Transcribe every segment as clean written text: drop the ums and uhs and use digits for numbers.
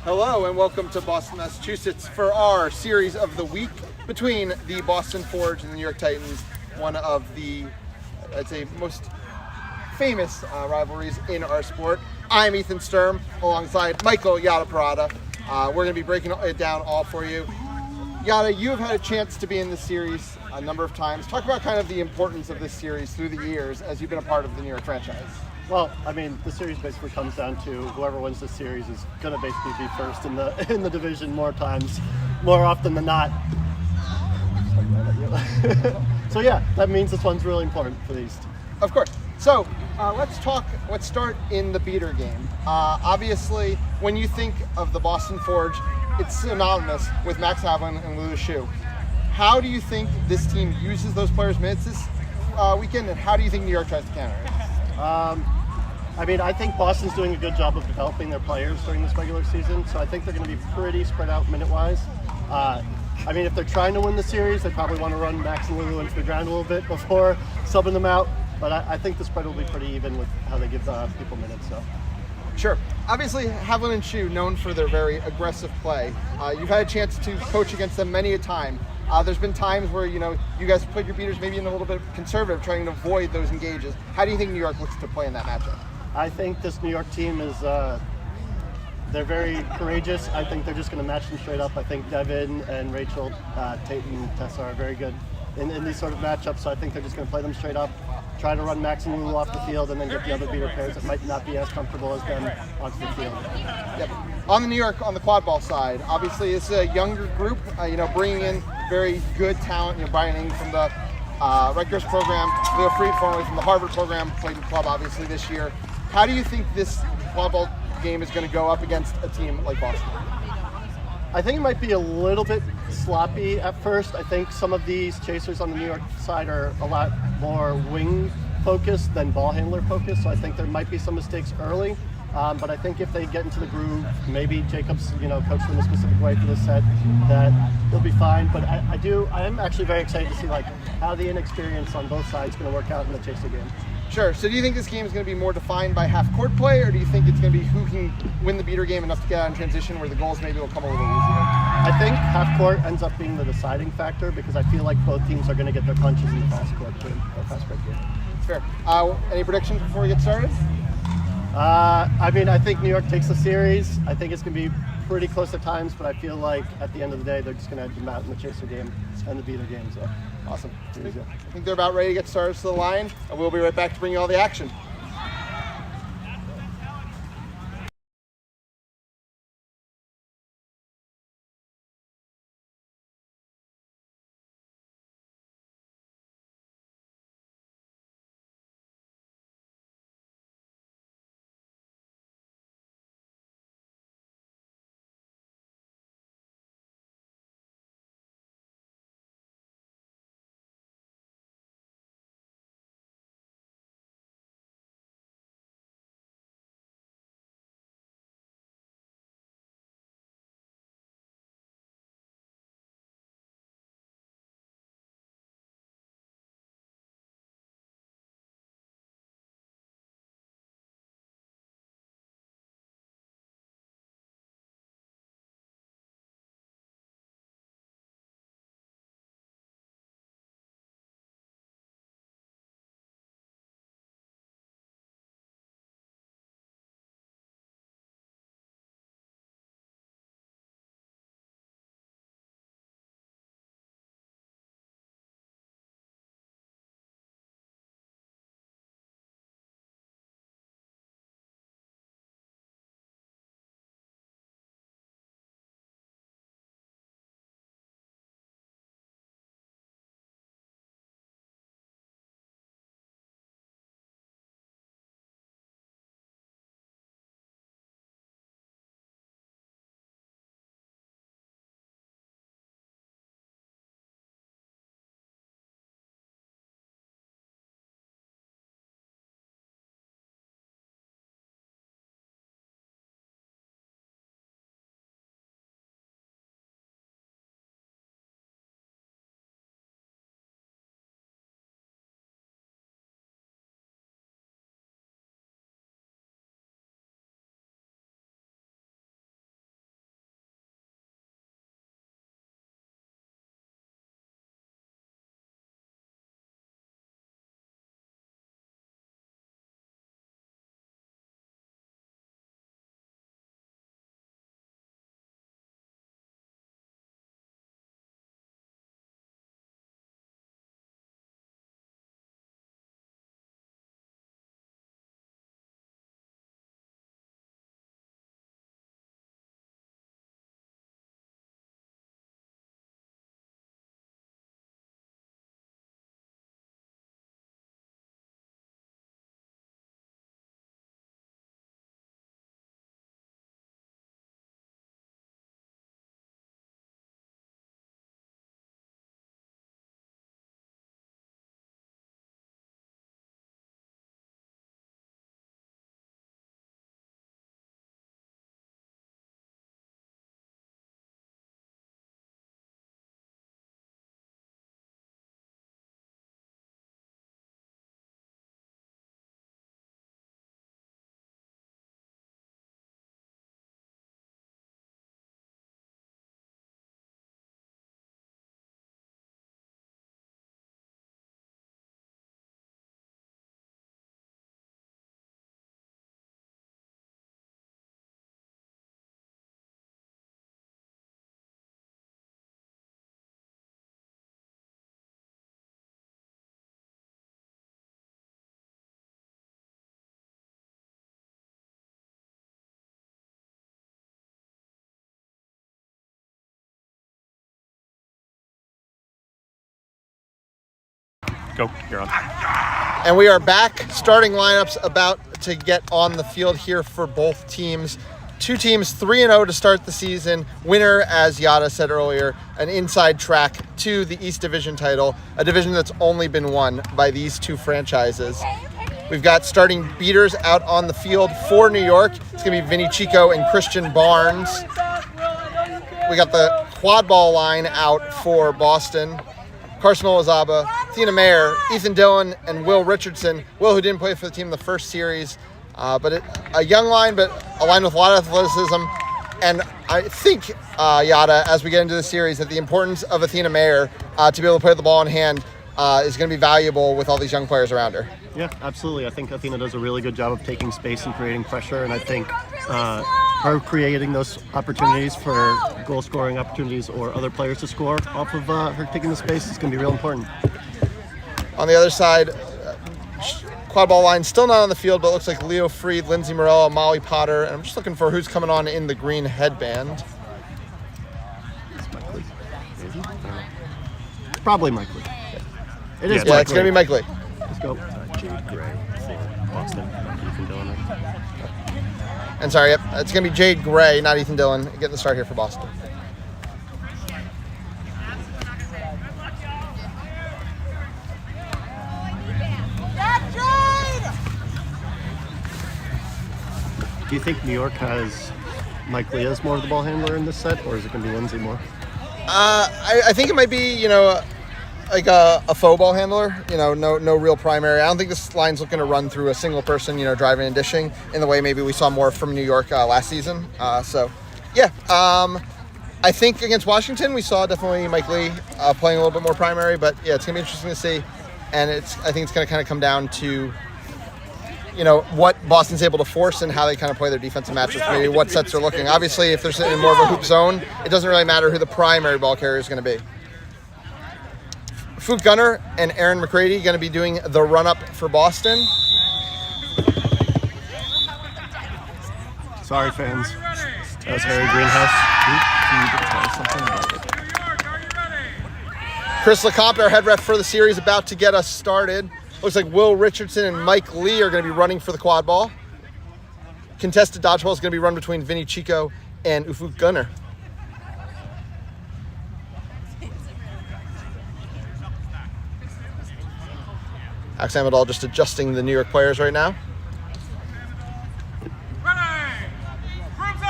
Hello and welcome to Boston, Massachusetts for our series of the week between the Boston Forge and the New York Titans, one of the, I'd say, most famous rivalries in our sport. I'm Ethan Sturm alongside Michael Yada Parada. We're going to be breaking it down all for you. Yada, you have had a chance to be in this series a number of times. Talk about kind of the importance of this series through the years as you've been a part of the New York franchise. Well, I mean, the series basically comes down to whoever wins the series is going to basically be first in the division more often than not. So yeah, that means this one's really important for the East. Of course. So let's start in the beater game. Obviously, when you think of the Boston Forge, it's synonymous with Max Havlin and Lou Shu. How do you think this team uses those players' minutes this weekend, and how do you think New York tries to counter it? I mean, I think Boston's doing a good job of developing their players during this regular season, so I think they're going to be pretty spread out minute-wise. I mean, if they're trying to win the series, they probably want to run Max and Lulu into the ground a little bit before subbing them out, but I think the spread will be pretty even with how they give people minutes. So. Sure. Obviously, Havlin and Shu known for their very aggressive play. You've had a chance to coach against them many a time. There's been times where, you guys put your beaters maybe in a little bit conservative, trying to avoid those engages. How do you think New York looks to play in that matchup? I think this New York team is, they're very courageous. I think they're just going to match them straight up. I think Devin and Rachel, Tate and Tessa are very good in these sort of matchups, so I think they're just going to play them straight up, try to run Max and Lulu off the field, and then get the other beater pairs that might not be as comfortable as them onto the field. Yep. On the Quadball side, obviously it's a younger group, bringing in very good talent. Brian Ing from the Rutgers program, Leo Fried formerly from the Harvard program, played in club obviously this year. How do you think this Quadball game is going to go up against a team like Boston? I think it might be a little bit sloppy at first. I think some of these chasers on the New York side are a lot more wing focused than ball handler focused, so I think there might be some mistakes early. But I think if they get into the groove, maybe Jacobs, coach them a specific way for this set, that they'll be fine. But I am actually very excited to see how the inexperience on both sides is going to work out in the chaser game. Sure. So do you think this game is going to be more defined by half-court play, or do you think it's going to be who can win the beater game enough to get out in transition where the goals maybe will come a little easier? I think half-court ends up being the deciding factor because I feel like both teams are going to get their punches in the fast-court game, or fast-break game. Fair. Any predictions before we get started? I mean, I think New York takes the series. I think it's going to be pretty close at times, but I feel like at the end of the day, they're just going to edge them out in the chaser game and the beater game. So, awesome. I think they're about ready to get started to the line, and we'll be right back to bring you all the action. Go. You're on. And we are back. Starting lineups about to get on the field here for both teams. Two teams 3-0 to start the season. Winner, as Yada said earlier, an inside track to the East Division title, a division that's only been won by these two franchises. We've got starting beaters out on the field for New York. It's going to be Vinny Chico and Christian Barnes. We got the Quadball line out for Boston. Carson Olazaba, Athena Mayer, Ethan Dillon, and Will Richardson. Will, who didn't play for the team in the first series, but a young line, but a line with a lot of athleticism. And I think, Yada, as we get into the series, that the importance of Athena Mayer to be able to play the ball in hand is going to be valuable with all these young players around her. Yeah, absolutely. I think Athena does a really good job of taking space and creating pressure, and I think her creating those opportunities for goal-scoring opportunities or other players to score off of her taking the space is going to be real important. On the other side, Quadball line still not on the field, but it looks like Leo Freed, Lindsay Morello, Molly Potter, and I'm just looking for who's coming on in the green headband. Probably Mike Lee. It is. Yeah, it's going to be Mike Lee. Let's go. Jade Gray for Boston. Ethan Dillon. And sorry, yep, it's going to be Jade Gray, not Ethan Dillon, getting the start here for Boston. Do you think New York has Mike Lee as more of the ball handler in this set, or is it going to be Lindsay more? I think it might be, like a faux ball handler, no real primary. I don't think this line's looking to run through a single person, driving and dishing in the way maybe we saw more from New York last season. I think against Washington, we saw definitely Mike Lee playing a little bit more primary, but yeah, it's going to be interesting to see. And I think it's going to kind of come down to, what Boston's able to force and how they kind of play their defensive matchups, maybe what sets they're looking. Obviously, if they're sitting in more of a hoop zone, it doesn't really matter who the primary ball carrier is going to be. Fook Gunner and Aaron McCready going to be doing the run-up for Boston. Sorry, fans. That was Harry Greenhouse. Can you tell us something about it? Chris LeComte, our head ref for the series, about to get us started. Looks like Will Richardson and Mike Lee are going to be running for the quad ball. Contested dodgeball is going to be run between Vinny Chico and Ufuk Gunner. Alex Amadal just adjusting the New York players right now.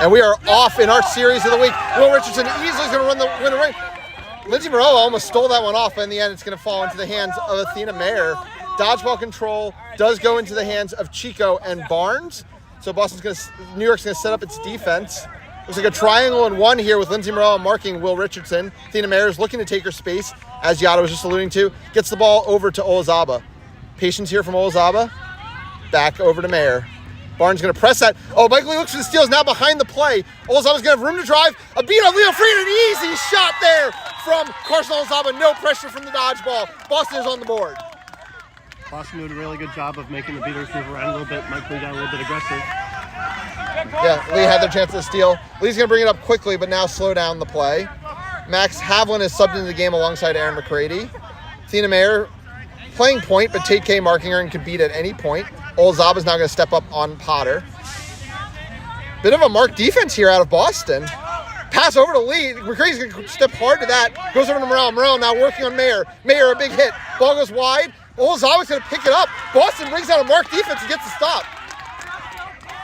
And we are off in our series of the week. Will Richardson easily is going to run the winner right. Lindsay Morello almost stole that one off, but in the end it's going to fall into the hands of Athena Mayer. Dodgeball control does go into the hands of Chico and Barnes. So New York's going to set up its defense. Looks like a triangle and one here with Lindsay Morello marking Will Richardson. Athena Mayer is looking to take her space, as Yada was just alluding to. Gets the ball over to Olazaba. Patience here from Olazaba. Back over to Mayer. Barnes going to press that. Oh, Mike Lee looks for the steals, now behind the play. Olazaba's going to have room to drive. A beat on Leo Freed, an easy shot there from Carson Olazaba. No pressure from the dodgeball. Boston is on the board. Boston did a really good job of making the beaters move around a little bit. Mike Lee got a little bit aggressive. Yeah, Lee had their chance to steal. Lee's going to bring it up quickly, but now slow down the play. Max Havlin is subbed into the game alongside Aaron McCready. Athena Mayer playing point, but Tate K marking her and can beat at any point. Olazaba's now going to step up on Potter. Bit of a marked defense here out of Boston. Pass over to Lee. McCready's going to step hard to that. Goes over to Morello. Morello now working on Mayer. Mayer, a big hit. Ball goes wide. Olazaba's going to pick it up. Boston brings out a marked defense and gets the stop.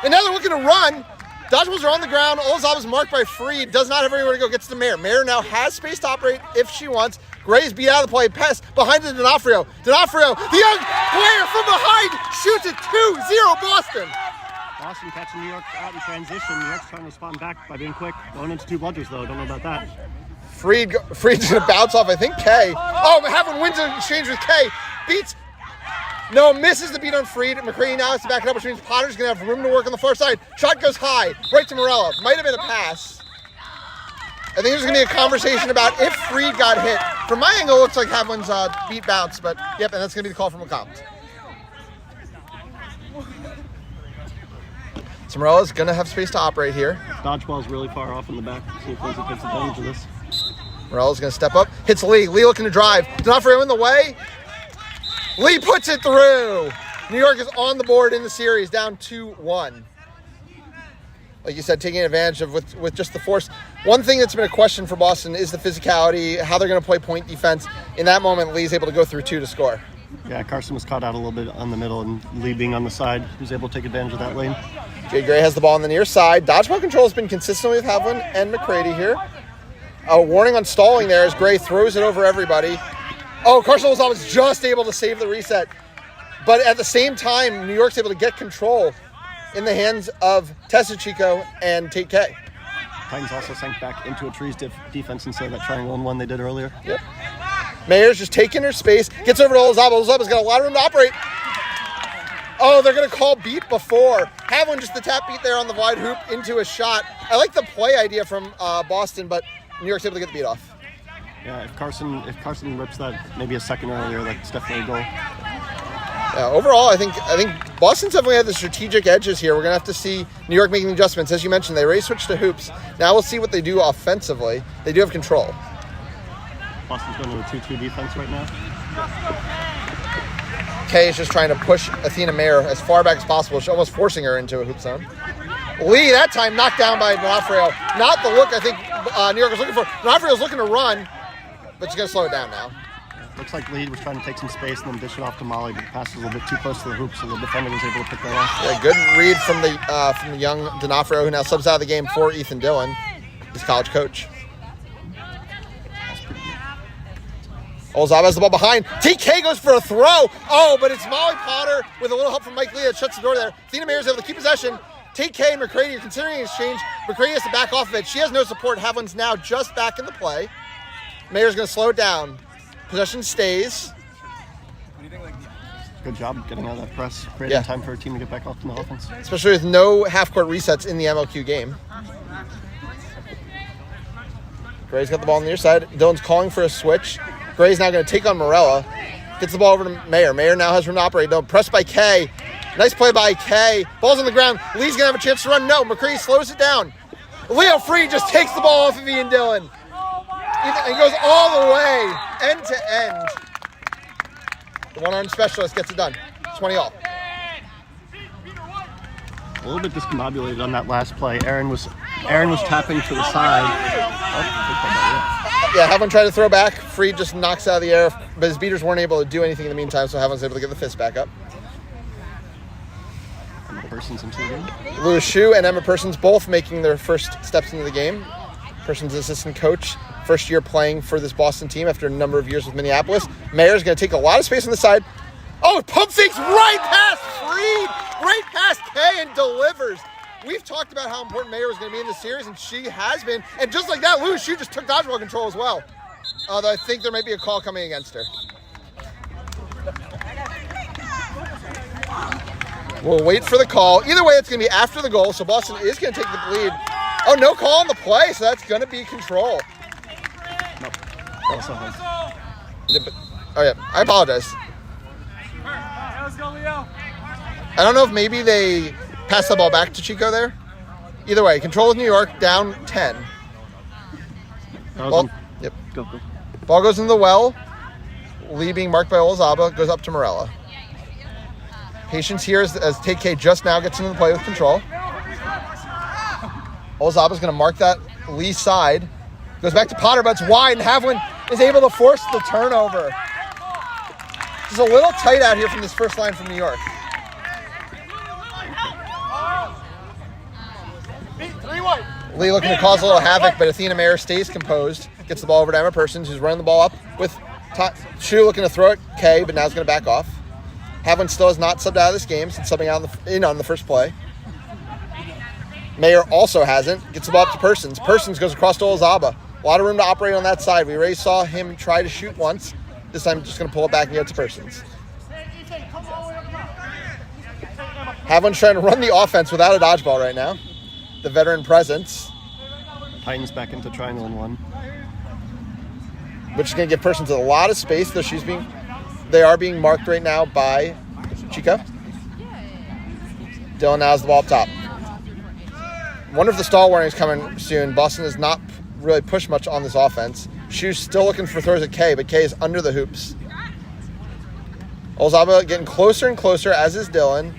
And now they're looking to run. Dodgeballs are on the ground. Olazaba's marked by Freed. Does not have anywhere to go. Gets to Mayer. Mayer now has space to operate if she wants. Gray's beat out of the play. Pass behind to D'Onofrio. D'Onofrio, the young player from behind, shoots it 2-0 Boston. Boston catching New York out in transition. New York's trying to respond back by being quick. Going into two blunders, though. Don't know about that. Freed's going to bounce off, I think, K. Oh, Havlin wins an exchange with K. Misses the beat on Freed. McCready now has to back it up, which means Potter's going to have room to work on the far side. Shot goes high, right to Morello. Might have been a pass. I think there's going to be a conversation about if Freed got hit. From my angle, it looks like Havlin's beat bounced, but yep, and that's going to be the call from LeComte. So Morella's going to have space to operate here. Dodgeball's really far off in the back. See if Lindsay takes advantage of this. Morella's going to step up. Hits Lee. Lee looking to drive. D'Onofrio in the way. Lee puts it through. New York is on the board in the series, down 2-1. Like you said, taking advantage of with just the force. One thing that's been a question for Boston is the physicality, how they're going to play point defense. In that moment, Lee's able to go through 2 to score. Yeah, Carson was caught out a little bit on the middle, and Lee being on the side, he was able to take advantage of that lane. Jay Gray has the ball on the near side. Dodgeball control has been consistent with Havlin and McCready here. A warning on stalling there as Gray throws it over everybody. Oh, Carson Olazaba was just able to save the reset. But at the same time, New York's able to get control in the hands of Tessa Chico and Tate K. Titans also sank back into a trees defense instead of that triangle and one they did earlier. Yep. Mayer's just taking her space, gets over to Olazaba. Olazaba's got a lot of room to operate. Oh, they're going to call beat before. Havlin just the tap beat there on the wide hoop into a shot. I like the play idea from Boston, but New York's able to get the beat off. Yeah, if Carson rips that maybe a second earlier, that's definitely a goal. Yeah, overall, I think Boston's definitely had the strategic edges here. We're going to have to see New York making adjustments. As you mentioned, they already switched to hoops. Now we'll see what they do offensively. They do have control. Boston's going to a 2-2 defense right now. Kay is just trying to push Athena Mayer as far back as possible. She's almost forcing her into a hoop zone. Lee, that time, knocked down by D'Onofrio. Not the look I think New York was looking for. D'Onofrio's looking to run, but she's going to slow it down now. Looks like Lee was trying to take some space and then dish it off to Molly, but the pass was a little bit too close to the hoop, so the defender was able to pick that off. Yeah, good read from the young D'Onofrio, who now subs out of the game for Ethan Dillon, his college coach. Olazaba has the ball behind. TK goes for a throw. Oh, but it's Molly Potter with a little help from Mike Lee that shuts the door there. Athena Mayer is able to keep possession. TK and McCready are considering an exchange. McCready has to back off of it. She has no support. Havlin's now just back in the play. Mayer's going to slow it down. Possession stays. Good job getting out of that press. Creating time for a team to get back off to the offense. Especially with no half-court resets in the MLQ game. Gray's got the ball on the near side. Dillon's calling for a switch. Gray's now going to take on Morella. Gets the ball over to Mayer. Mayer now has room to operate. No, pressed by Kay. Nice play by Kay. Ball's on the ground. Lee's going to have a chance to run. No, McCready slows it down. Leo Free just takes the ball off of Ian Dillon. He goes all the way, end to end. The one-armed specialist gets it done. 20-all. A little bit discombobulated on that last play. Aaron was tapping to the side. Yeah, Havlin tried to throw back. Freed just knocks out of the air, but his beaters weren't able to do anything in the meantime, so Havlin's able to get the fist back up. Emma Persons into the game. Lewis Shue and Emma Persons both making their first steps into the game. Persons assistant coach, first year playing for this Boston team after a number of years with Minneapolis. Mayer's going to take a lot of space on the side. Oh, pump fakes right past Freed, right past Kay, and delivers. We've talked about how important Mayer was going to be in this series, and she has been. And just like that, Lewis Shue just took dodgeball control as well. Although I think there might be a call coming against her. We'll wait for the call. Either way, it's going to be after the goal, so Boston is going to take the lead. Oh, no call on the play, so that's going to be control. Nope. Also holds. Yeah, but, oh, yeah, I apologize. Let's go, Leo. I don't know if maybe they passed the ball back to Chico there. Either way, control with New York, down 10. Ball, yep. Go. Ball goes into the well. Lee being marked by Olazaba goes up to Morella. Patience here as TK just now gets into the play with control. Olazaba's going to mark that Lee side. Goes back to Potter, but it's wide, and Havlin is able to force the turnover. Just a little tight out here from this first line from New York. Lee looking to cause a little havoc, but Athena Mayer stays composed. Gets the ball over to Emma Persons, who's running the ball up with Shue looking to throw it. Kay, but now it's going to back off. Havlin still has not subbed out of this game since subbing out on the first play. Mayer also hasn't. Gets the ball up to Persons. Persons goes across to Olazaba. A lot of room to operate on that side. We already saw him try to shoot once. This time just going to pull it back and get it to Persons. Havlin's trying to run the offense without a dodgeball right now. The veteran presence. Titans back into triangle and one. Which is going to give Persons a lot of space, though they are being marked right now by Chico. Dillon now has the ball up top. Wonder if the stall warning is coming soon. Boston has not really pushed much on this offense. Shue's still looking for throws at Kay, but Kay is under the hoops. Olazaba getting closer and closer, as is Dylan.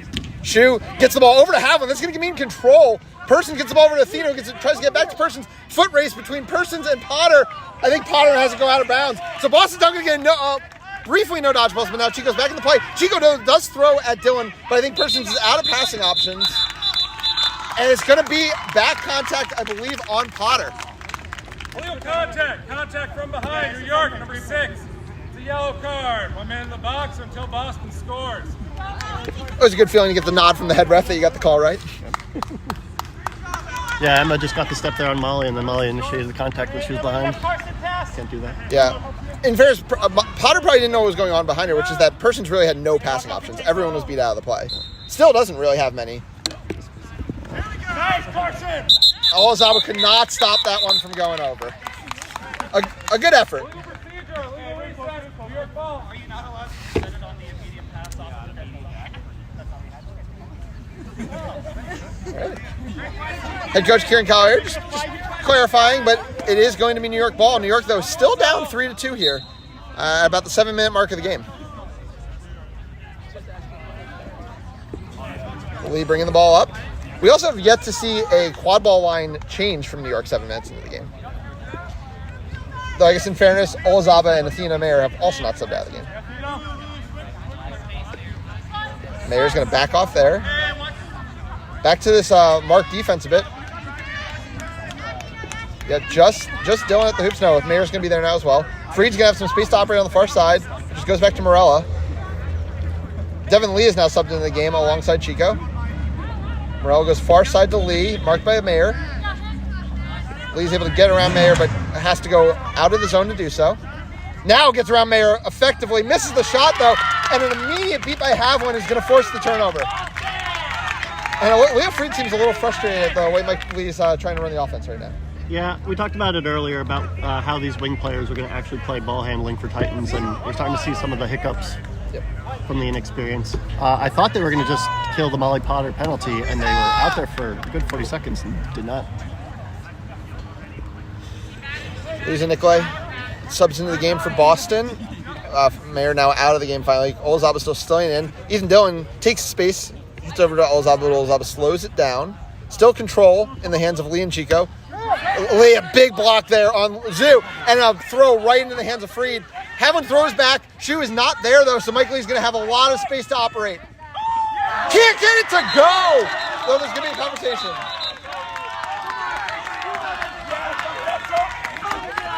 Shu gets the ball over to Havlin. That's going to mean control. Person gets the ball over to Athena, tries to get back to Persons. Foot race between Persons and Potter. I think Potter has to go out of bounds. So Boston's not going to get briefly no dodgeballs, but now Chico's back in the play. Chico does throw at Dylan, but I think Persons is out of passing options. And it's going to be back contact, I believe, on Potter. Illegal contact. Contact from behind. New York, number 6. It's a yellow card. 1 man in the box until Boston scores. It was a good feeling to get the nod from the head ref that you got the call right. Yeah, Emma just got the step there on Molly, and then Molly initiated the contact when she was behind. Can't do that. Yeah. In fairness, Potter probably didn't know what was going on behind her, which is that Persons really had no passing options. Everyone was beat out of the play. Still doesn't really have many. Olazaba could not stop that one from going over. A good effort. New York ball. Are you not allowed to set it on the immediate pass off the Head coach Kieran Collier just clarifying, but it is going to be New York ball. New York, though, still down 3-2 here, about the 7-minute mark of the game. Lee bringing the ball up. We also have yet to see a quad ball line change from New York 7 minutes into the game. Though I guess in fairness, Olazaba and Athena Mayer have also not subbed out of the game. Mayer's going to back off there. Back to this mark defense a bit. Yeah, just Dylan at the hoops now. Mayer's going to be there now as well. Freed's going to have some space to operate on the far side. It just goes back to Morella. Devin Lee is now subbed into the game alongside Chico. Morella goes far side to Lee, marked by Mayer. Lee's able to get around Mayer, but has to go out of the zone to do so. Now gets around Mayer effectively, misses the shot though, and an immediate beat by Havlin is going to force the turnover. And Leo Freed seems a little frustrated at the way Mike Lee's trying to run the offense right now. Yeah, we talked about it earlier about how these wing players are going to actually play ball handling for Titans, and we're starting to see some of the hiccups from the inexperience. I thought they were going to just kill the Molly Potter penalty, and they were out there for a good 40 seconds and did not. Lisa Nicolay subs into the game for Boston. Mayer now out of the game finally. Olazaba still staying in. Ethan Dillon takes space, hits over to Olazaba, but Olazaba slows it down. Still control in the hands of Lee and Chico. Lee, a big block there on Zoo, and a throw right into the hands of Freed. Havlin throws back. Shu is not there, though, so Mike Lee's going to have a lot of space to operate. Can't get it to go! So there's going to be a conversation.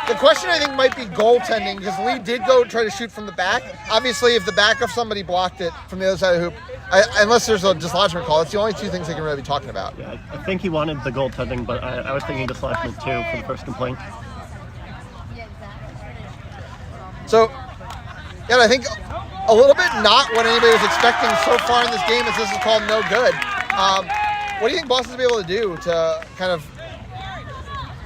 The question, I think, might be goaltending, because Lee did go try to shoot from the back. Obviously, if the back of somebody blocked it from the other side of the hoop, unless there's a dislodgement call, it's the only two things they can really be talking about. Yeah, I think he wanted the goaltending, but I was thinking dislodgement too for the first complaint. So, yeah, I think a little bit not what anybody was expecting so far in this game, as this is called no good. What do you think Boston's be able to do to kind of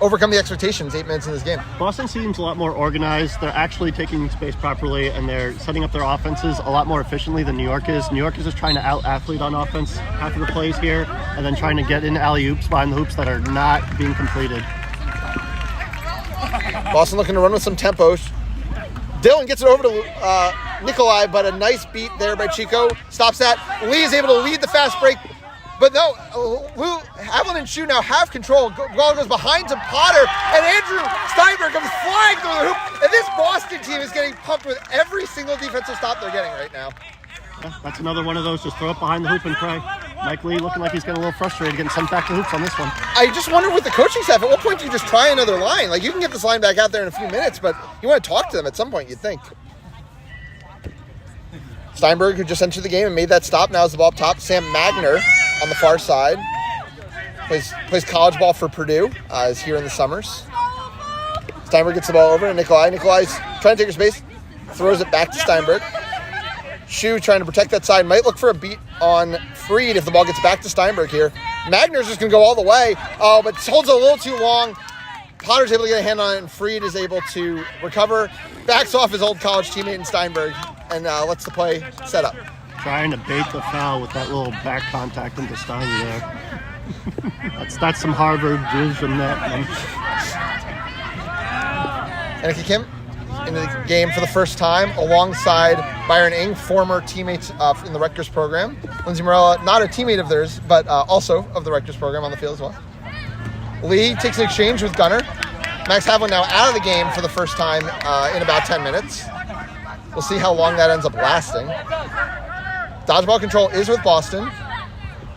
overcome the expectations 8 minutes in this game? Boston seems a lot more organized. They're actually taking space properly, and they're setting up their offenses a lot more efficiently than New York is. New York is just trying to out-athlete on offense half of the plays here, and then trying to get in alley-oops behind the hoops that are not being completed. Boston looking to run with some tempo. Dylan gets it over to Nicolay, but a nice beat there by Chico. Stops that. Lee is able to lead the fast break. But no, Havlin and Shu now have control. Ball goes behind to Potter, and Andrew Steinberg comes flying through the hoop. And this Boston team is getting pumped with every single defensive stop they're getting right now. Yeah, that's another one of those. Just throw it behind the hoop and pray. Mike Lee looking like he's getting a little frustrated, getting sent back to hoops on this one. I just wonder with the coaching staff, at what point do you just try another line? Like, you can get this line back out there in a few minutes, but you want to talk to them at some point, you'd think. Steinberg, who just entered the game and made that stop, now is the ball up top. Sam Magner on the far side. Plays college ball for Purdue, is here in the summers. Steinberg gets the ball over to Nicolay. Nicolay's trying to take her space, throws it back to Steinberg. Shu trying to protect that side. Might look for a beat on Freed if the ball gets back to Steinberg here. Magner's just going to go all the way. Oh, but holds it a little too long. Potter's able to get a hand on it, and Freed is able to recover. Backs off his old college teammate in Steinberg and lets the play set up. Trying to bait the foul with that little back contact into Stein there. that's some Harvard vision that one. Annika Kim into the game for the first time alongside Byron Ing, former teammates in the Rutgers program. Lindsay Morella, not a teammate of theirs, but also of the Rutgers program on the field as well. Lee takes an exchange with Gunner. Max Havlin now out of the game for the first time in about 10 minutes. We'll see how long that ends up lasting. Dodgeball control is with Boston.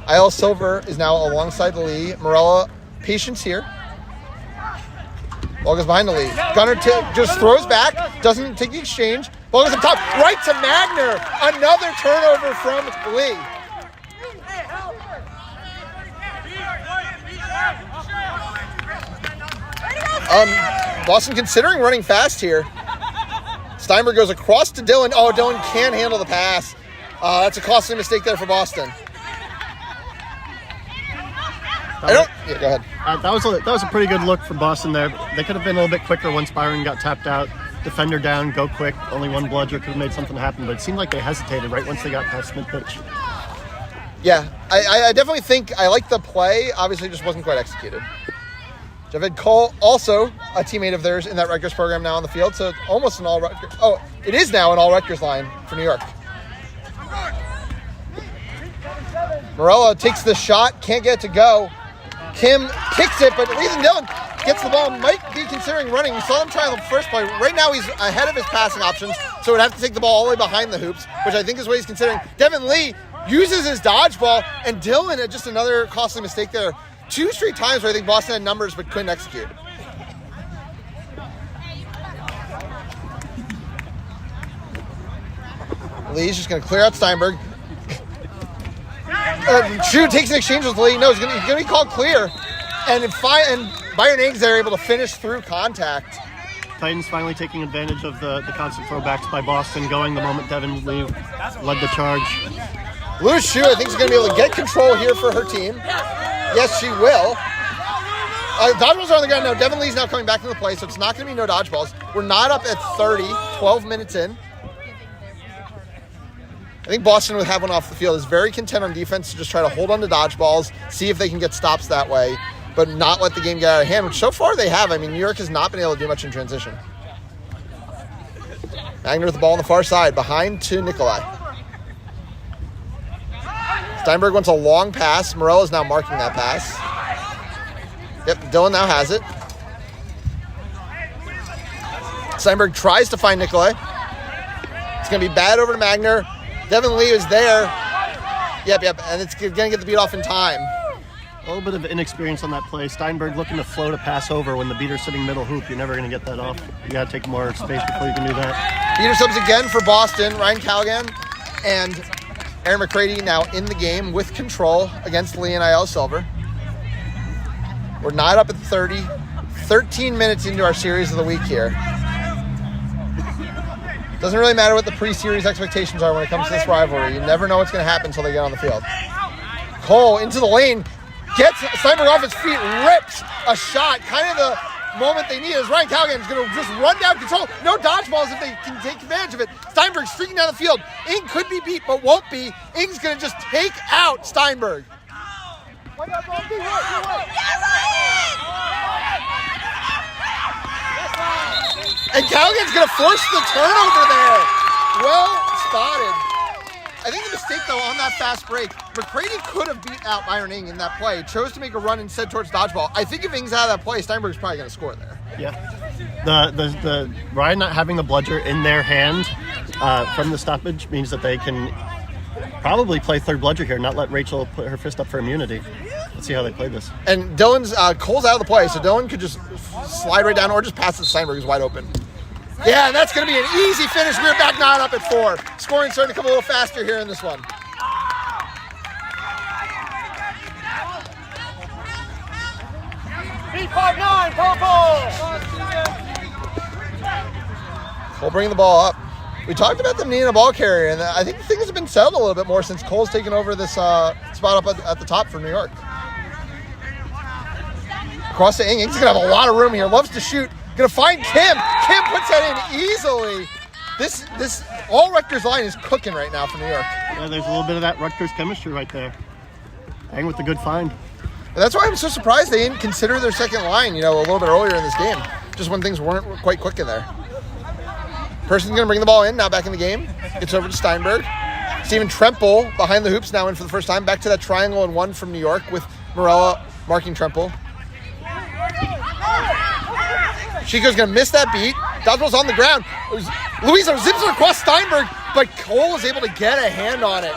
IL Silver is now alongside the Lee. Morella, patience here. Ball goes behind the Lee. Gunner just throws back, doesn't take the exchange. Ball goes up top, right to Magner. Another turnover from Lee. Boston considering running fast here. Steinberg goes across to Dylan. Oh, Dylan can't handle the pass. That's a costly mistake there for Boston. Go ahead. That was a pretty good look from Boston there. They could have been a little bit quicker once Byron got tapped out. Defender down, go quick. Only one bludger could have made something happen, but it seemed like they hesitated right once they got past mid-pitch. Yeah, I definitely think I like the play. Obviously, just wasn't quite executed. Javed Cole, also a teammate of theirs in that Rutgers program now on the field, so almost an all-Rutgers. Oh, it is now an all-Rutgers line for New York. Morella takes the shot, can't get it to go. Kim kicks it, but Ethan Dillon gets the ball, might be considering running. We saw him try the first play. Right now he's ahead of his passing options, so would have to take the ball all the way behind the hoops, which I think is what he's considering. Devin Lee uses his dodgeball, and Dillon had just another costly mistake there. 2 straight times where I think Boston had numbers but couldn't execute. Lee's just going to clear out Steinberg. Shu takes an exchange with Lee. No, he's going to be called clear. And Byron Ings there able to finish through contact. Titans finally taking advantage of the constant throwbacks by Boston, going the moment Devin Lee led the charge. Lou Shu, I think, is going to be able to get control here for her team. Yes, she will. Dodgeballs are on the ground now. Devin Lee's now coming back into the play, so it's not going to be no dodgeballs. We're not up at 30, 12 minutes in. I think Boston would have one off the field is very content on defense to just try to hold on to dodgeballs, see if they can get stops that way, but not let the game get out of hand, which so far they have. I mean, New York has not been able to do much in transition. Magner with the ball on the far side, behind to Nikolai. Steinberg wants a long pass. Morella is now marking that pass. Yep, Dylan now has it. Steinberg tries to find Nikolai. It's going to be bad over to Magner. Devin Lee is there. Yep, and it's going to get the beat off in time. A little bit of inexperience on that play. Steinberg looking to float a pass over when the beater's sitting middle hoop. You're never going to get that off. You got to take more space before you can do that. Beater subs again for Boston. Ryan Callaghan and Aaron McCready now in the game with control against Lee and IL Silver. We're not up at 30. 13 minutes into our series of the week here. Doesn't really matter what the pre-series expectations are when it comes to this rivalry. You never know what's going to happen until they get on the field. Cole into the lane. Gets Steinberg off his feet. Rips a shot. Kind of the moment they need is Ryan Callaghan is going to just run down control. No dodgeballs if they can take advantage of it. Steinberg streaking down the field. Ing could be beat, but won't be. Ing's going to just take out Steinberg. And Callaghan's going to force the turnover there. Well spotted. I think the mistake, though, on that fast break, McCready could have beat out Byron Ing in that play. Chose to make a run instead towards dodgeball. I think if Ing's out of that play, Steinberg's probably going to score there. Yeah. The Ryan not having the bludger in their hand from the stoppage means that they can probably play third bludger here, not let Rachel put her fist up for immunity. Let's see how they play this. And Dylan's Cole's out of the play, so Dylan could just slide right down or just pass it to Steinberg, who's wide open. Yeah, and that's going to be an easy finish. We're back 9 up at 4. Scoring starting to come a little faster here in this one. B59, purple! Cole bringing the ball up. We talked about them needing a ball carrier, and I think things have been settled a little bit more since Cole's taken over this spot up at the top for New York. Across to Ing. Ing's going to have a lot of room here. Loves to shoot. Going to find Kim. Kim puts that in easily. This all Rutgers line is cooking right now for New York. Yeah, there's a little bit of that Rutgers chemistry right there. Ing with the good find. And that's why I'm so surprised they didn't consider their second line, a little bit earlier in this game. Just when things weren't quite quick in there. Person's going to bring the ball in, now back in the game. Gets over to Steinberg. Steven Tremple behind the hoops now in for the first time. Back to that triangle and one from New York with Morella marking Tremple. Chico's going to miss that beat. Dodgeball's on the ground. Luiso zips it across Steinberg, but Cole is able to get a hand on it.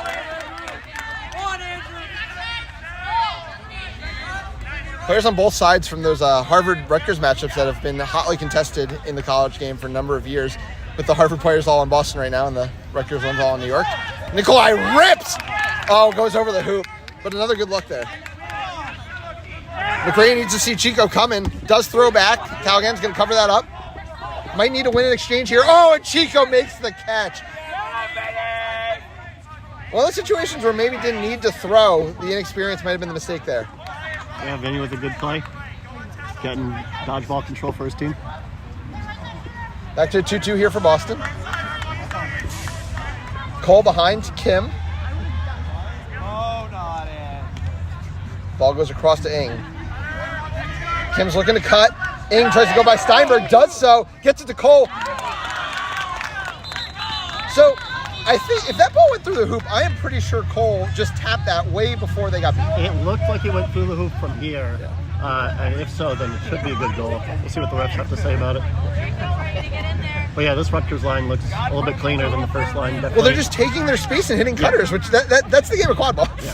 Players on both sides from those Harvard-Rutgers matchups that have been hotly contested in the college game for a number of years, with the Harvard players all in Boston right now and the Rutgers ones all in New York. Nikolai rips! Oh, goes over the hoop, but another good look there. McRae needs to see Chico coming. Does throw back. Callaghan's going to cover that up. Might need to win an exchange here. Oh, and Chico makes the catch. One of the situations where maybe didn't need to throw, the inexperience might have been the mistake there. Yeah, Vinny with a good play. Getting dodgeball control for his team. Back to a 2-2 here for Boston. Cole behind Kim. Ball goes across to Ing. Kim's looking to cut. Ing tries to go by Steinberg, does so, gets it to Cole. So, I think if that ball went through the hoop, I am pretty sure Cole just tapped that way before they got beat. It looked like he went through the hoop from here. And if so, then it should be a good goal. We'll see what the refs have to say about it. But yeah, this Rutgers line looks a little bit cleaner than the first line. Definitely. Well, they're just taking their space and hitting cutters, which that's the game of quadball. Yeah.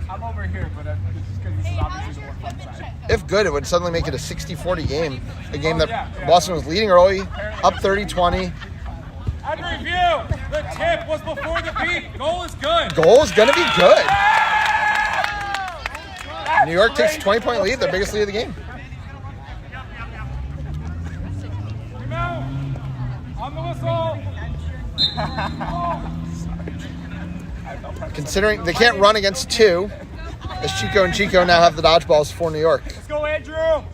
I'm over here, but it's just because this is obviously the more fun side. If good, it would suddenly make it a 60-40 game. A game that Boston was leading early, up 30-20. At review, the tip was before the beat. Goal is good. Goal is going to be good. New York takes a 20-point lead, their biggest lead of the game. On the whistle. Considering they can't run against two, as Chico and Chico now have the dodgeballs for New York. Let's go, Andrew.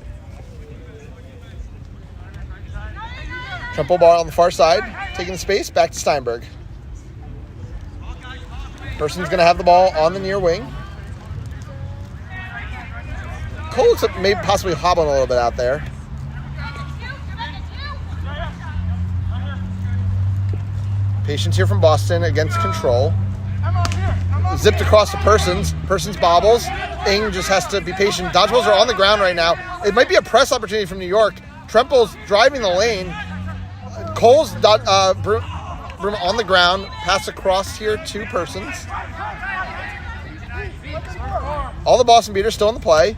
Tremple ball on the far side, taking the space, back to Steinberg. Person's going to have the ball on the near wing. Cole looks like maybe possibly hobbling a little bit out there. Patience here from Boston against control. Zipped across to Persons. Persons bobbles. Ing just has to be patient. Dodgeballs are on the ground right now. It might be a press opportunity from New York. Tremple's driving the lane. Cole's broom on the ground. Pass across here to Persons. All the Boston beaters still in the play.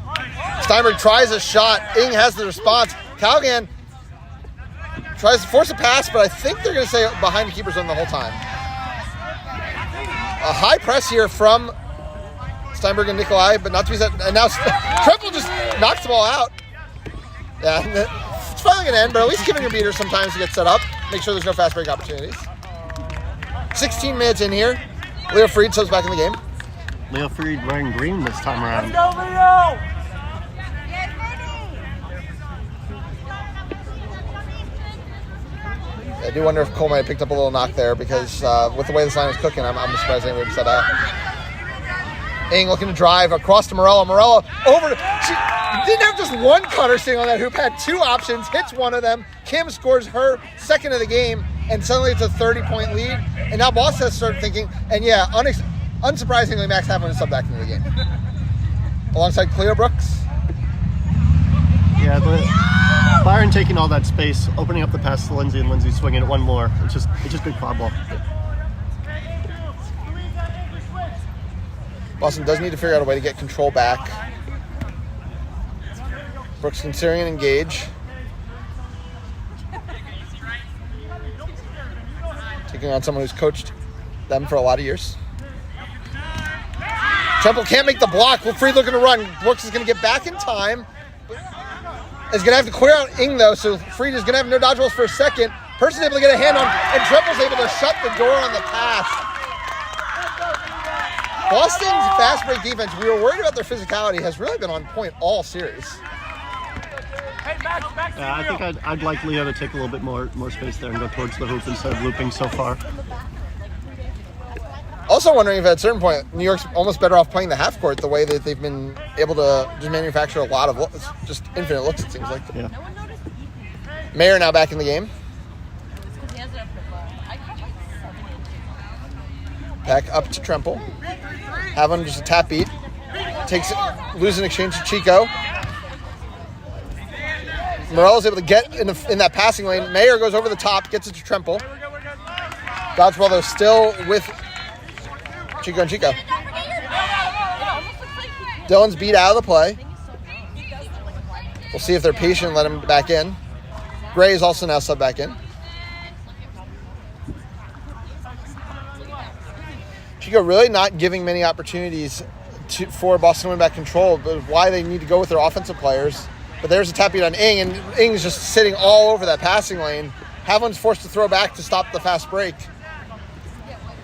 Steinberg tries a shot. Ing has the response. Callaghan tries to force a pass, but I think they're going to say behind the keeper zone the whole time. A high press here from Steinberg and Nikolai, but not to be said. And now Tremple just knocks the ball out. Yeah, it's finally going to end, but at least giving your beaters some time to get set up. Make sure there's no fast break opportunities. 16 minutes in here. Leo Freed subs back in the game. Leo Freed wearing green this time around. Let's go, Leo. I do wonder if Cole might have picked up a little knock there because with the way this line was cooking, I'm surprised anybody would set out. Ing looking to drive across to Morella. Morella over. She didn't have just one cutter sitting on that hoop, had two options, hits one of them. Kim scores her second of the game, and suddenly it's a 30-point lead. And now Boston has started thinking, and yeah, unsurprisingly, Max Havlin is subbed back into the game. Alongside Cleo Brooks. Yeah, Byron taking all that space, opening up the pass to Lindsay, and Lindsay swinging it one more. It's just good quadball. Boston does need to figure out a way to get control back. Brooks considering an engage. Taking on someone who's coached them for a lot of years. Tremple can't make the block. Freed looking to run. Brooks is going to get back in time. Is going to have to clear out Ing, though, so Freed is going to have no dodgeballs for a second. Person's able to get a hand on, and Tremple's able to shut the door on the pass. Boston's fast break defense, we were worried about their physicality, has really been on point all series. Hey, back to Yeah, I think I'd like Leo to take a little bit more space there and go towards the hoop instead of looping so far. Also wondering if at a certain point, New York's almost better off playing the half court the way that they've been able to just manufacture a lot of looks, just infinite looks, it seems like. Yeah. Mayer now back in the game. Back up to Tremple. Having just a tap beat. Loses an exchange to Chico. Morello's able to get in that passing lane. Mayer goes over the top, gets it to Tremple. Dodgeball, though, still with Chico and Chico. Dylan's beat out of the play. We'll see if they're patient and let him back in. Gray is also now subbed back in. Chico really not giving many opportunities for Boston to win back control, but why they need to go with their offensive players. But there's a tap beat on Ing, and Ing's just sitting all over that passing lane. Havlin's forced to throw back to stop the fast break.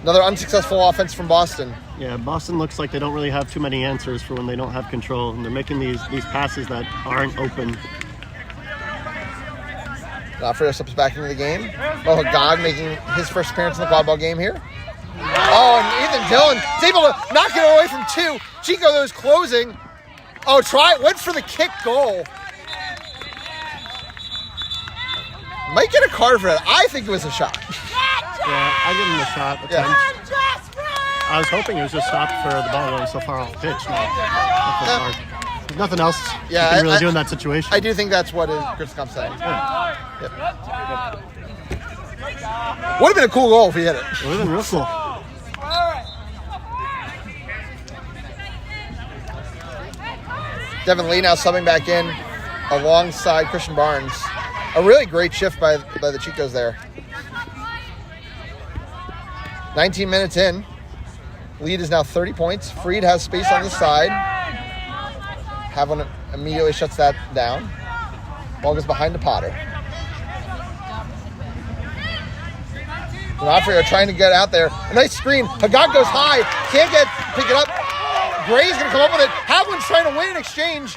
Another unsuccessful offense from Boston. Yeah, Boston looks like they don't really have too many answers for when they don't have control, and they're making these passes that aren't open. Lafayette steps back into the game. Gog making his first appearance in the quad ball game here. Oh, and Ethan Dillon is able to knock it away from two. Chico, though, is closing. Oh, went for the kick goal. Might get a card for that. I think it was a shot. Yeah, I give him a shot. I was hoping it was just stopped for the ball going so far off the pitch. There's nothing else you can really do in that situation. I do think that's what Chris Comp's saying. Yeah. Yep. Would have been a cool goal if he hit it. It would have been real cool. Devin Lee now subbing back in alongside Christian Barnes. A really great shift by the Chicos there. 19 minutes in. Lead is now 30 points. Freed has space on the side. Havlin immediately shuts that down. Ball goes behind to Potter. Lafayette trying to get out there. A nice screen. Hagag goes high. Can't pick it up. Gray's going to come up with it. Havlin's trying to win an exchange.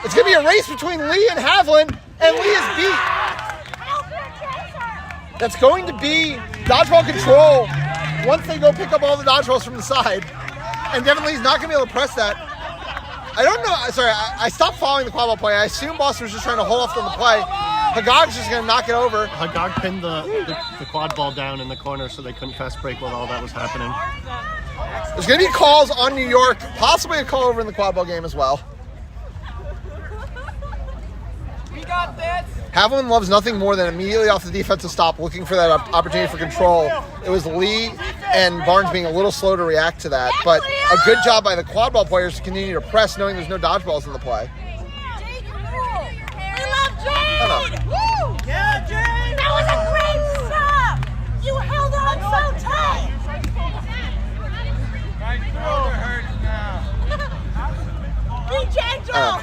It's going to be a race between Lee and Havlin, and Lee is beat. That's going to be dodgeball control once they go pick up all the dodgeballs from the side. And Devin Lee's not going to be able to press that. I don't know. Sorry, I stopped following the quad ball play. I assume Boston was just trying to hold off on the play. Hagag's just going to knock it over. Hagag pinned the quad ball down in the corner so they couldn't fast break while all that was happening. There's going to be calls on New York, possibly a call over in the quad ball game as well. We got this. Havlin loves nothing more than immediately off the defensive stop, looking for that opportunity for control. It was Lee and Barnes being a little slow to react to that, but a good job by the quad ball players to continue to press, knowing there's no dodgeballs in the play. Jade, we love Jade! Woo! Yeah, Jade! That was a great stop! You held on so tight! My shoulder hurts now. Be gentle!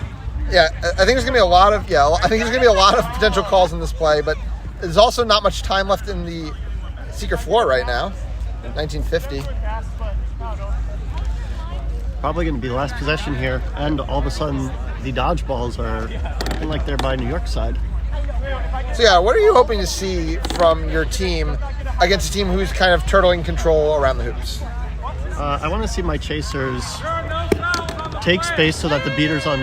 Yeah, I think there's gonna be a lot of potential calls in this play, but there's also not much time left in the secret floor right now. 1950. Probably going to be the last possession here, and all of a sudden the dodgeballs are looking like they're by New York side. So yeah, what are you hoping to see from your team against a team who's kind of turtling control around the hoops? I want to see my chasers take space so that the beaters on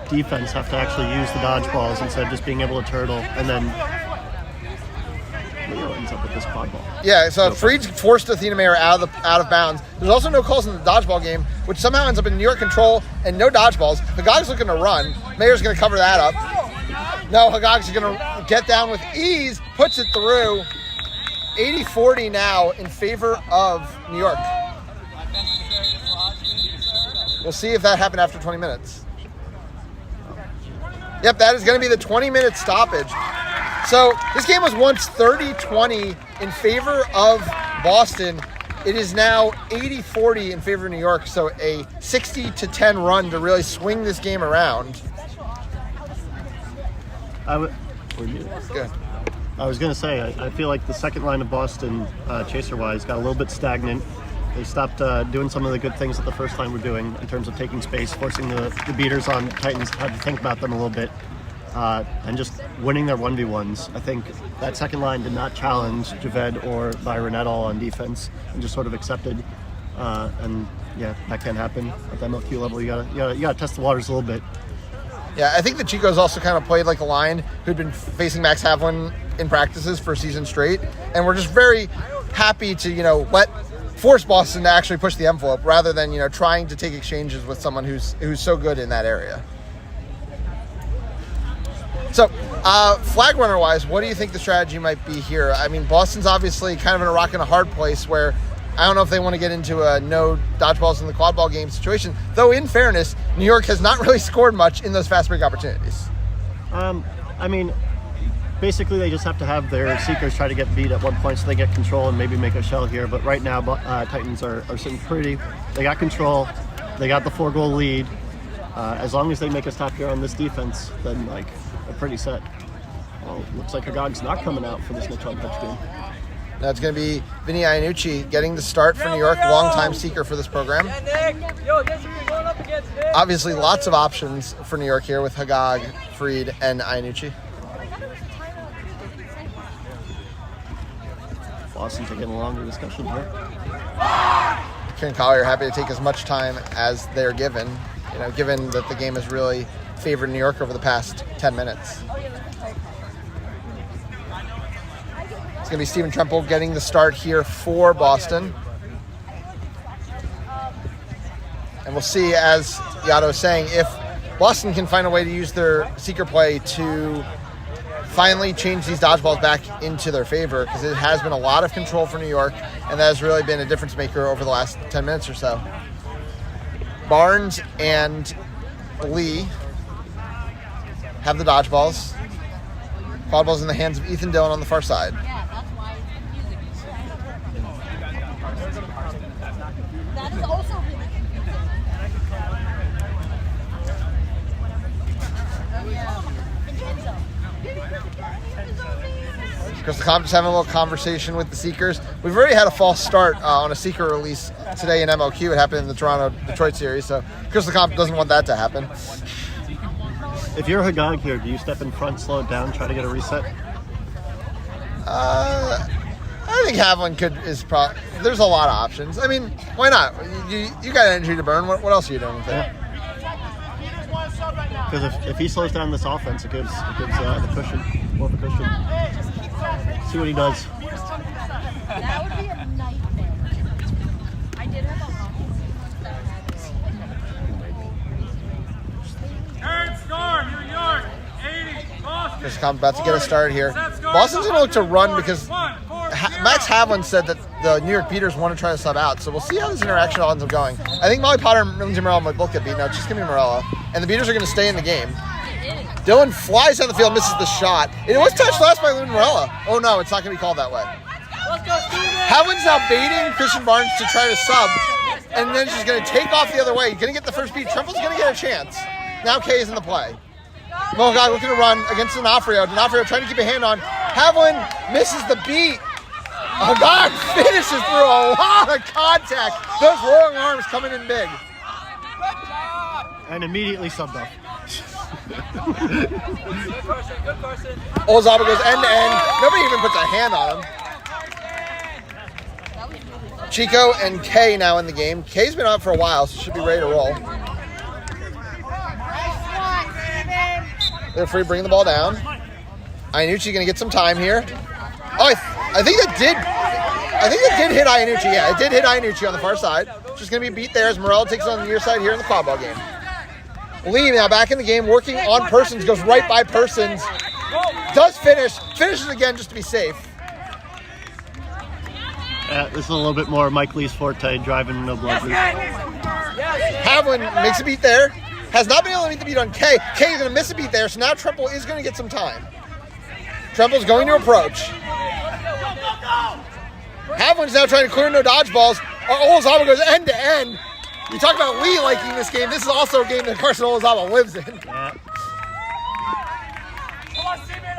defense have to actually use the dodgeballs instead of just being able to turtle, and then Leo ends up with this quad ball. Yeah, so Freed's forced Athena Mayer out of bounds. There's also no calls in the dodgeball game, which somehow ends up in New York control and no dodgeballs. Hagag's looking to run. Mayer's going to cover that up. No, Hagag's going to get down with ease, puts it through. 80-40 now in favor of New York. We'll see if that happened after 20 minutes. Yep, that is going to be the 20-minute stoppage. So this game was once 30-20 in favor of Boston. It is now 80-40 in favor of New York, so a 60-10 run to really swing this game around. Good. I was going to say, I feel like the second line of Boston, chaser-wise, got a little bit stagnant. They stopped doing some of the good things that the first line were doing in terms of taking space, forcing the beaters on Titans had to think about them a little bit, and just winning their 1v1s. I think that second line did not challenge Javed or Byron at all on defense and just sort of accepted. And yeah, that can happen at the MLQ level. You gotta test the waters a little bit. Yeah, I think that Chico's also kind of played like a line who'd been facing Max Havlin in practices for a season straight, and we're just very happy to, force Boston to actually push the envelope rather than, trying to take exchanges with someone who's so good in that area. So, flag runner-wise, what do you think the strategy might be here? I mean, Boston's obviously kind of in a rock and a hard place where I don't know if they want to get into a no dodgeballs in the quad ball game situation, though in fairness, New York has not really scored much in those fast break opportunities. Basically they just have to have their seekers try to get beat at one point so they get control and maybe make a shell here. But right now, Titans are sitting pretty. They got control. They got the 4-goal lead. As long as they make a stop here on this defense, then they're pretty set. Well, looks like Hagag's not coming out for this neutral pitch game. That's going to be Vinny Iannucci getting the start for New York, longtime seeker for this program. Obviously, lots of options for New York here with Hagag, Fried, and Iannucci. Boston taking a longer discussion here. Kieran Collier happy to take as much time as they're given, given that the game has really favored New York over the past 10 minutes. It's going to be Stephen Tremple getting the start here for Boston. And we'll see, as Yato was saying, if Boston can find a way to use their seeker play to finally change these dodgeballs back into their favor, because it has been a lot of control for New York, and that has really been a difference maker over the last 10 minutes or so. Barnes and Lee have the dodgeballs. Quadball's in the hands of Ethan Dillon on the far side. That is also really Chris LeComte just having a little conversation with the Seekers. We've already had a false start on a Seeker release today in MLQ. It happened in the Toronto-Detroit series, so Chris LeComte doesn't want that to happen. If you're Hagag here, do you step in front, slow it down, try to get a reset? I think Havlin there's a lot of options. I mean, why not? You got energy to burn. What else are you doing with it? Because if he slows down this offense, it gives the cushion, more of a cushion. See what he does. That would be a nightmare. I did have a Current score, New York, 80, Boston. Chris LeComte about to get a start here. Boston's going to look to run because Max Havlin said that the New York beaters want to try to sub out, so we'll see how this interaction ends up going. I think Molly Potter and Lindsay Morella might both get beat. No, it's just going to be Morella. And the beaters are going to stay in the game. Dillon flies down the field, misses the shot. It was touched last by Lindsay Morella. Oh no, it's not going to be called that way. Havlin's now baiting Christian Barnes to try to sub, and then she's going to take off the other way. Going to get the first beat. Tremple's going to get a chance. Now Kay is in the play. Mohagog looking to run against D'Onofrio. D'Onofrio trying to keep a hand on. Havlin misses the beat. Oh, God, finishes through a lot of contact. Those rolling arms coming in big. And immediately subbed off. Olazaba goes end to end. Nobody even puts a hand on him. Chico and Kay now in the game. Kay's been out for a while, so should be ready to roll. They're free, bringing the ball down. Iannucci going to get some time here. Oh, I think that did hit Iannucci. Yeah, it did hit Iannucci on the far side. Just going to be beat there as Morella takes it on the near side here in the quadball game. Lee now back in the game, working on Persons, goes right by Persons. Does finishes again just to be safe. This is a little bit more Mike Lee's forte, driving no blood. Havlin makes a beat there. Has not been able to meet the beat on Kay. Kay is going to miss a beat there, so now Tremple is going to get some time. Tremple's going to approach. Havlin's now trying to clear no dodgeballs. Olazaba goes end to end. You talk about Lee liking this game. This is also a game that Carson Olazaba lives in. Yeah.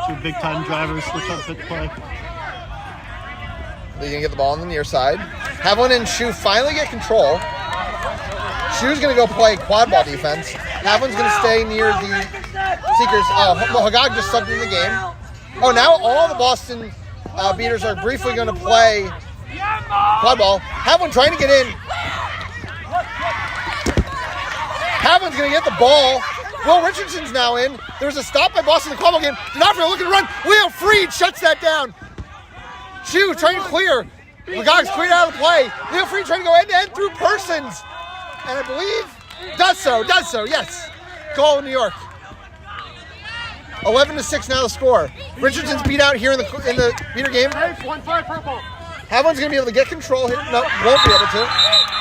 Two big-time drivers, switch up pitch play. Lee going to get the ball on the near side. Havlin and Shu finally get control. Shu's going to go play quad ball defense. Havlin's going to stay near the Seekers. Oh, Hagag just subbed in the game. Oh, now all the Boston beaters are briefly going to play quad ball. Havlin trying to get in. Havlin's going to get the ball Will Richardson's now in. There's a stop by Boston in the Quadball game. D'Onofrio looking to run. Leo Freed shuts that down. Chu trying to clear. McGogg's cleared out of the play. Leo Freed trying to go end-to-end through Persons. And I believe does so, yes. Goal in New York. 11-6 now the score. Richardson's beat out here in the beater game. Haviland's going to be able to get control here. No, won't be able to.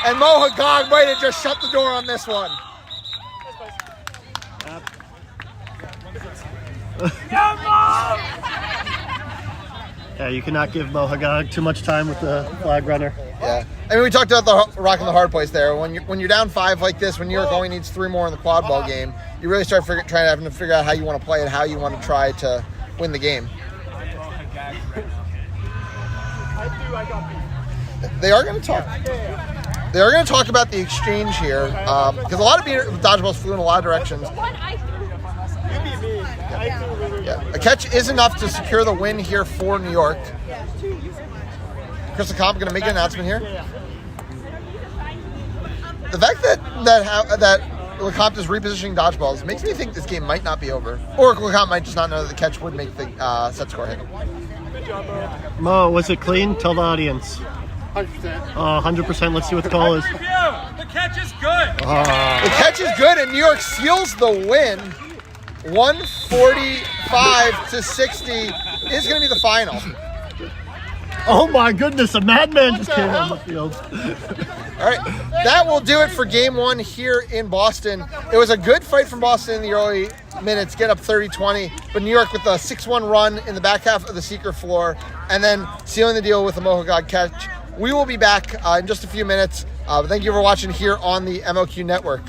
And Mo Hagag might have just shut the door on this one. Yeah, you cannot give Mo Hagag too much time with the flag runner. Yeah. I mean, we talked about the rock and the hard place there. When you're down 5 like this, when New York only needs 3 more in the quad ball game, you really start trying to figure out how you want to play it, how you want to try to win the game. They are going to talk. They are going to talk about the exchange here because a lot of dodgeballs flew in a lot of directions. Yeah. A catch is enough to secure the win here for New York. Chris LeComte going to make an announcement here. The fact that LeComte is repositioning dodgeballs makes me think this game might not be over. Or LeComte might just not know that the catch would make the set score hit. Mo, was it clean? Tell the audience. 100%. 100%. Let's see what the call is. Review. The catch is good. The catch is good, and New York seals the win. 145-60 is going to be the final. Oh my goodness, a madman just came on the field. All right, that will do it for game 1 here in Boston. It was a good fight from Boston in the early minutes, get up 30-20, but New York with a 6-1 run in the back half of the secret floor, and then sealing the deal with a Mo Hagag catch. We will be back in just a few minutes. Thank you for watching here on the MLQ Network.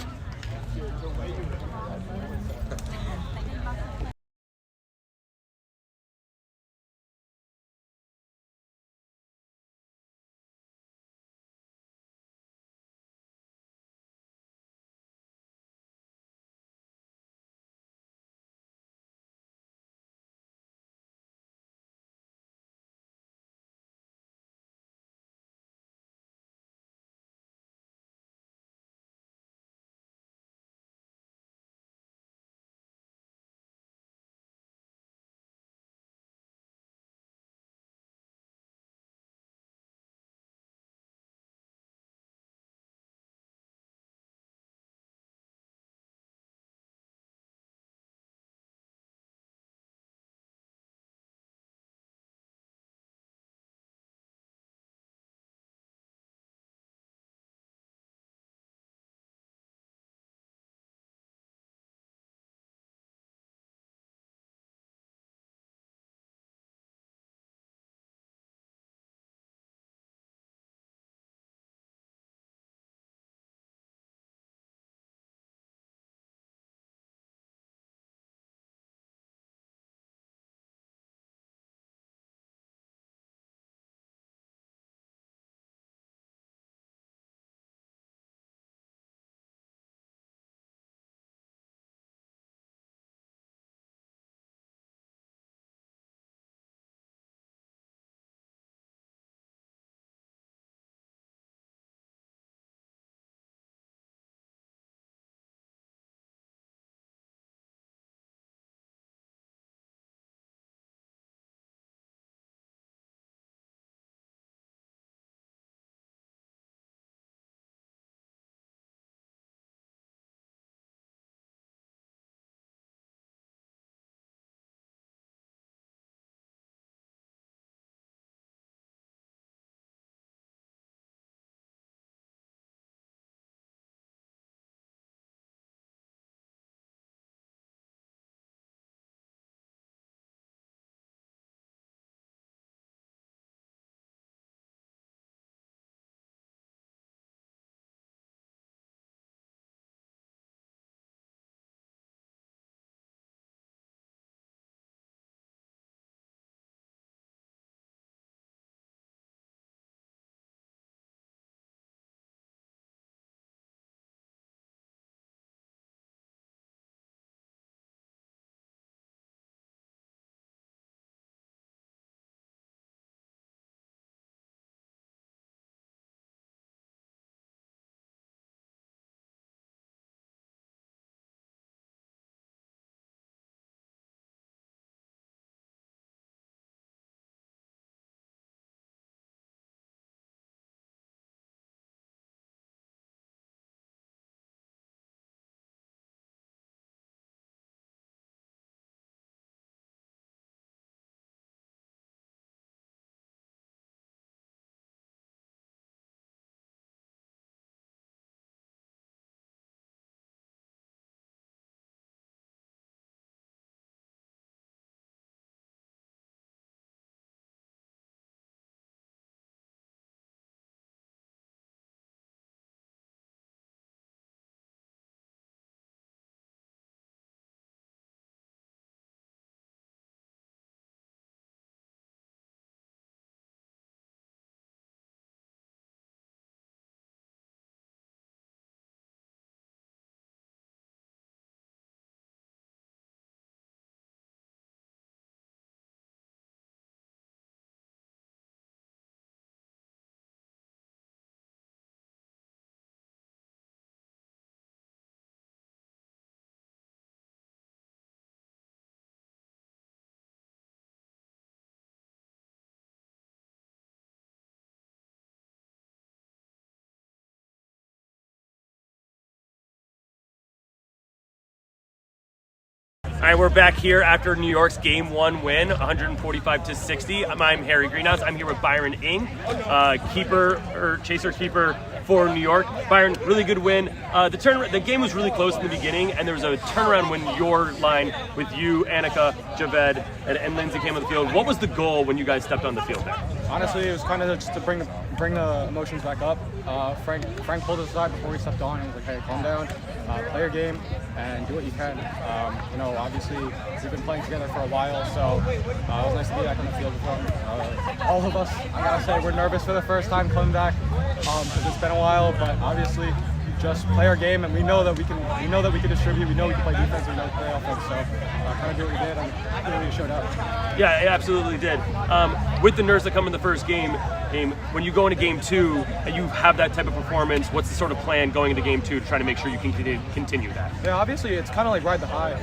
All right, we're back here after New York's Game 1 win, 145-60. I'm Harry Greenhouse. I'm here with Byron Ing, chaser keeper for New York. Byron, really good win. The game was really close in the beginning, and there was a turnaround when your line with you, Annika, Javed, and Lindsay came on the field. What was the goal when you guys stepped on the field there? Honestly, it was kind of just to bring the emotions back up. Frank pulled us aside before we stepped on. He was like, "Hey, calm down, play your game, and do what you can." Obviously, we've been playing together for a while, so it was nice to be back on the field with them. All of us, I gotta say, we're nervous for the first time coming back because it's been a while, but obviously, just play our game, and we know that we can. We know that we can distribute. We know we can play defense. We know we can play offense. So, kind of do what we did, and it really showed up. Yeah, it absolutely did. With the nerves that come in the first game, when you go into Game 2 and you have that type of performance, what's the sort of plan going into Game 2 to try to make sure you can continue that? Yeah, obviously, it's kind of like ride the high.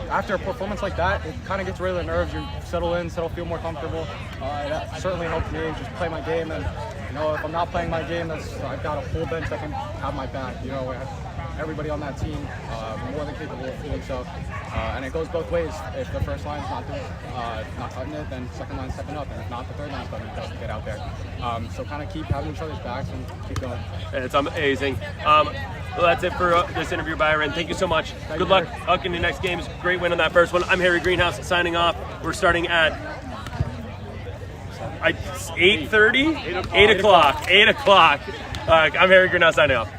After a performance like that, it kind of gets rid of the nerves. You feel more comfortable. That certainly helped me just play my game. And if I'm not playing my game, I've got a whole bench that can have my back. I have everybody on that team more than capable of doing so. And it goes both ways. If the first line's not cutting it, then second line's stepping up, and if not, the third line's stepping up to get out there. So kind of keep having each other's backs and keep going. It's amazing. Well, that's it for this interview, Byron. Thank you so much. Good luck in the next games. Great win on that first one. I'm Harry Greenhouse signing off. We're starting at 8:30? 8 o'clock. 8 o'clock. I'm Harry Greenhouse signing off.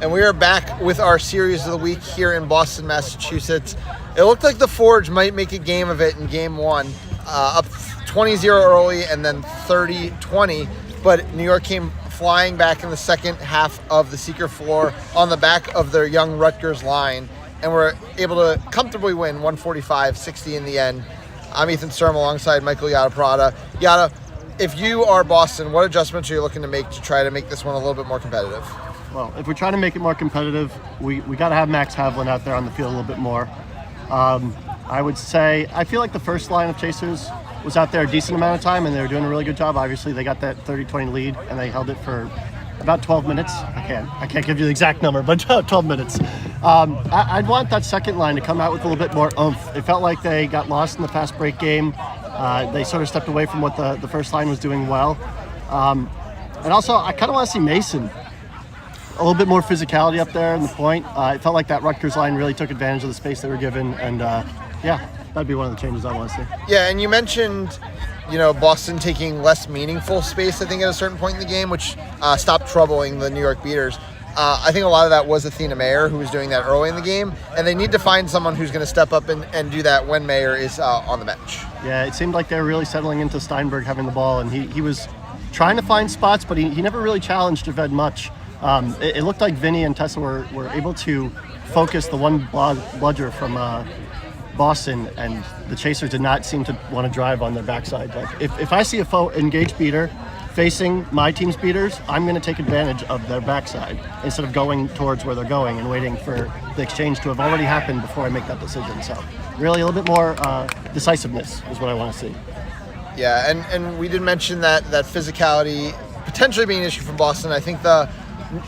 And we are back with our series of the week here in Boston, Massachusetts. It looked like the Forge might make a game of it in game one, up 20-0 early and then 30-20, but New York came flying back in the second half of the Seeker floor on the back of their young Rutgers line, and were able to comfortably win 145-60 in the end. I'm Ethan Sturm alongside Michael Yada-Prada. Yada, if you are Boston, what adjustments are you looking to make to try to make this one a little bit more competitive? Well, if we're trying to make it more competitive, we got to have Max Havlin out there on the field a little bit more. I would say, I feel like the first line of chasers was out there a decent amount of time, and they were doing a really good job. Obviously, they got that 30-20 lead, and they held it for about 12 minutes. I can't give you the exact number, but 12 minutes. I'd want that second line to come out with a little bit more oomph. It felt like they got lost in the fast break game. They sort of stepped away from what the first line was doing well. And also, I kind of want to see Mason. A little bit more physicality up there in the point. It felt like that Rutgers line really took advantage of the space they were given, and yeah, that'd be one of the changes I want to see. Yeah, and you mentioned, Boston taking less meaningful space, I think, at a certain point in the game, which stopped troubling the New York beaters. I think a lot of that was Athena Mayer, who was doing that early in the game, and they need to find someone who's going to step up and do that when Mayer is on the bench. Yeah, it seemed like they were really settling into Steinberg having the ball, and he was trying to find spots, but he never really challenged Javed much. It looked like Vinny and Tessa were able to focus the one bludger from Boston, and the chasers did not seem to want to drive on their backside. Like if I see a engaged beater facing my team's beaters, I'm going to take advantage of their backside instead of going towards where they're going and waiting for the exchange to have already happened before I make that decision. So really a little bit more decisiveness is what I want to see. Yeah, and we did mention that physicality potentially being an issue from Boston. I think the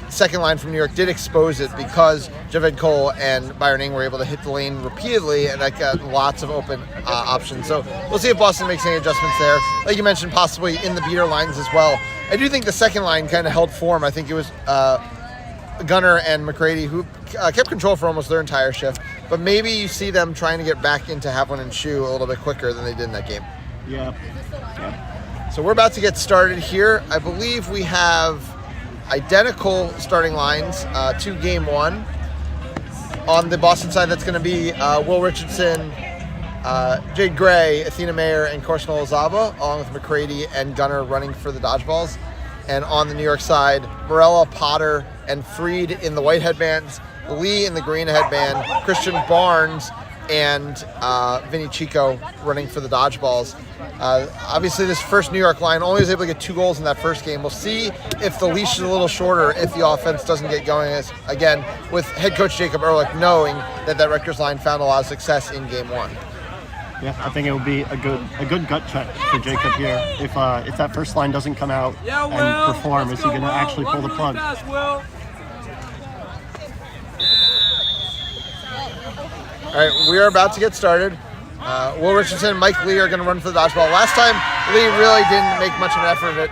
second line from New York did expose it because Javed Cole and Byron Ng were able to hit the lane repeatedly, and that got lots of open options. So we'll see if Boston makes any adjustments there. Like you mentioned, possibly in the beater lines as well. I do think the second line kind of held form. I think it was Gunnar and McCready who kept control for almost their entire shift, but maybe you see them trying to get back into Havlin and Shu a little bit quicker than they did in that game. Yeah. So we're about to get started here. I believe we have identical starting lines to game one. On the Boston side, that's going to be Will Richardson, Jade Gray, Athena Mayer, and Korshna Olazaba, along with McCready and Gunnar running for the dodgeballs. And on the New York side, Morella, Potter, and Freed in the white headbands, Lee in the green headband, Christian Barnes, and Vinny Chico running for the dodgeballs. Obviously, this first New York line only was able to get 2 goals in that first game. We'll see if the leash is a little shorter if the offense doesn't get going. Again, with head coach Jacob Ehrlich knowing that Rutgers line found a lot of success in game one. Yeah, I think it would be a good gut check for Jacob here. If that first line doesn't come out and perform, is he going to actually pull the plug? All right, we are about to get started. Will Richardson and Mike Lee are going to run for the dodgeball. Last time, Lee really didn't make much of an effort of it.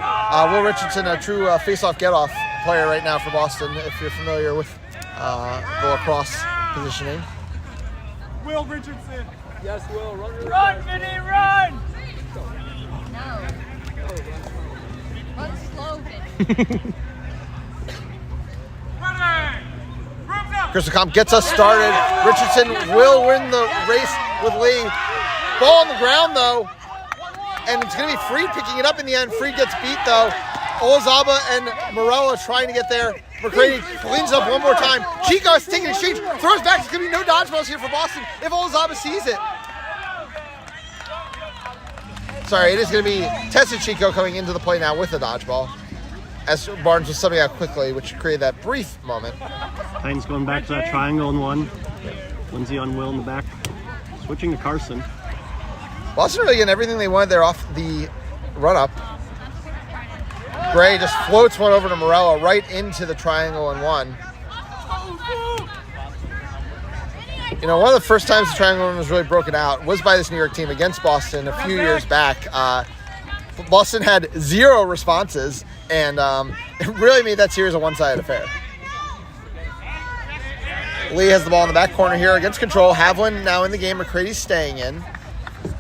Will Richardson, a true face-off, get-off player right now for Boston, if you're familiar with the lacrosse positioning. Will Richardson. Yes, Will. Run, Vinny, run! No. Run slow, Vinny. Crystal Comp gets us started. Richardson will win the race with Lee. Ball on the ground, though. And it's going to be Freed picking it up in the end. Freed gets beat, though. Olazaba and Morella trying to get there. McCready cleans up one more time. Chico is taking exchange. Throws back. There's going to be no dodgeballs here for Boston if Olazaba sees it. Sorry, it is going to be Tessa Chico coming into the play now with a dodgeball, as Barnes was subbing out quickly, which created that brief moment. Titans going back to that triangle in one. Lindsay on Will in the back. Switching to Carson. Boston really getting everything they wanted there off the run-up. Gray just floats one over to Morella right into the triangle in one. One of the first times the triangle run was really broken out was by this New York team against Boston a few years back. Boston had 0 responses, and it really made that series a one-sided affair. Lee has the ball in the back corner here against Control. Havlin now in the game. McCready's staying in.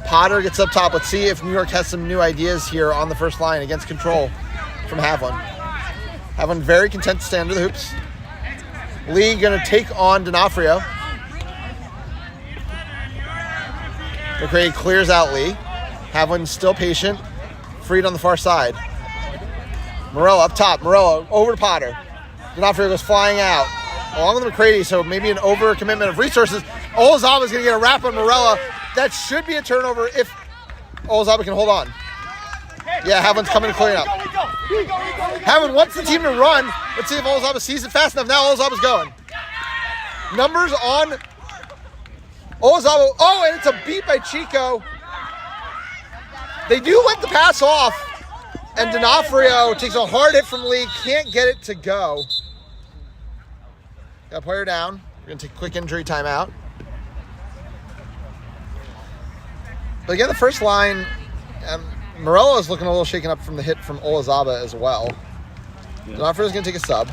Potter gets up top. Let's see if New York has some new ideas here on the first line against Control from Havlin. Havlin very content to stay under the hoops. Lee going to take on D'Onofrio. McCready clears out Lee. Havlin still patient. Freed on the far side. Morello up top. Morello over to Potter. D'Onofrio goes flying out. Along with McCready, so maybe an overcommitment of resources. Olazaba's going to get a wrap on Morello. That should be a turnover if Olazaba can hold on. Yeah, Havlin's coming to clean up. Havlin wants the team to run. Let's see if Olazaba sees it fast enough. Now Olazaba's going. Numbers on Olazaba. Oh, and it's a beat by Chico. They do let the pass off. And D'Onofrio takes a hard hit from Lee. Can't get it to go. Got a player down. We're going to take a quick injury timeout. But again, the first line, Morello is looking a little shaken up from the hit from Olazaba as well. Yeah. D'Onofrio is going to take a sub.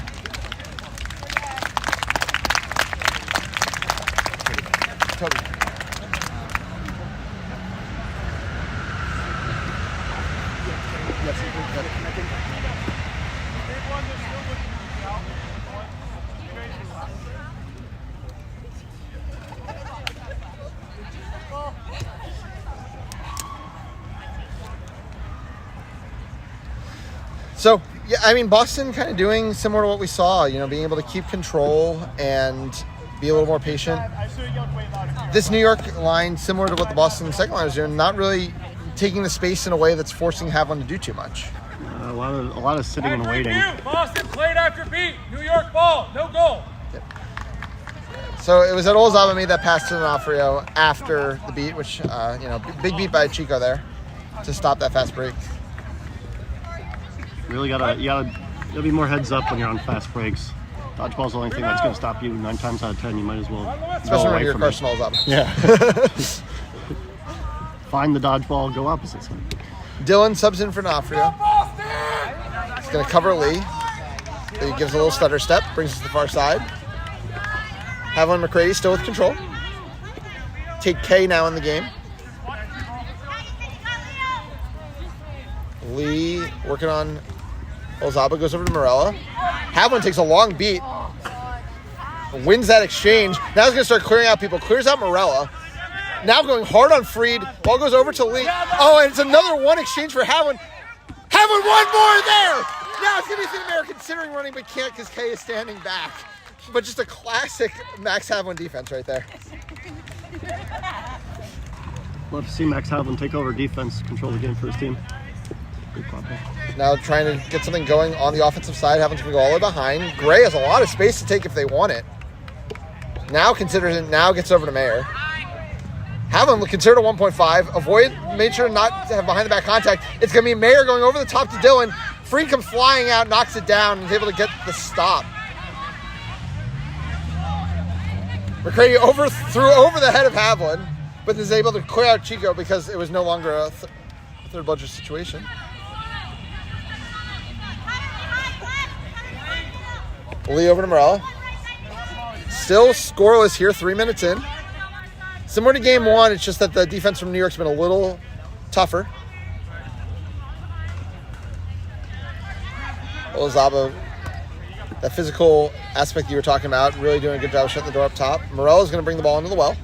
Toby. So, yeah, I mean, Boston kind of doing similar to what we saw, you know, being able to keep control and be a little more patient. This New York line, similar to what the Boston second line is doing, not really taking the space in a way that's forcing Havlin to do too much. A lot of sitting and waiting. Boston played after beat. New York ball, no goal. Yep. So it was that Olazaba made that pass to D'Onofrio after the beat, which, big beat by Chico there to stop that fast break. Really you gotta be more heads up when you're on fast breaks. Dodgeball's the only thing that's going to stop you 9 times out of 10. You might as well especially when you're Carson Olazaba. Yeah. Find the dodgeball, go opposite side. Dylan subs in for D'Onofrio. He's going to cover Lee. He gives a little stutter step, brings us to the far side. Havlin McCready still with control. Take K now in the game. Lee working on Olazaba, goes over to Morello. Havlin takes a long beat. Wins that exchange. Now he's going to start clearing out people. Clears out Morello. Now going hard on Freed. Ball goes over to Lee. Oh, and it's another one exchange for Havlin. Havlin, one more there! Now it's going to be Mayor considering running, but can't because K is standing back. But just a classic Max Havlin defense right there. Love to see Max Havlin take over defense, control the game for his team. Good Quadball. Now trying to get something going on the offensive side. Havlin's going to go all the way behind. Gray has a lot of space to take if they want it. Now considers it. Now gets over to Mayer. Havlin considered a 1.5. Made sure not to have behind the back contact. It's going to be Mayer going over the top to Dylan. Freed comes flying out, knocks it down, and is able to get the stop. McCready threw over the head of Havlin, but is able to clear out Chico because it was no longer a third bludger situation. Lee over to Morello. Still scoreless here, 3 minutes in. Similar to game one, it's just that the defense from New York's been a little tougher. Olazaba, that physical aspect you were talking about, really doing a good job of shutting the door up top. Morello's going to bring the ball into the well.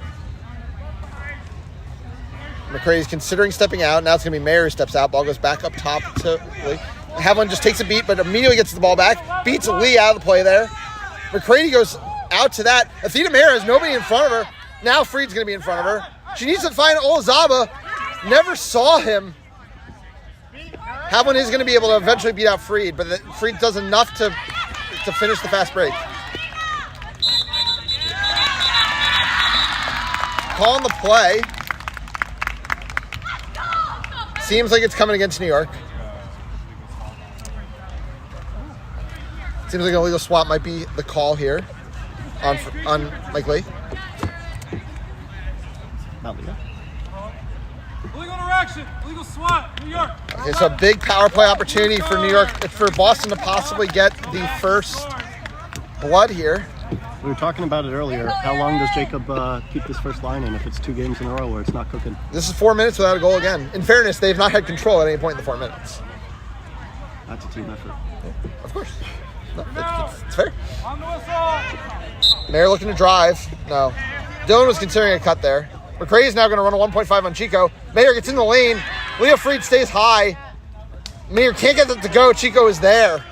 McCready's considering stepping out. Now it's going to be Mayer who steps out. Ball goes back up top to Lee. Havlin just takes a beat, but immediately gets the ball back. Beats Lee out of the play there. McCready goes out to that. Athena Mayer has nobody in front of her. Now Freed's going to be in front of her. She needs to find Olazaba. Never saw him. Havlin is going to be able to eventually beat out Freed, but Freed does enough to finish the fast break. Calling the play. Seems like it's coming against New York. Seems like an illegal swap might be the call here on Mike Lee. Not legal. Illegal direction, illegal swat, New York. Okay, so a big power play opportunity for New York, for Boston to possibly get the first blood here. We were talking about it earlier. How long does Jacob keep this first line in if it's 2 games in a row where it's not cooking? This is 4 minutes without a goal again. In fairness, they've not had control at any point in the 4 minutes. That's a team effort. Of course. It's fair. On the whistle. Mayer looking to drive. No. Dylan was considering a cut there. McCray is now going to run a 1.5 on Chico. Mayer gets in the lane. Leo Fried stays high. Mayer can't get it to go. Chico is there.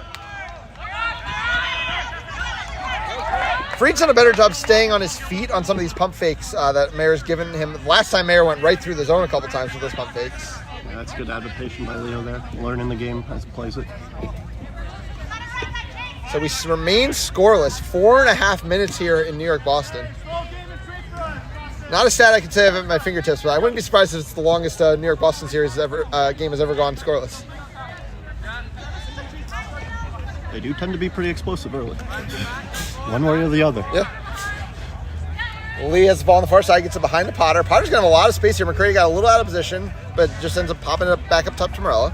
Fried's done a better job staying on his feet on some of these pump fakes that Mayer's given him. Last time Mayer went right through the zone a couple times with those pump fakes. Yeah, that's good adaptation by Leo there. Learning the game as he plays it. So we remain scoreless. 4.5 minutes here in New York, Boston. Not a stat I can say at my fingertips, but I wouldn't be surprised if it's the longest New York Boston series game has ever gone scoreless. They do tend to be pretty explosive early. One way or the other. Yeah. Lee has the ball on the far side, gets it behind to Potter. Potter's going to have a lot of space here. McCray got a little out of position, but just ends up popping it back up top to Morella.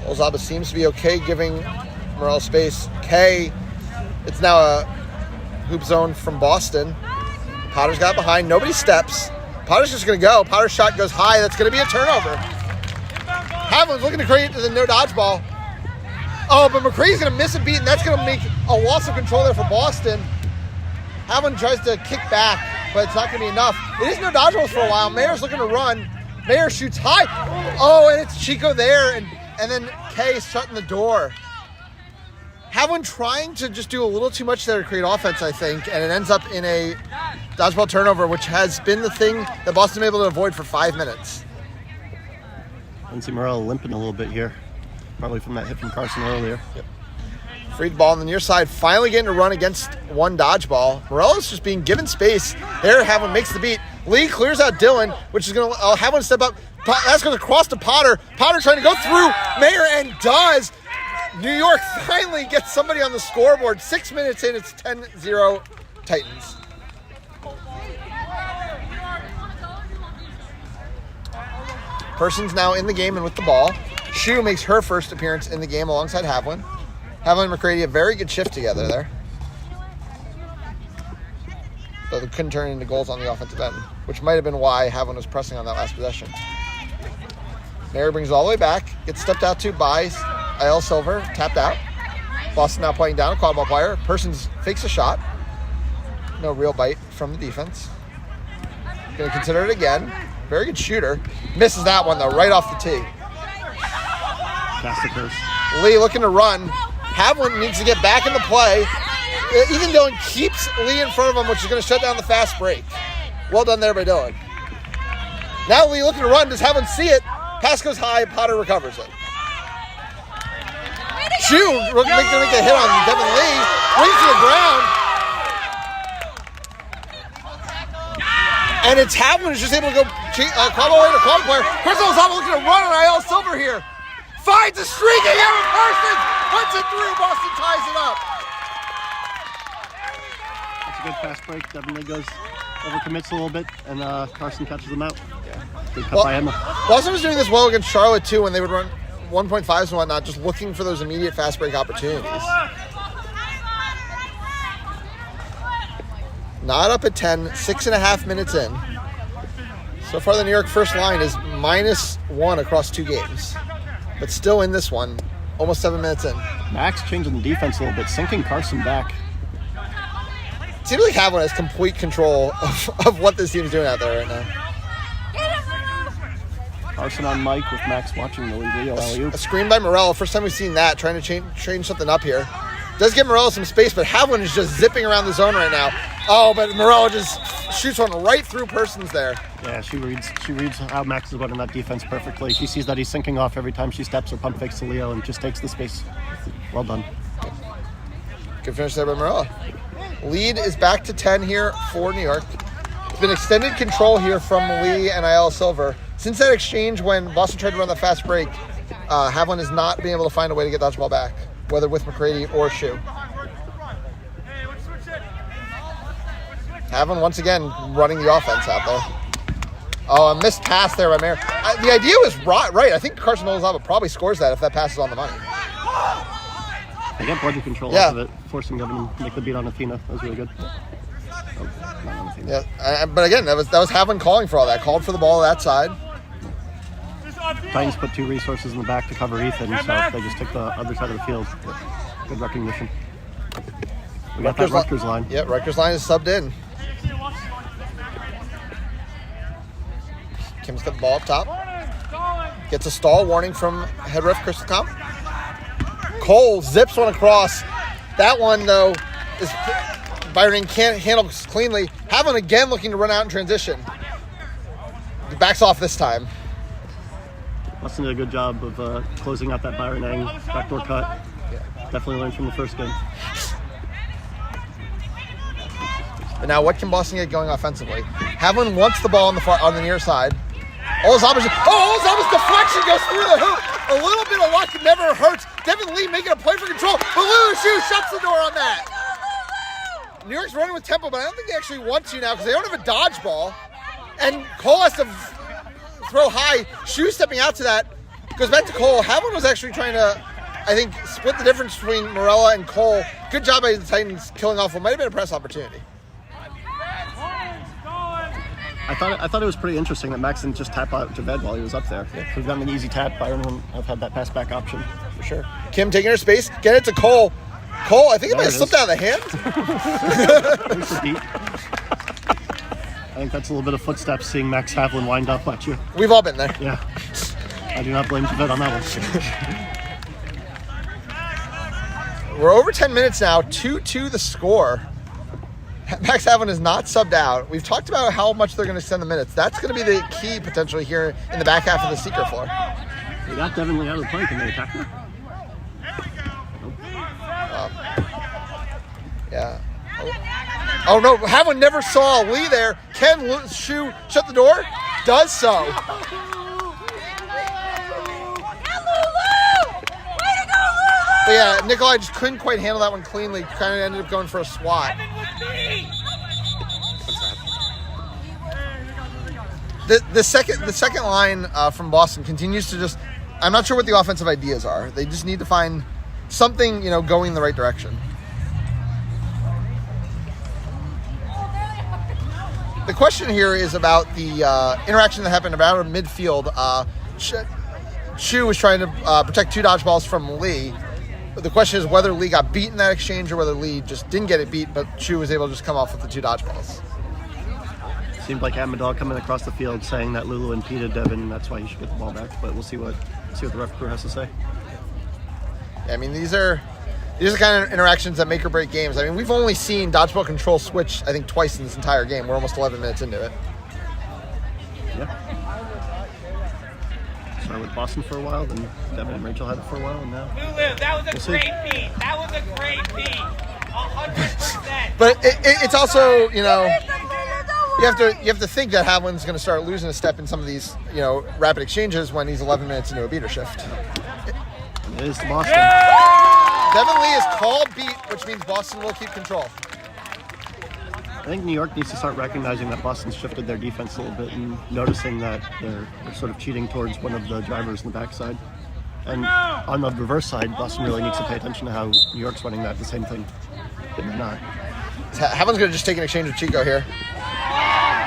Olzaba seems to be okay giving Morella space. K, it's now a hoop zone from Boston. Potter's got behind. Nobody steps. Potter's just going to go. Potter's shot goes high. That's going to be a turnover. Havlin's looking to create the no dodgeball. Oh, but McCray's going to miss a beat, and that's going to make a loss of control there for Boston. Havlin tries to kick back, but it's not going to be enough. It is no dodgeballs for a while. Mayer's looking to run. Mayer shoots high. Oh, and it's Chico there, and then Kay shutting the door. Havlin trying to just do a little too much there to create offense, I think, and it ends up in a dodgeball turnover, which has been the thing that Boston been able to avoid for 5 minutes. Lindsey Morella limping a little bit here. Probably from that hit from Carson earlier. Yep. Freed ball on the near side, finally getting to run against one dodgeball. Morella's just being given space. There, Havlin makes the beat. Lee clears out Dylan, which is going to Havlin step up. That's going to cross to Potter. Potter trying to go through Mayer and does. New York finally gets somebody on the scoreboard. 6 minutes in, it's 10-0 Titans. Person's now in the game and with the ball. Shu makes her first appearance in the game alongside Havlin. Havlin and McCready, a very good shift together there. But they couldn't turn into goals on the offensive end, which might have been why Havlin was pressing on that last possession. Mayer brings it all the way back, gets stepped out to by IL Silver, tapped out. Boston now playing down a quad ball player. Persons fakes a shot. No real bite from the defense. Gonna consider it again. Very good shooter. Misses that one though, right off the tee. That's the curse. Lee looking to run. Havlin needs to get back in the play. Ethan Dillon keeps Lee in front of him, which is going to shut down the fast break. Well done there by Dillon. Now Lee looking to run. Does Havlin see it? Pass goes high. Potter recovers it. Shu going to make a hit on Devin Lee. Brings to the ground. And it's Havlin who's just able to go Quadball away to Quadball player. Chris Olzaba looking to run on IL Silver here. Finds a streak again with Parsons. Puts it through. Boston ties it up. That's a good fast break. Devin Lee goes overcommits a little bit, and Carson catches them out. Yeah. Good cut by Emma. Boston was doing this well against Charlotte too when they would run 1.5s and whatnot, just looking for those immediate fast break opportunities. Not up at 10, 6.5 minutes in. So far the New York first line is -1 across 2 games. But still in this one, almost 7 minutes in. Max changing the defense a little bit, sinking Carson back. It seems like Havlin has complete control of what this team is doing out there right now. Carson on Mike with Max watching the Leo alley-oop. A screen by Morella. First time we've seen that, trying to change something up here. Does give Morella some space, but Havlin is just zipping around the zone right now. Oh, but Morella just shoots one right through Persons there. Yeah, she reads how Max is running that defense perfectly. She sees that he's sinking off every time she steps or pump fakes to Leo and just takes the space. Well done. Good finish there by Morella. Lead is back to 10 here for New York. It's been extended control here from Lee and IL Silver. Since that exchange when Boston tried to run the fast break, Havlin has not been able to find a way to get the ball back, whether with McCready or Shu. Havlin once again running the offense out there. Oh, a missed pass there by Mayer. The idea was right. I think Carson Olzaba probably scores that if that pass is on the money. They get bloody control off of it, forcing Devin to make the beat on Athena. That was really good. Oh, not on Athena. Yeah, but again, that was Havlin calling for all that. Called for the ball that side. Titans put 2 resources in the back to cover Ethan, so they just took the other side of the field. Good recognition. We got that Rutgers line. Yeah, Rutgers line is subbed in. Kim's got the ball up top. Gets a stall warning from head ref Crystal Tom. Cole zips one across. That one, though, is Byron can't handle cleanly. Havlin again looking to run out in transition. He backs off this time. Boston did a good job of closing out that Byron Eng backdoor cut. Definitely learned from the first game. But now, what can Boston get going offensively? Havlin wants the ball on the near side. Olazaba's deflection goes through the hoop. A little bit of luck never hurts. Devin Lee making a play for control. But Lulu Shu shuts the door on that. New York's running with tempo, but I don't think they actually want to now because they don't have a dodgeball. And Cole has to throw high. Shu stepping out to that. Goes back to Cole. Havlin was actually trying to, I think, split the difference between Morella and Cole. Good job by the Titans killing off what might have been a press opportunity. I thought it was pretty interesting that Max didn't just tap out Javed while he was up there. If we've gotten an easy tap, Byron wouldn't have had that pass back option. For sure. Kim taking her space, get it to Cole. Cole, I think it might have slipped out of the hand. I think that's a little bit of footsteps seeing Max Havlin wind up at you. We've all been there. Yeah. I do not blame Javed on that one. We're over 10 minutes now, 2-2 the score. Max Havlin is not subbed out. We've talked about how much they're going to extend the minutes. That's going to be the key potentially here in the back half of the secret floor. They got Devin Lee out of the play. Can they attack him? Yeah. Oh no, Havlin never saw Lee there. Can Shu shut the door? Does so. But yeah, Nikolai just couldn't quite handle that one cleanly. Kind of ended up going for a swat. The second line from Boston continues to just, I'm not sure what the offensive ideas are. They just need to find something, going in the right direction. The question here is about the interaction that happened about midfield. Shu was trying to protect 2 dodgeballs from Lee. But the question is whether Lee got beat in that exchange or whether Lee just didn't get it beat, but Shu was able to just come off with the 2 dodgeballs. Seemed like Amadal coming across the field saying that Lulu impeded Devin, and that's why he should get the ball back. But we'll see what the ref crew has to say. Yeah, I mean, these are the kind of interactions that make or break games. I mean, we've only seen dodgeball control switch, I think, twice in this entire game. We're almost 11 minutes into it. Yeah. Started with Boston for a while, then Devin and Rachel had it for a while, and now. Lulu, that was a great beat. That was a great beat. 100%. But it's also, you have to think that Havlin's going to start losing a step in some of these, rapid exchanges when he's 11 minutes into a beater shift. It is Boston. Devin Lee is called beat, which means Boston will keep control. I think New York needs to start recognizing that Boston's shifted their defense a little bit and noticing that they're sort of cheating towards one of the drivers in the backside. And on the reverse side, Boston really needs to pay attention to how New York's running the same thing. They're not. Havlin's going to just take an exchange with Chico here.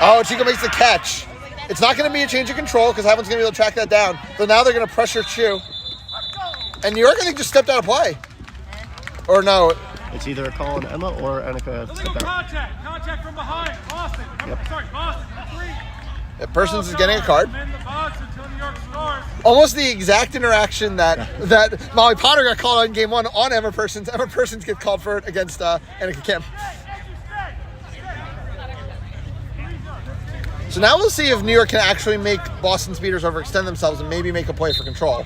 Oh, Chico makes the catch. It's not going to be a change of control because Havlin's going to be able to track that down. So now they're going to pressure Chu. And New York, I think, just stepped out of play. Or no. It's either a call on Emma or Annika stepped out. Contact from behind. Boston. Yep. Sorry, Boston. 3. That Persons is getting a card. In the box until New York scores. Almost the exact interaction that Molly Potter got called on game 1 on Emma Persons. Emma Persons gets called for it against Annika Kim. So now we'll see if New York can actually make Boston's beaters overextend themselves and maybe make a play for control.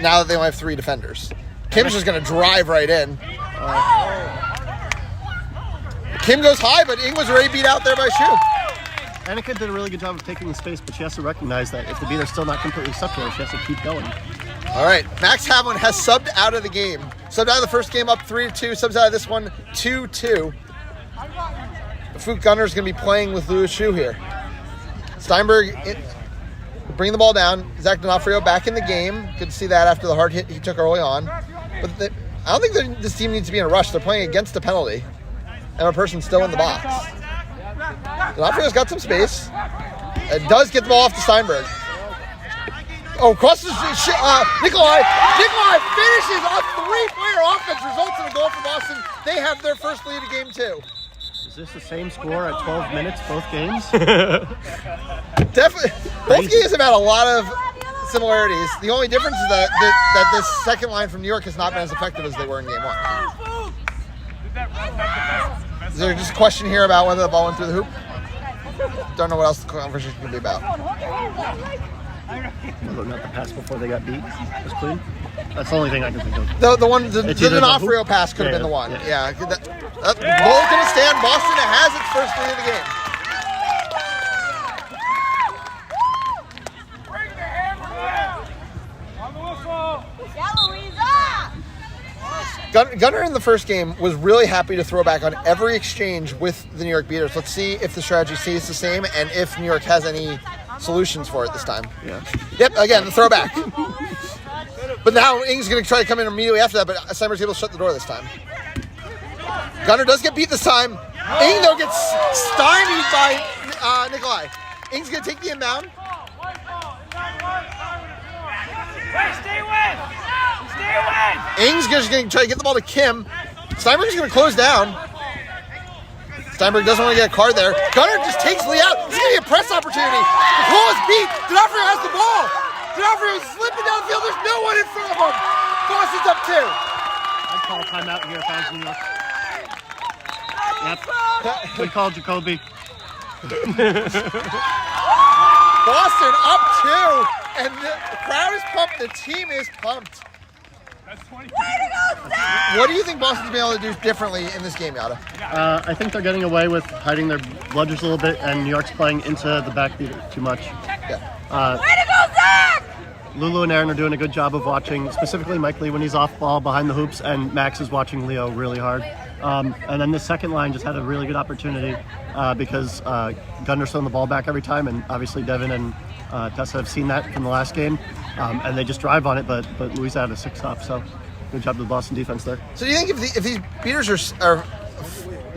Now that they only have 3 defenders. Kim's just going to drive right in. Kim goes high, but Ing was already beat out there by Shu. Annika did a really good job of taking the space, but she has to recognize that if the beater's still not completely stuck to her, she has to keep going. All right, Max Havlin has subbed out of the game. Subbed out of the first game up 3-2, subs out of this one 2-2. The Fook Gunner's going to be playing with Louis Shu here. Steinberg bringing the ball down. Zach D'Onofrio back in the game. Good to see that after the hard hit he took early on. But I don't think this team needs to be in a rush. They're playing against a penalty. And a person still in the box. D'Onofrio's got some space. It does get the ball off to Steinberg. Oh, crosses Nikolai. Nikolai finishes a three-player offense, results in a goal for Boston. They have their first lead of game 2. Is this the same score at 12 minutes, both games? Definitely. Both games have had a lot of similarities. The only difference is that this second line from New York has not been as effective as they were in game 1. Is there just a question here about whether the ball went through the hoop? Don't know what else the conversation can be about. Not the pass before they got beat was clean. That's the only thing I can think of. The one, the D'Onofrio pass could have been the one. Yeah. Goal going to stand. Boston has its first lead of the game. Bring the hammer down. On the whistle. Gunnar in the first game was really happy to throw back on every exchange with the New York Beaters. Let's see if the strategy stays the same and if New York has any solutions for it this time. Yeah. Yep, again, the throwback. But now Ing's going to try to come in immediately after that, but Steinberg's able to shut the door this time. Gunnar does get beat this time. Ing, though, gets stymied by Nikolai. Ing's going to take the inbound. Stay away! Stay away! Ing's just going to try to get the ball to Kim. Steinberg's going to close down. Steinberg doesn't want to get a card there. Gunnar just takes Lee out. It's going to be a press opportunity. The goal is beat. D'Onofrio has the ball. D'Onofrio is slipping down the field. There's no one in front of him. Boston's up 2. I'd call a timeout here if I was New York. Yep. Good call, Jacoby. Boston up 2. And the crowd is pumped. The team is pumped. What do you think Boston's been able to do differently in this game, Yada? I think they're getting away with hiding their bludgers a little bit, and New York's playing into the backbeat too much. Yeah. Lulu and Aaron are doing a good job of watching, specifically Mike Lee when he's off ball behind the hoops, and Max is watching Leo really hard. And then the second line just had a really good opportunity because Gunnar's throwing the ball back every time, and obviously Devin and Tessa have seen that from the last game, and they just drive on it, but Louisa had a 6-up, so good job to the Boston defense there. So do you think if these beaters are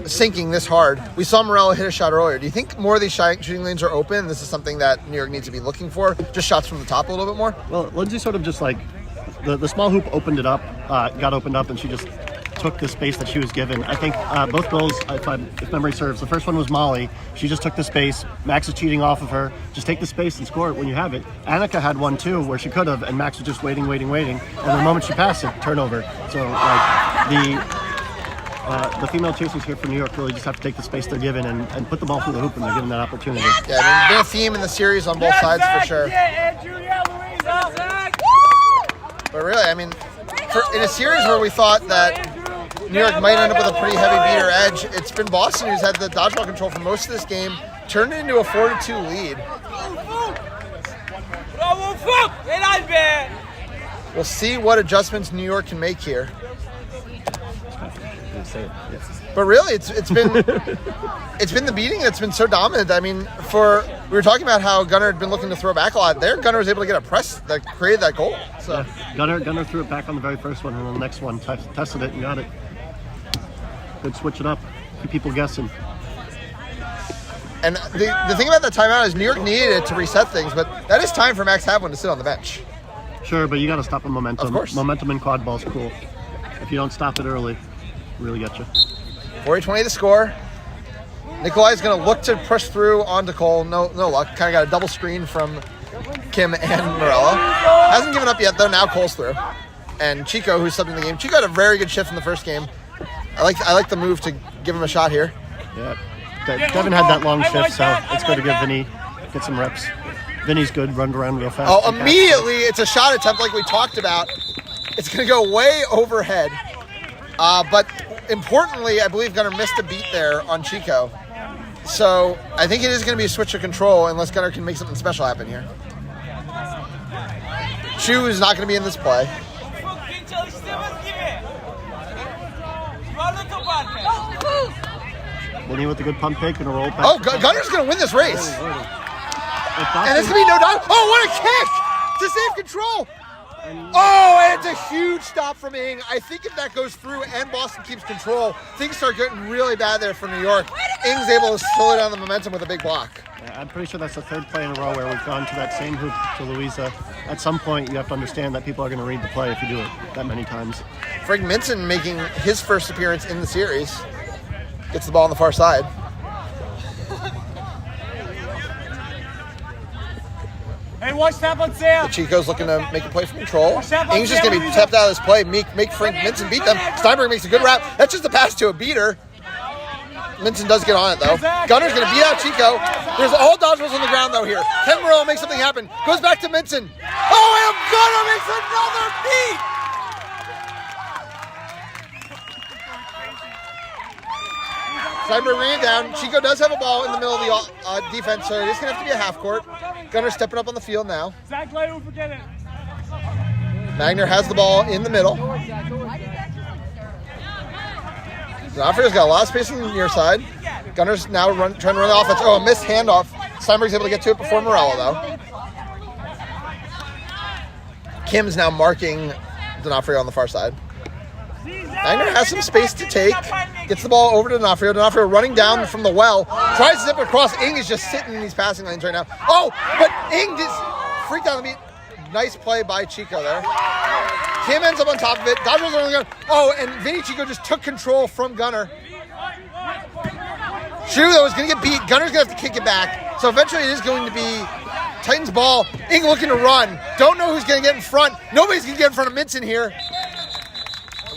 sinking this hard, we saw Morello hit a shot earlier, do you think more of these shooting lanes are open? This is something that New York needs to be looking for, just shots from the top a little bit more? Well, Lindsay sort of just like, the small hoop opened it up, got opened up, and she just took the space that she was given. I think both goals, if memory serves, the first one was Molly. She just took the space. Max is cheating off of her. Just take the space and score it when you have it. Annika had one too where she could have, and Max was just waiting. And the moment she passed it, turnover. So the female chasers here for New York really just have to take the space they're given and put the ball through the hoop when they're given that opportunity. Yeah, I mean, been a theme in the series on both sides for sure. But really, I mean, in a series where we thought that New York might end up with a pretty heavy beater edge, it's been Boston who's had the dodgeball control for most of this game, turned it into a 4-2 lead. We'll see what adjustments New York can make here. But really, it's been the beating that's been so dominant. I mean, we were talking about how Gunnar had been looking to throw back a lot. There, Gunnar was able to get a press that created that goal. So yeah. Gunnar threw it back on the very first one, and then the next one tested it and got it. Good switch it up, keep people guessing. And the thing about that timeout is New York needed it to reset things, but that is time for Max Havlin to sit on the bench. Sure, but you got to stop the momentum. Of course. Momentum in quad ball is cool. If you don't stop it early, really get you. 40-20 to score. Nikolai's going to look to push through onto Cole. No luck. Kind of got a double screen from Kim and Morello. Hasn't given up yet, though. Now Cole's through. And Chico, who's subbed in the game. Chico had a very good shift in the first game. I like the move to give him a shot here. Yeah. Devin had that long shift, so it's good to give Vinny get some reps. Vinny's good, runs around real fast. Oh, immediately it's a shot attempt like we talked about. It's going to go way overhead. But importantly, I believe Gunnar missed a beat there on Chico. So I think it is going to be a switch of control unless Gunnar can make something special happen here. Chu is not going to be in this play. Vinny with a good pump fake and a roll back. Oh, Gunnar's going to win this race. And it's going to be no doubt. Oh, what a kick to save control. Oh, and it's a huge stop from Ing. I think if that goes through and Boston keeps control, things start getting really bad there for New York. Ing's able to slow down the momentum with a big block. I'm pretty sure that's the third play in a row where we've gone to that same hoop to Louisa. At some point, you have to understand that people are going to read the play if you do it that many times. Frank Minson making his first appearance in the series. Gets the ball on the far side. Hey, watch that on Sam. Chico's looking to make a play for control. Ing's just going to be tapped out of this play. Make Frank Minson beat them. Steinberg makes a good route. That's just a pass to a beater. Minson does get on it, though. Gunner's going to beat out Chico. There's all dodgeballs on the ground, though, here. Ken Morello makes something happen. Goes back to Minson. Oh, and Gunner makes another beat! Steinberg ran down. Chico does have a ball in the middle of the defense, so it is going to have to be a half court. Gunner stepping up on the field now. Zach Lay will forget it. Magner has the ball in the middle. D'Onofrio's got a lot of space on the near side. Gunner's now trying to run the offense. Oh, a missed handoff. Steinberg's able to get to it before Morello, though. Kim's now marking D'Onofrio on the far side. Magner has some space to take. Gets the ball over to D'Onofrio. D'Onofrio running down from the well. Tries to zip it across. Ing is just sitting in these passing lanes right now. Oh, but Ing just freaked out on the beat. Nice play by Chico there. Kim ends up on top of it. Dodgers are only going. Oh, and Vinny Chico just took control from Gunner. Shu, though, is going to get beat. Gunner's going to have to kick it back. So eventually it is going to be Titans ball. Ing looking to run. Don't know who's going to get in front. Nobody's going to get in front of Minson here.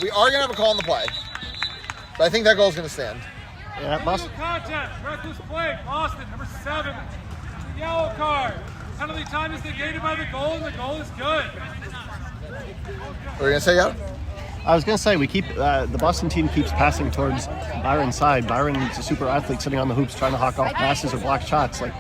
We are going to have a call on the play. But I think that goal is going to stand. Yeah, Boston. Contact, reckless play, Boston, number 7. Yellow card. Penalty time is negated by the goal, and the goal is good. What were you going to say, Adam? I was going to say, we keep the Boston team keeps passing towards Byron's side. Byron's a super athlete sitting on the hoops trying to hawk off passes or block shots. Like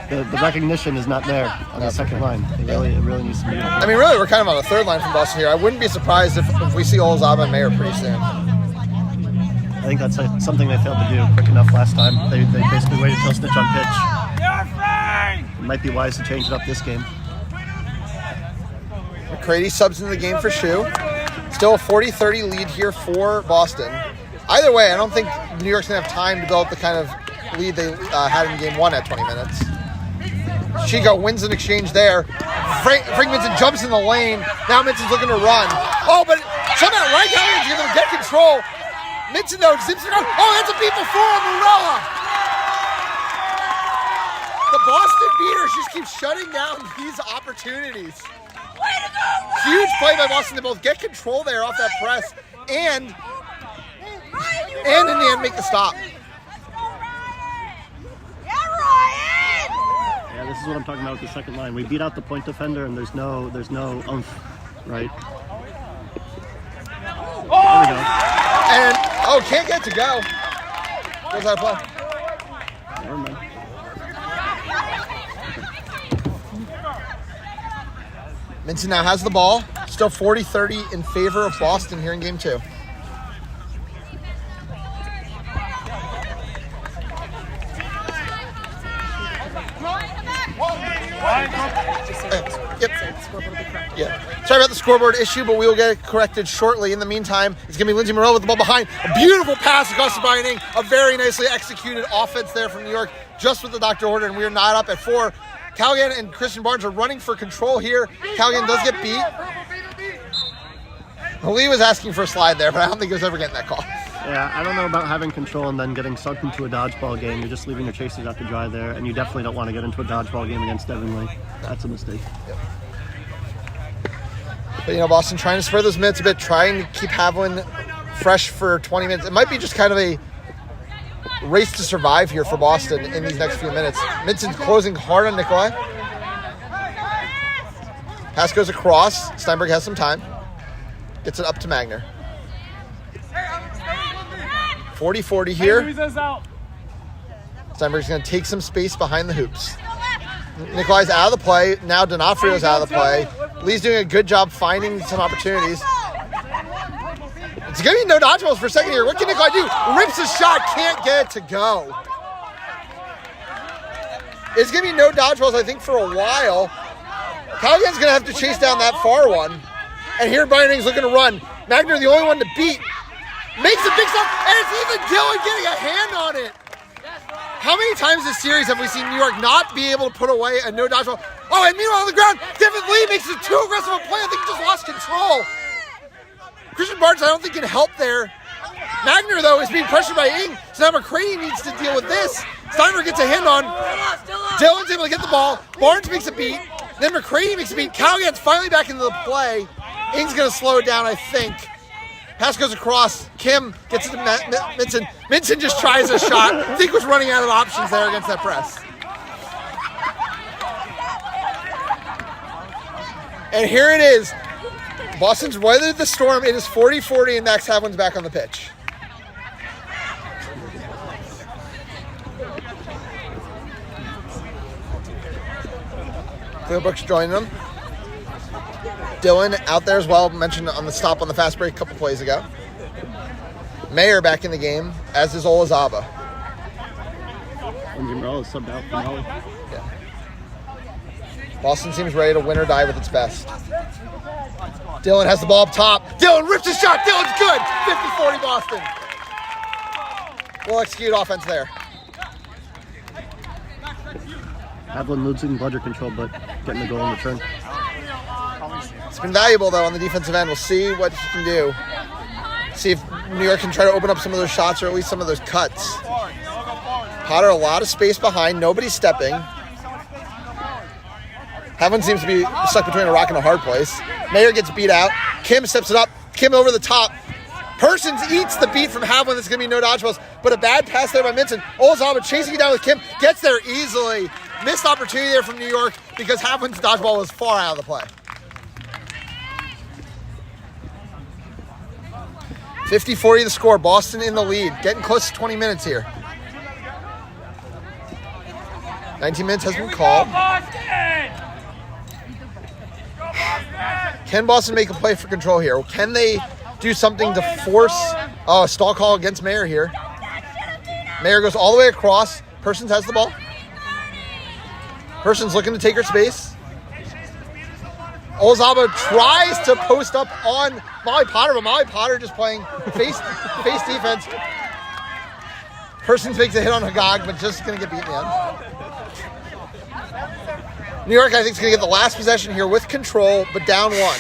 the recognition is not there on the second line. It really needs to be. I mean, really, we're kind of on the third line from Boston here. I wouldn't be surprised if we see Olazaba and Mayer pretty soon. I think that's something they failed to do quick enough last time. They basically waited till snitch on pitch. It might be wise to change it up this game. McCready subs into the game for Shu. Still a 40-30 lead here for Boston. Either way, I don't think New York's going to have time to build the kind of lead they had in game 1 at 20 minutes. Chico wins an exchange there. Frank Minson jumps in the lane. Now Minson's looking to run. Oh, but somehow Ryan Callahan's going to get control. Minson, though, zips it around. Oh, that's a beat before on Morella. The Boston beaters just keep shutting down these opportunities. Huge play by Boston to both get control there off that press and in the end make the stop. Yeah, this is what I'm talking about with the second line. We beat out the point defender, and there's no oomph, right? There we go. And can't get to go. Where's that play? Never mind. Minson now has the ball. Still 40-30 in favor of Boston here in game 2. Yeah. Sorry about the scoreboard issue, but we will get it corrected shortly. In the meantime, it's going to be Lindsey Morello with the ball behind. A beautiful pass across to Brian Ing. A very nicely executed offense there from New York, just with the doctor order, and we are not up at 4. Callaghan and Christian Barnes are running for control here. Callaghan does get beat. Lee was asking for a slide there, but I don't think he was ever getting that call. Yeah, I don't know about having control and then getting sucked into a dodgeball game. You're just leaving your chasers out to dry there, and you definitely don't want to get into a dodgeball game against Devin Lee. That's a mistake. Yep. But, Boston trying to spare those minutes a bit, trying to keep Haviland fresh for 20 minutes. It might be just kind of a race to survive here for Boston in these next few minutes. Minson's closing hard on Nikolai. Pass goes across. Steinberg has some time. Gets it up to Magner. 40-40 here. Steinberg's going to take some space behind the hoops. Nikolai's out of the play. Now D'Onofrio's out of the play. Lee's doing a good job finding some opportunities. It's going to be no dodgeballs for a second here. What can Nikolai do? Rips his shot, can't get it to go. It's going to be no dodgeballs, I think, for a while. Callaghan's going to have to chase down that far one. And here Brian Ing's looking to run. Magner, the only one to beat. Makes a big stop, and it's even Dylan getting a hand on it. How many times this series have we seen New York not be able to put away a no dodgeball? Oh, and meanwhile on the ground, Devin Lee makes it too aggressive a play. I think he just lost control. Christian Barnes, I don't think can help there. Magner, though, is being pressured by Ing, so now McCready needs to deal with this. Steinberg gets a hand on. Dylan's able to get the ball. Barnes makes a beat. Then McCready makes a beat. Callahan's finally back into the play. Ing's going to slow it down, I think. Pass goes across. Kim gets it to Minson. Minson just tries a shot. I think was running out of options there against that press. And here it is. Boston's weathered the storm. It is 40-40 and Max Havlin's back on the pitch. Clearbrook's joining them. Dylan out there as well, mentioned on the stop on the fast break a couple plays ago. Mayer back in the game, as is Olazaba. Morales subbed out for Molly. Yeah. Boston seems ready to win or die with its best. Dylan has the ball up top. Dylan rips his shot. Dylan's good. 50-40 Boston. We'll execute offense there. Havlin losing bludger control, but getting the goal in return. It's been valuable, though, on the defensive end. We'll see what he can do. See if New York can try to open up some of those shots or at least some of those cuts. Potter, a lot of space behind. Nobody's stepping. Havlin seems to be stuck between a rock and a hard place. Mayer gets beat out. Kim steps it up. Kim over the top. Persons eats the beat from Havlin. That's going to be no dodgeballs. But a bad pass there by Minson. Olazaba chasing it down with Kim. Gets there easily. Missed opportunity there from New York because Havlin's dodgeball was far out of the play. 50-40 the score. Boston in the lead. Getting close to 20 minutes here. 19 minutes has been called. Can Boston make a play for control here? Can they do something to force a stall call against Mayer here? Mayer goes all the way across. Persons has the ball. Persons looking to take her space. Olazaba tries to post up on Molly Potter, but Molly Potter just playing face defense. Persons makes a hit on Hagag, but just going to get beat in the end. New York, I think, is going to get the last possession here with control, but down one.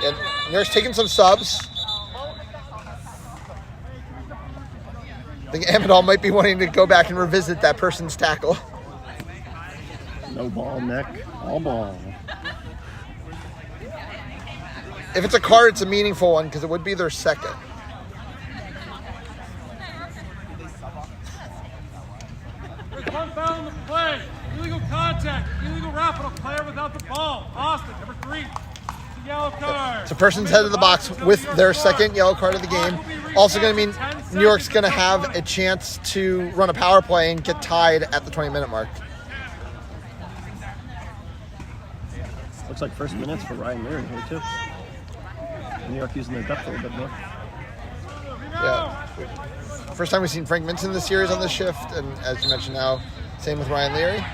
And New York's taking some subs. I think Amadal might be wanting to go back and revisit that person's tackle. No ball, neck, all ball. If it's a card, it's a meaningful one because it would be their second. One foul on the play. Illegal contact. Illegal wrap on a player without the ball. Austin, number 3. It's a yellow card. So Persons head of the box with their second yellow card of the game. Also going to mean New York's going to have a chance to run a power play and get tied at the 20-minute mark. Looks like first minutes for Ryan Leary here too. New York using their depth a little bit more. Yeah. First time we've seen Frank Minson this series on this shift, and as you mentioned now, same with Ryan Leary.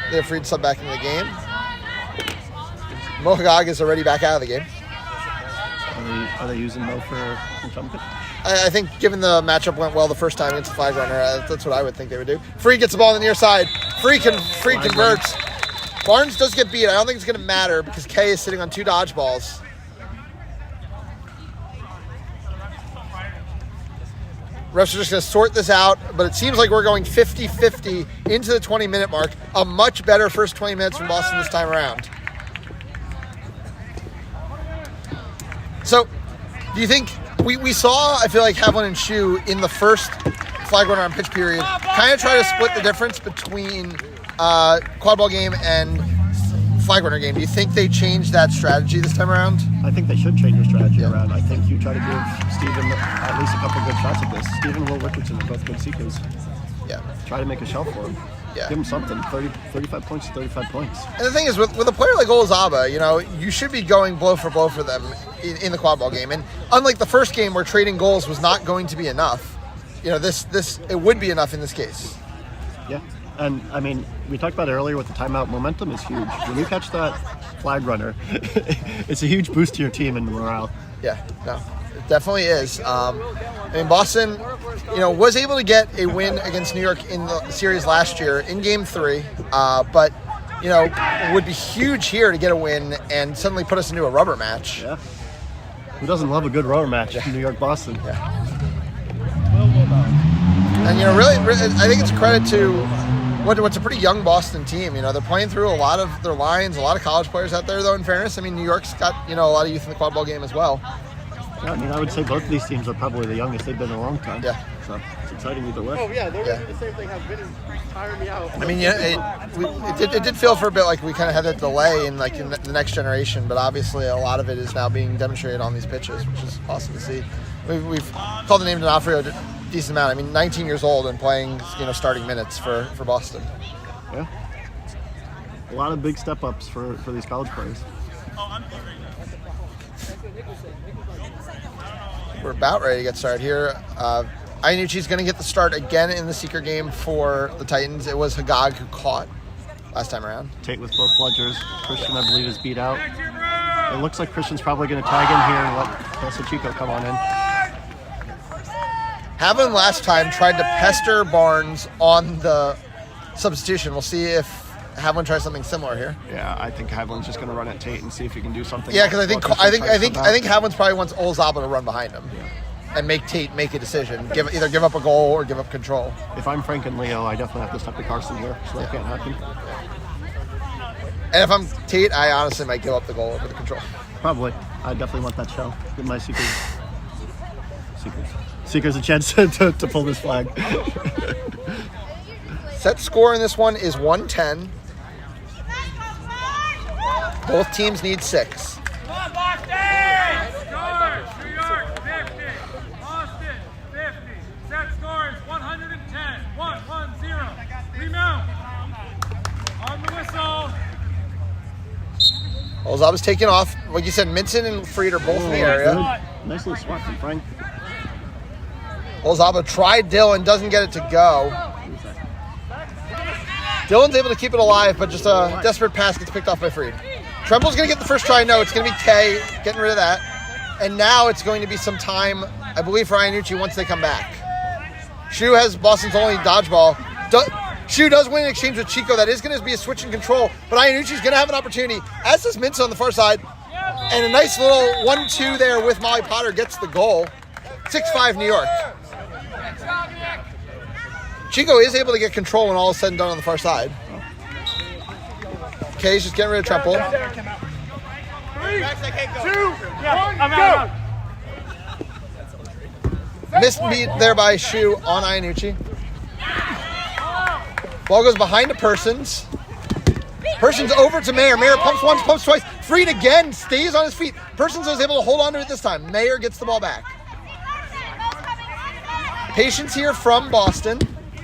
They're free to sub back into the game. Mohagag is already back out of the game. Are they using Mo for jumping? I think given the matchup went well the first time against the flag runner, that's what I would think they would do. Free gets the ball on the near side. Free converts. Barnes does get beat. I don't think it's going to matter because Kay is sitting on 2 dodgeballs. Refs are just going to sort this out, but it seems like we're going 50-50 into the 20-minute mark. A much better first 20 minutes from Boston this time around. So, do you think we saw, I feel like, Havlin and Shu in the first flag runner on pitch period kind of try to split the difference between quadball game and flag runner game. Do you think they changed that strategy this time around? I think they should change their strategy around. I think you try to give Steven at least a couple good shots at this. Steven and Will Richardson are both good seekers. Yeah. Try to make a shell for him. Yeah. Give him something. 35 points to 35 points. And the thing is, with a player like Olazaba, you know, you should be going blow for them in the quadball game. And unlike the first game where trading goals was not going to be enough, you know, this it would be enough in this case. Yeah. And, I mean, we talked about it earlier with the timeout. Momentum is huge. When you catch that flag runner, it's a huge boost to your team and morale. Yeah, no, It definitely is. I mean, Boston, was able to get a win against New York in the series last year in Game 3, but would be huge here to get a win and suddenly put us into a rubber match. Yeah. Who doesn't love a good rubber match? New York, Boston. Yeah. And really, I think it's a credit to what's a pretty young Boston team. They're playing through a lot of their lines, a lot of college players out there. Though, in fairness, I mean, New York's got a lot of youth in the quad ball game as well. Yeah, I mean, I would say both of these teams are probably the youngest they've been in a long time. Yeah. So it's exciting either way. Oh yeah, they're the same thing. Has been tiring me out. I mean, it did feel for a bit like we kind of had that delay in the next generation, but obviously a lot of it is now being demonstrated on these pitches, which is awesome to see. We've called the name D'Onofrio a decent amount. I mean, 19 years old and playing starting minutes for Boston. Yeah. A lot of big step ups for these college players. We're about ready to get started here. Iannucci's going to get the start again in the secret game for the Titans. It was Hagag who caught last time around. Tate with both bludgers. Christian, I believe, is beat out. It looks like Christian's probably going to tag in here and let Chico come on in. Havlin last time tried to pester Barnes on the substitution. We'll see if Havlin tries something similar here. Yeah, I think Havlin's just going to run at Tate and see if he can do something. Yeah, because I think Havlin's probably wants Olazaba to run behind him and make Tate make a decision. Either give up a goal or give up control. If I'm Frank and Leo, I definitely have to step to Carson here, so that can't happen. And if I'm Tate, I honestly might give up the goal over the control. Probably. I definitely want that shell. Give my Seekers a chance to pull this flag. Set score in this one is 110. Both teams need 6. Come on, Boston! Scores, New York, 50. Boston, 50. Set score is 110. 1-1-0. Remount. On the whistle. Olazaba's taking off. Like you said, Minson and Freed are both in the area. Good. Nice little swat from Frank. Olazaba tried Dylan, doesn't get it to go. Dylan's able to keep it alive, but just a desperate pass gets picked off by Freed. Tremble's going to get the first try. No, it's going to be Kay getting rid of that. And now it's going to be some time, I believe, for Iannucci once they come back. Shu has Boston's only dodgeball. Shu does win in exchange with Chico. That is going to be a switch in control, but Iannucci's going to have an opportunity, as does Mintz on the far side. And a nice little 1-2 there with Molly Potter gets the goal. 6-5 New York. Chico is able to get control when all is said and done on the far side. Kay's just getting rid of Tremple. 3, 2, 1, go! Missed beat there by Shu on Iannucci. Ball goes behind to Persons. Persons over to Mayer. Mayer pumps once, pumps twice. Freed again, stays on his feet. Persons was able to hold on to it this time. Mayer gets the ball back. Patience here from Boston.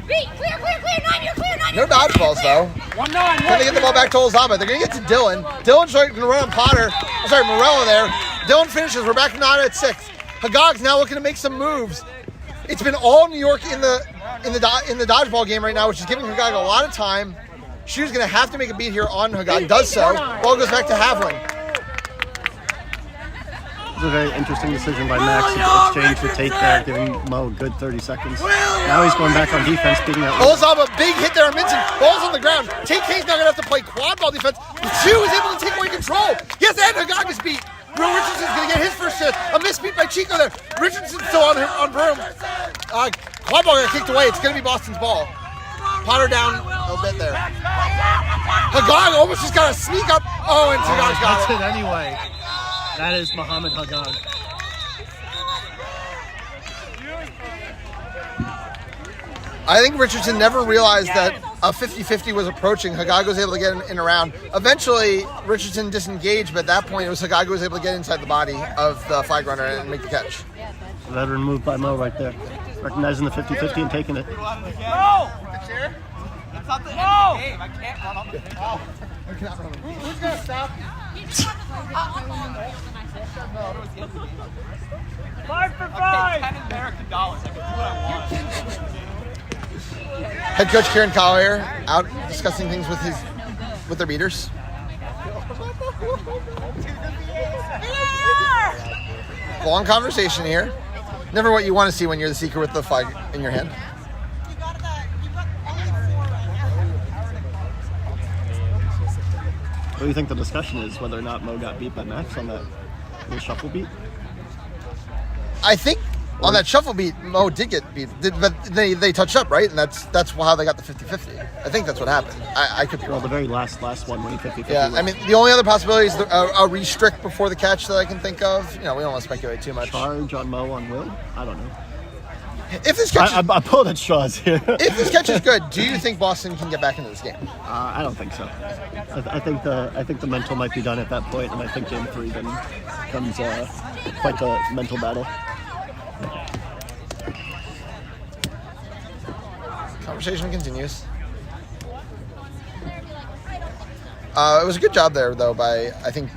Clear, 9, you're clear, 9. No dodgeballs though. 1-9. Can they get the ball back to Olazaba? They're going to get to Dylan. Dylan's going to run on Potter. Morello there. Dylan finishes. We're back now at 6. Hagag's now looking to make some moves. It's been all New York in the dodgeball game right now, which is giving Hagag a lot of time. Shu's going to have to make a beat here on Hagag. Does so. Ball goes back to Havlin. It was a very interesting decision by Max to exchange with Tate there, giving Mo a good 30 seconds. Now he's going back on defense, beating that. Olazaba, big hit there on Minson. Ball's on the ground. Tate K's now going to have to play quad ball defense. Shu is able to take away control. Yes, and Hagag is beat. Will Richardson's going to get his first shot. A misbeat by Chico there. Richardson's still on broom. Quad ball got kicked away. It's going to be Boston's ball. Potter down a little bit there. Hagag almost just got to sneak up. Oh, and Hagag got it anyway. That is Muhammad Hagag. I think Richardson never realized that a 50-50 was approaching. Hagag was able to get in around. Eventually, Richardson disengaged, but at that point, it was Hagag who was able to get inside the body of the flag runner and make the catch. Veteran move by Mo right there. Recognizing the 50-50 and taking it. No! That's not the end of the game. I can't run up the ball. Who's going to stop? 5 for 5. $10 American dollars. I can do what I want. Head coach Kieran Collier out discussing things with their beaters. long conversation here. Never what you want to see when you're the seeker with the flag in your hand. What do you think the discussion is? Whether or not Mo got beat by Max on that little shuffle beat? I think on that shuffle beat, Mo did get beat, but they touched up, right? And that's how they got the 50-50. I think that's what happened. I could be wrong. Well, the very last one when he 50-50. Yeah, I mean, the only other possibility is a restrict before the catch that I can think of. You know, we don't want to speculate too much. Charge on Mo on Will? I don't know. If this catch, I'm pulling at straws here. if this catch is good, do you think Boston can get back into this game? I don't think so. I think the mental might be done at that point, and I think Game 3 then becomes quite the mental battle. Conversation continues. It was a good job there, though, by, I think,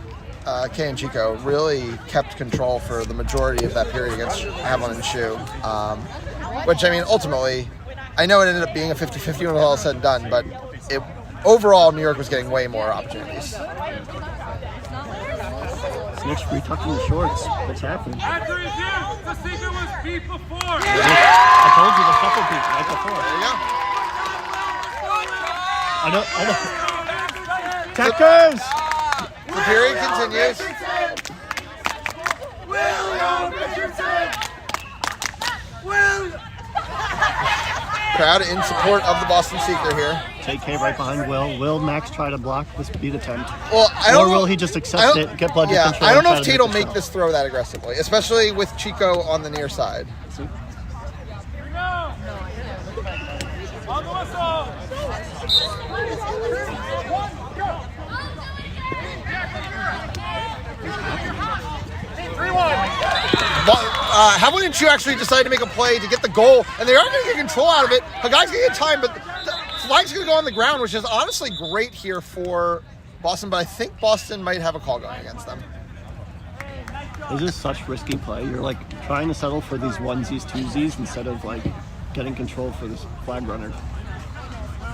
Kay and Chico really kept control for the majority of that period against Haviland and Shu. Which, I mean, ultimately, I know it ended up being a 50-50 when it was all said and done, but overall, New York was getting way more opportunities. Snitch retucking the shorts. What's happening? After review, the secret was beat before. I told you the shuffle beat right before. There you go. I know. Checkers! The period continues. Crowd in support of the Boston Seeker here. JK right behind Will. Will Max try to block this beat attempt? Well, I don't Or will know- he just accept it, get blood control? I don't know and if try to Tate will the make throw? this throw that aggressively, especially with Chico on the near side. On the whistle. Haviland and Chu actually decided to make a play to get the goal, and they are going to get control out of it. Hagai's going to get time, but the flag's going to go on the ground, which is honestly great here for Boston, but I think Boston might have a call going against them. This is such risky play. You're like trying to settle for these onesies, twosies instead of like getting control for this flag runner.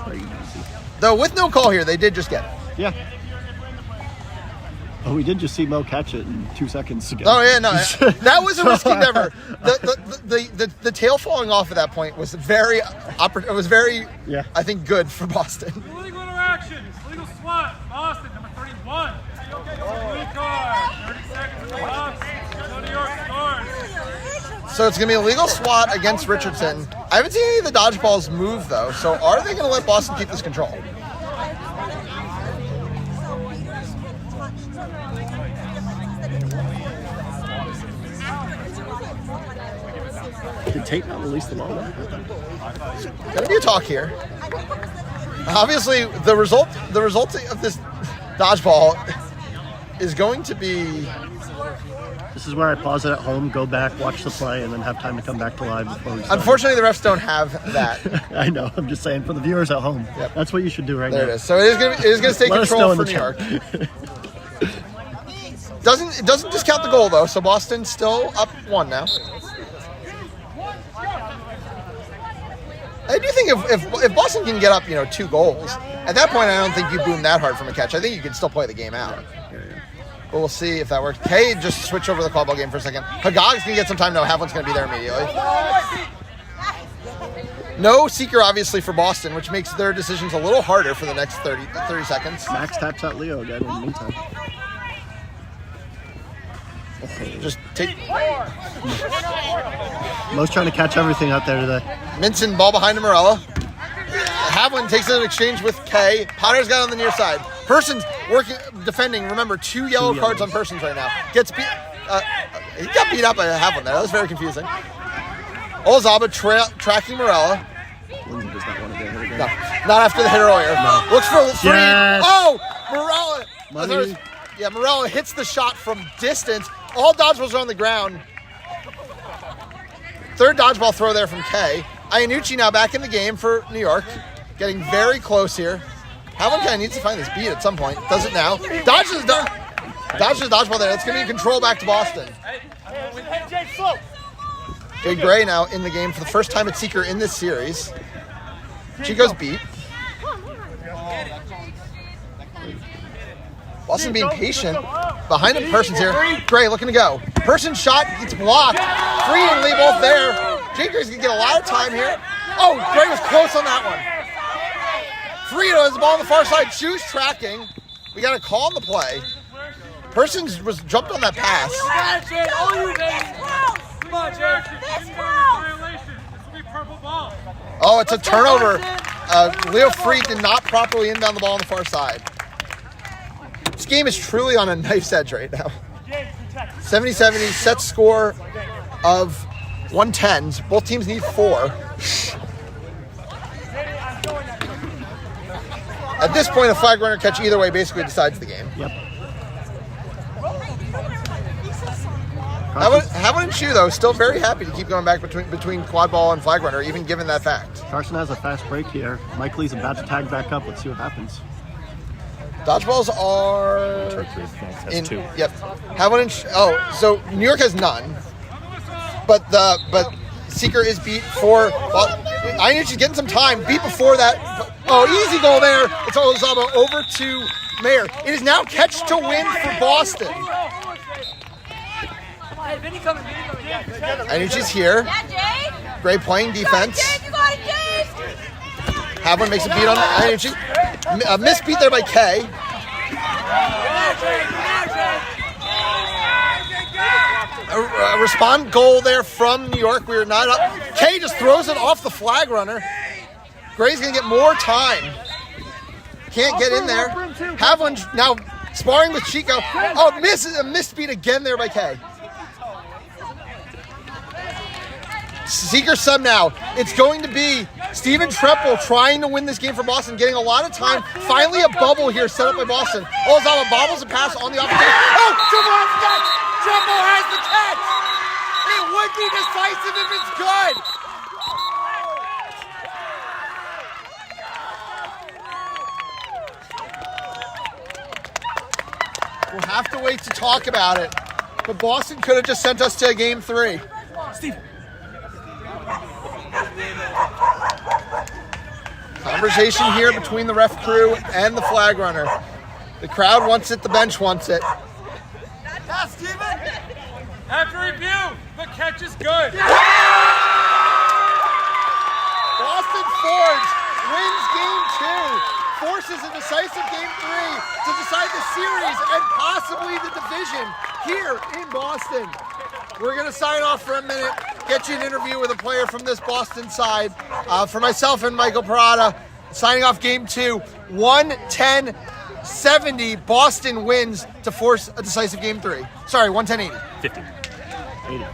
Very easy. Though with no call here, they did just get it. Yeah. Oh, we did just see Mo catch it in 2 seconds ago. Oh yeah, no, that was a risky endeavor. The tail falling off at that point was very, it was very, Yeah. I think, good for Boston. Illegal interaction. Illegal swat. Boston, number 31. Blue card. 30 seconds in the box. So New York scores. So it's going to be a legal swat against Richardson. I haven't seen any of the dodgeballs move, though. So are they going to let Boston keep this control? Did Tate not release the ball? Going to be a talk here. Obviously, the result of this dodgeball is going to be... This is where I pause it at home, go back, watch the play, and then have time to come back to live before we start. Unfortunately, the refs don't have that. I know. I'm just saying for the viewers at home. Yep. That's what you should do right There now. it is. So it is going to stay Let us know control in for the New York. chat. It doesn't discount the goal, though, so Boston's still up 1 now. I do think if Boston can get up, 2 goals, at that point I don't think you boom that hard from a catch. I think you can still play the game out. But we'll see if that works. Kay just switch over the Quadball game for a second. Hagag's going to get some time. No, Haviland's going to be there immediately. No seeker, obviously, for Boston, which makes their decisions a little harder for the next 30 seconds. Max taps out Leo again in the meantime. Just take Mo's trying to catch everything out there today. Minson, ball behind to Morella. Haviland takes an exchange with Kay. Potter's got on the near side. Persons defending. Remember, 2 yellow cards on Persons right now. Gets beat. He got beat up by Haviland there. That was very confusing. Olazaba tracking Morella. Lindsay does not want to get hit again. No, not after the hit earlier. No. Looks for the three. Yes. Oh, Morella. Money. Yeah, Morella hits the shot from distance. All dodgeballs are on the ground. Third dodgeball throw there from Kay. Iannucci now back in the game for New York. Getting very close here. Haviland kind of needs to find this beat at some point. Does it now. Dodges the dodgeball there. It's going to be control back to Boston. Jade Gray now in the game for the first time at Seeker in this series. Chico's beat. Boston being patient. behind him. Person's here. Gray looking to go. Person's shot gets blocked. Free and Lee both there. Jake Gray's going to get a lot of time here. Oh, Gray was close on that one. Frito has the ball on the far side. Shoes tracking. We got a call on the play. Persons was jumped on that pass. Oh, it's a turnover. Leo Free did not properly inbound the ball on the far side. This game is truly on a knife's edge right now. 70-70, set score of 110s. Both teams need 4. At this point, a flag runner catch either way basically decides the game. Yep. Haven't you though? Still very happy to keep going back between quad ball and flag runner, even given that fact. Carson has a fast break here. Mike Lee's about to tag back up. Let's see what happens. Dodgeballs are Has 2. Yep. So New York has none, but Seeker is beat for. Well, I need you getting some time. Beat before that. Oh, easy goal there. It's Olazaba over to Mayer. It is now catch to win for Boston. Ainucci's here. Gray playing defense. Havlin makes a beat on Ainucci. A misbeat there by Kay. A respond goal there from New York. We are not up. Kay just throws it off the flag runner. Gray's going to get more time. Can't get in there. Havlin now sparring with Chico. Oh, a misbeat again there by Kay. Seeker sub now. It's going to be Steven Treppel trying to win this game for Boston, getting a lot of time. Finally a bubble here set up by Boston. Olazaba bobbles a pass on the opposite. Oh, Treppel has the catch! Treppel has the catch! It would be decisive if it's good! We'll have to wait to talk about it. But Boston could have just sent us to game 3. Steve. Conversation here between the ref crew and the flag runner. The crowd wants it, the bench wants it. After review, the catch is good. Boston Forge wins game 2, forces a decisive game 3 to decide the series and possibly the division here in Boston. We're going to sign off for a minute, get you an interview with a player from this Boston side. For myself and Michael Parada, signing off game 2, 110-70. Boston wins to force a decisive game 3. Sorry, 110-80. 50. 80.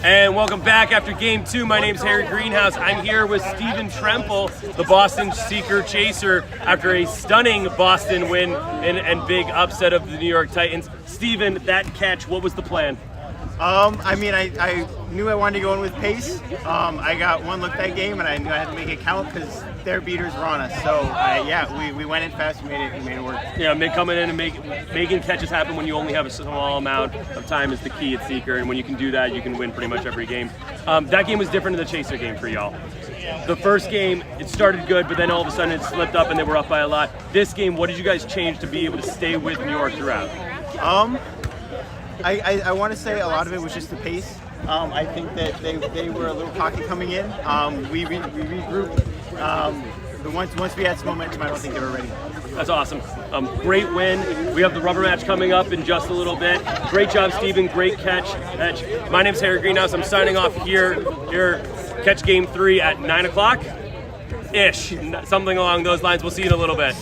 And welcome back after game 2. My name's Harry Greenhouse. I'm here with Steven Tremple, the Boston Seeker Chaser, after a stunning Boston win and big upset of the New York Titans. Steven, that catch, what was the plan? I knew I wanted to go in with pace. I got one look that game, and I knew I had to make it count because their beaters were on us. So, we went in fast, we made it work. Yeah, coming in and making catches happen when you only have a small amount of time is the key at Seeker, and when you can do that, you can win pretty much every game. That game was different than the Chaser game for y'all. The first game, it started good, but then all of a sudden it slipped up and they were up by a lot. This game, what did you guys change to be able to stay with New York throughout? I want to say a lot of it was just the pace. I think that they were a little cocky coming in. We regrouped. Once we had some momentum, I don't think they were ready. That's awesome. Great win. We have the rubber match coming up in just a little bit. Great job, Steven. Great catch. My name's Harry Greenhouse. I'm signing off here. Catch game 3 at 9 o'clock ish. Something along those lines. We'll see you in a little bit.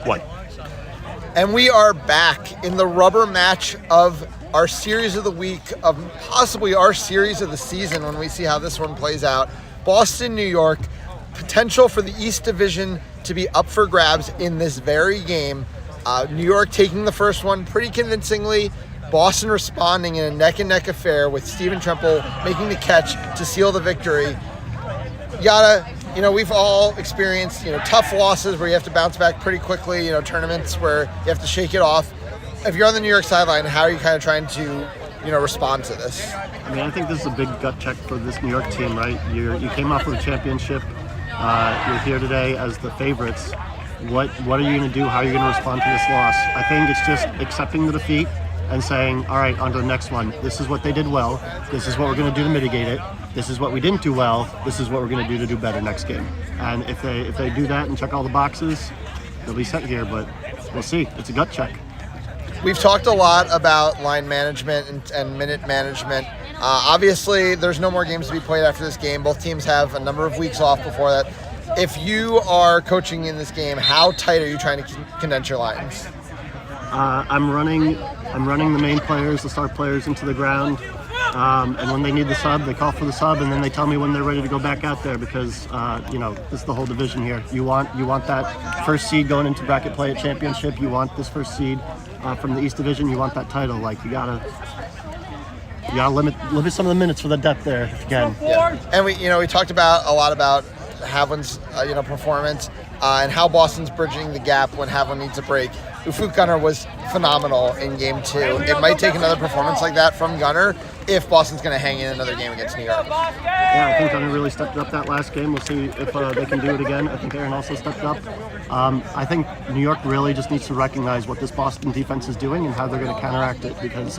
1. And we are back in the rubber match of our series of the week, of possibly our series of the season when we see how this one plays out. Boston, New York, potential for the East Division to be up for grabs in this very game. New York taking the first one pretty convincingly. Boston responding in a neck-and-neck affair with Steven Tremple making the catch to seal the victory. We've all experienced, tough losses where you have to bounce back pretty quickly, tournaments where you have to shake it off. If you're on the New York sideline, how are you kind of trying to, respond to this? I think this is a big gut check for this New York team, right? You came off with a championship. You're here today as the favorites. What are you going to do? How are you going to respond to this loss? I think it's just accepting the defeat and saying, all right, on to the next one. This is what they did well. This is what we're going to do to mitigate it. This is what we didn't do well. This is what we're going to do to do better next game. And if they do that and check all the boxes, they'll be set here, but we'll see. It's a gut check. We've talked a lot about line management and minute management. Obviously, there's no more games to be played after this game. Both teams have a number of weeks off before that. If you are coaching in this game, how tight are you trying to condense your lines? I'm running the main players, the star players, into the ground. And when they need the sub, they call for the sub, and then they tell me when they're ready to go back out there because, this is the whole division here. You want that first seed going into bracket play at championship. You want this first seed from the East Division. You want that title. Like, you gotta limit some of the minutes for the depth there if you can. Yeah. And we talked a lot about Havlin's performance and how Boston's bridging the gap when Havlin needs a break. Ufuk Gunnar was phenomenal in Game 2. It might take another performance like that from Gunnar if Boston's going to hang in another game against New York. Yeah, I think Gunnar really stepped up that last game. We'll see if they can do it again. I think Aaron also stepped up. I think New York really just needs to recognize what this Boston defense is doing and how they're going to counteract it because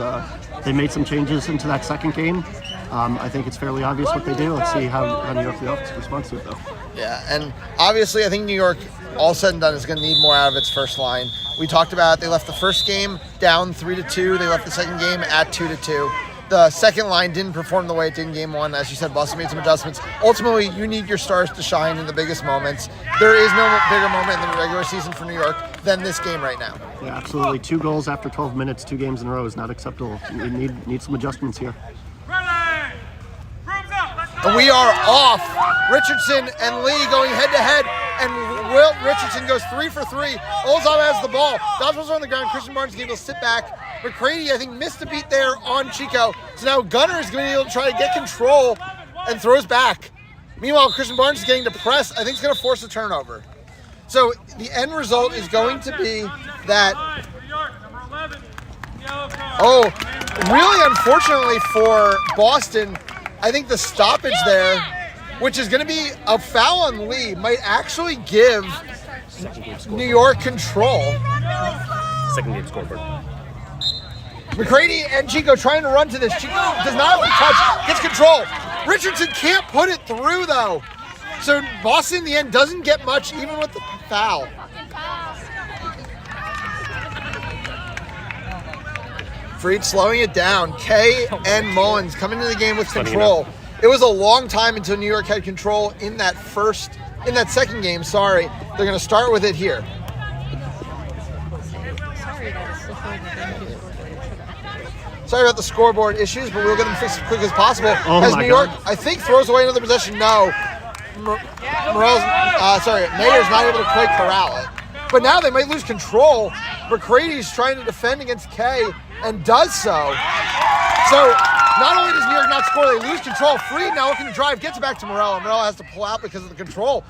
they made some changes into that second game. I think it's fairly obvious what they do. Let's see how New York responds to it, though. Yeah, and obviously I think New York, all said and done, is going to need more out of its first line. We talked about they left the first game down 3-2. They left the second game at 2-2. The second line didn't perform the way it did in Game 1. As you said, Boston made some adjustments. Ultimately, you need your stars to shine in the biggest moments. There is no bigger moment in the regular season for New York than this game right now. Yeah, absolutely. 2 goals after 12 minutes, 2 games in a row is not acceptable. We need some adjustments here. And we are off. Richardson and Lee going head-to-head, and Wilt Richardson goes 3 for 3. Olzaba has the ball. Dodgeballs are on the ground. Christian Barnes is able to sit back. McCready, I think, missed a beat there on Chico. So now Gunnar is going to be able to try to get control and throws back. Meanwhile, Christian Barnes is getting to press. I think it's going to force a turnover. So the end result is going to be that... Oh, really unfortunately for Boston, I think the stoppage there, which is going to be a foul on Lee, might actually give New York control. Second game scoreboard. McCready and Chico trying to run to this. Chico does not have the touch, gets control. Richardson can't put it through, though. So Boston, in the end, doesn't get much, even with the foul. Freed slowing it down. Kay and Mullins coming into the game with control. It was a long time until New York had control in that second game. Sorry. They're going to start with it here. Sorry about the scoreboard issues, but we'll get them fixed as quick as possible. As New York, I think, throws away another possession. No. Mayer's not able to quite corral it. But now they might lose control. McCready's trying to defend against Kay and does so. So not only does New York not score, they lose control. Freed now looking to drive, gets it back to Morello. Morello has to pull out because of the control.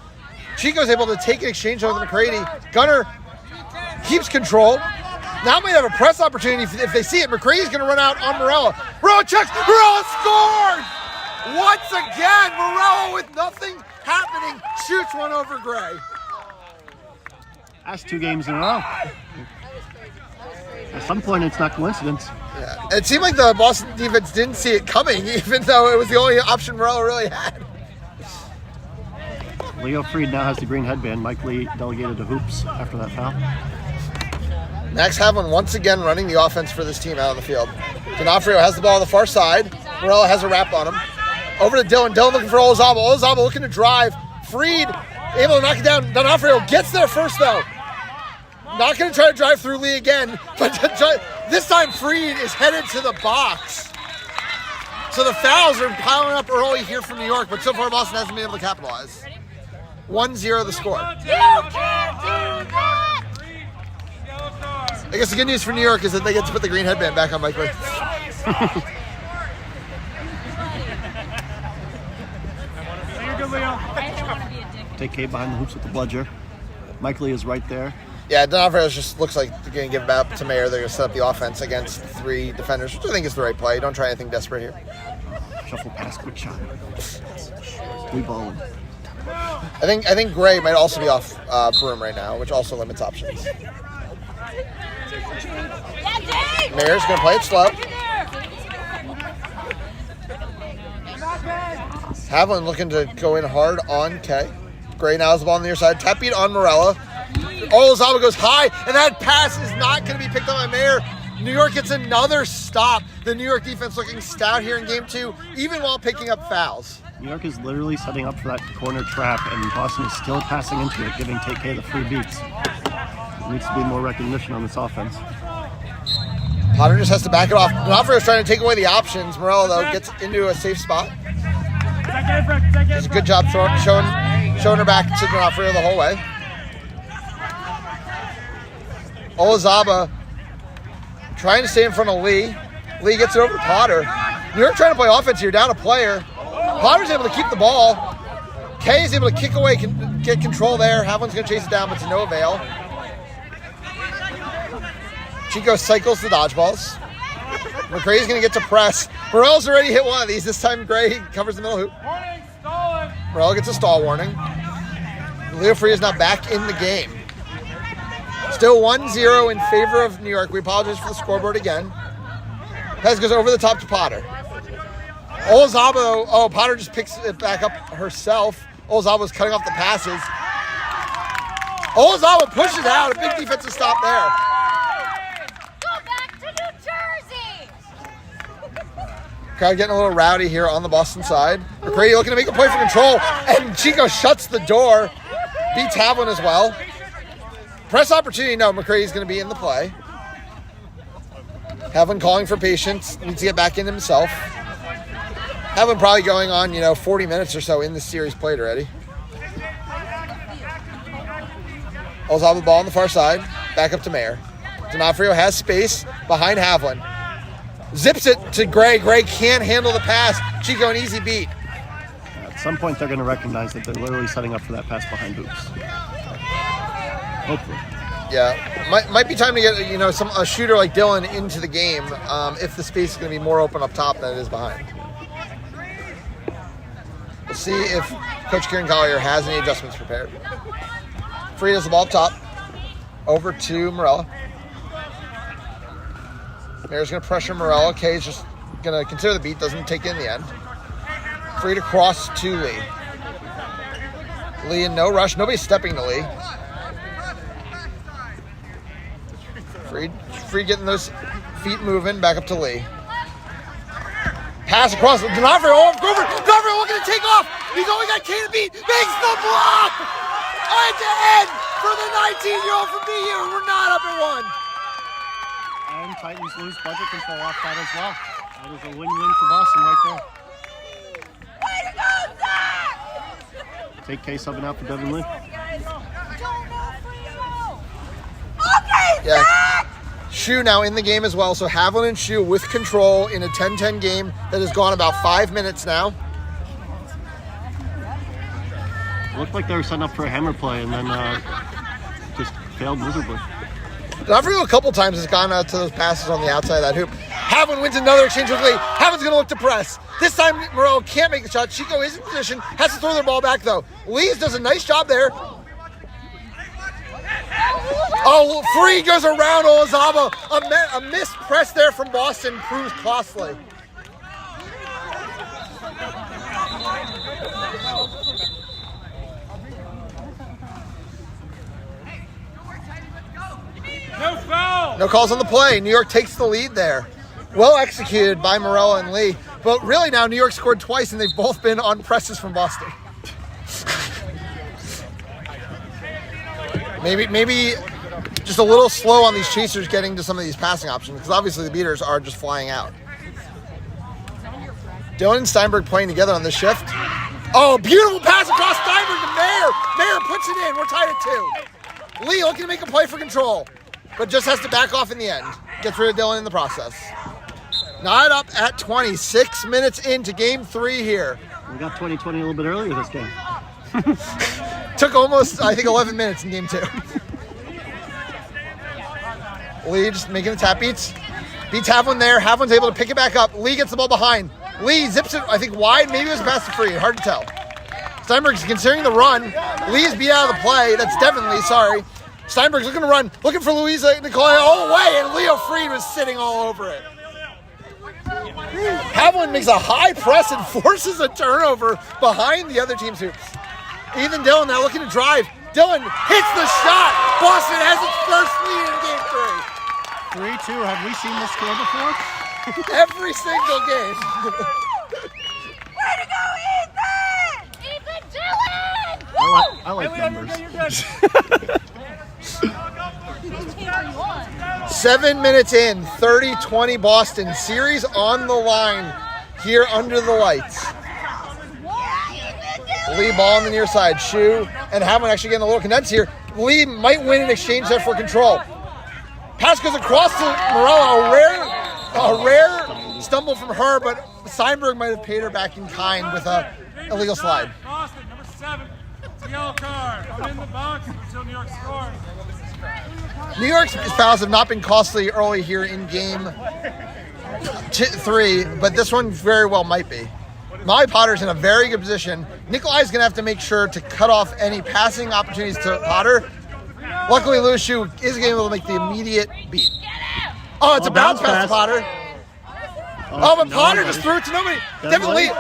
Chico's able to take an exchange over McCready. Gunnar keeps control. Now might have a press opportunity if they see it. McCready's going to run out on Morello. Morello checks. Morello scored! Once again, Morello with nothing happening shoots one over Gray. That's 2 games in a row. At some point, it's not coincidence. Yeah. It seemed like the Boston defense didn't see it coming, even though it was the only option Morello really had. Leo Freed now has the green headband. Mike Lee delegated to hoops after that foul. Max Havlin once again running the offense for this team out on the field. D'Onofrio has the ball on the far side. Morello has a wrap on him. Over to Dylan. Dylan looking for Olzaba. Olzaba looking to drive. Freed able to knock it down. D'Onofrio gets there first, though. Not going to try to drive through Lee again, but this time Freed is headed to the box. So the fouls are piling up early here from New York, but so far Boston hasn't been able to capitalize. 1-0 the score. You can't do that! I guess the good news for New York is that they get to put the green headband back on Mike Lee. Take K behind the hoops with the bludger. Mike Lee is right there. Yeah, Donofrio just looks like they're going to give it up to Mayer. They're going to set up the offense against 3 defenders, which I think is the right play. Don't try anything desperate here. Shuffle pass, quick shot. We balling. I think Gray might also be off broom right now, which also limits options. Mayer's going to play it slow. Haviland looking to go in hard on K. Gray now has the ball on the near side. Tap beat on Morella. Olazaba goes high, and that pass is not going to be picked up by Mayer. New York gets another stop. The New York defense looking stout here in game 2, even while picking up fouls. New York is literally setting up for that corner trap, and Boston is still passing into it, giving Take K the free beats. There needs to be more recognition on this offense. Potter just has to back it off. Donofrio's trying to take away the options. Morella, though, gets into a safe spot. Does a good job showing her back to Donofrio the whole way. Olazaba trying to stay in front of Lee. Lee gets it over to Potter. New York trying to play offense here, down a player. Potter's able to keep the ball. Kay is able to kick away, get control there. Haviland's going to chase it down, but to no avail. Chico cycles the dodgeballs. McRae's going to get to press. Morell's already hit one of these. This time Gray covers the middle hoop. Morell gets a stall warning. Leo Free is now back in the game. Still 1-0 in favor of New York. We apologize for the scoreboard again. Pez goes over the top to Potter. Olazaba, Potter just picks it back up herself. Olazaba's cutting off the passes. Olazaba pushes out. A big defensive stop there. Go back to New Jersey! Crowd getting a little rowdy here on the Boston side. McCready looking to make a play for control, and Chico shuts the door. Beats Haviland as well. Press opportunity, no, McCready's going to be in the play. Haviland calling for patience, needs to get back in himself. Haviland probably going on, 40 minutes or so in this series played already. Olazaba the ball on the far side, back up to Mayer. Donofrio has space behind Haviland. Zips it to Gray. Gray can't handle the pass. Chico, an easy beat. At some point, they're going to recognize that they're literally setting up for that pass behind hoops. Hopefully. Yeah, might be time to get a shooter like Dylan into the game if the space is going to be more open up top than it is behind. We'll see if Coach Kieran Collier has any adjustments prepared. Free does the ball up top, over to Morella. Mayer's going to pressure Morella. Kay's just going to consider the beat, doesn't take it in the end. Free to cross to Lee. Lee in no rush, nobody's stepping to Lee. Free getting those feet moving, back up to Lee. Pass across, Donofrio, Donofrio looking to take off. He's only got K to beat, makes the block! End to end for the 19-year-old from BU. We're not up at 1. And Titans lose budget control off that as well. That is a win-win for Boston right there. Way to go, Zach! Take K subbing out for Devin Lee. Okay, Yeah. Zach! Shu now in the game as well, so Haviland and Shu with control in a 10-10 game that has gone about 5 minutes now. It looked like they were setting up for a hammer play and then just failed miserably. Donofrio a couple times has gone out to those passes on the outside of that hoop. Haviland wins another exchange with Lee. Haviland's going to look to press. This time Morello can't make the shot. Chico is in position, has to throw their ball back though. Lee's does a nice job there. Oh, Free goes around Olazaba. A missed press there from Boston proves costly. No foul! No calls on the play. New York takes the lead there. Well executed by Morella and Lee. But really now New York scored twice and they've both been on presses from Boston. Maybe just a little slow on these chasers getting to some of these passing options because obviously the beaters are just flying out. Dylan and Steinberg playing together on this shift. Oh, beautiful pass across Steinberg to Mayer. Mayer puts it in. We're tied at 2. Lee looking to make a play for control, but just has to back off in the end. Gets rid of Dylan in the process. Not up at 20. 6 minutes into game 3 here. We got 20-20 a little bit earlier this game. Took almost, I think, 11 minutes in game 2. Lee just making the tap beats. Beats Havlin there. Havlin's able to pick it back up. Lee gets the ball behind. Lee zips it, I think, wide. Maybe it was a pass to free. Hard to tell. Steinberg's considering the run. Lee is beat out of the play. That's Devin Lee, sorry. Steinberg's looking to run. Looking for Louisa Nicolai all the way, and Leo Freed was sitting all over it. Havlin makes a high press and forces a turnover behind the other team's hoops. Ethan Dillon now looking to drive. Dillon hits the shot. Boston has its first lead in game 3. 3-2. Have we seen this score before? Every single game. Way to go, Ethan! Ethan Dillon! I like numbers. 7 minutes in, 30-20 Boston. Series on the line here under the lights. Lee ball on the near side. Shu and Havlin actually getting a little condensed here. Lee might win an exchange there for control. Pass goes across to Morello. A rare stumble from her, but Steinberg might have paid her back in kind with a illegal slide. Boston, number 7. It's a yellow card. I'm in the box until New York scores. New York's fouls have not been costly early here in game 3, but this one very well might be. Molly Potter's in a very good position. Nikolai's going to have to make sure to cut off any passing opportunities to Potter. Luckily, Lewis Shu is able to make the immediate beat. Oh, it's a bounce pass to Potter. Oh, but Potter just threw it to nobody. Devin Lee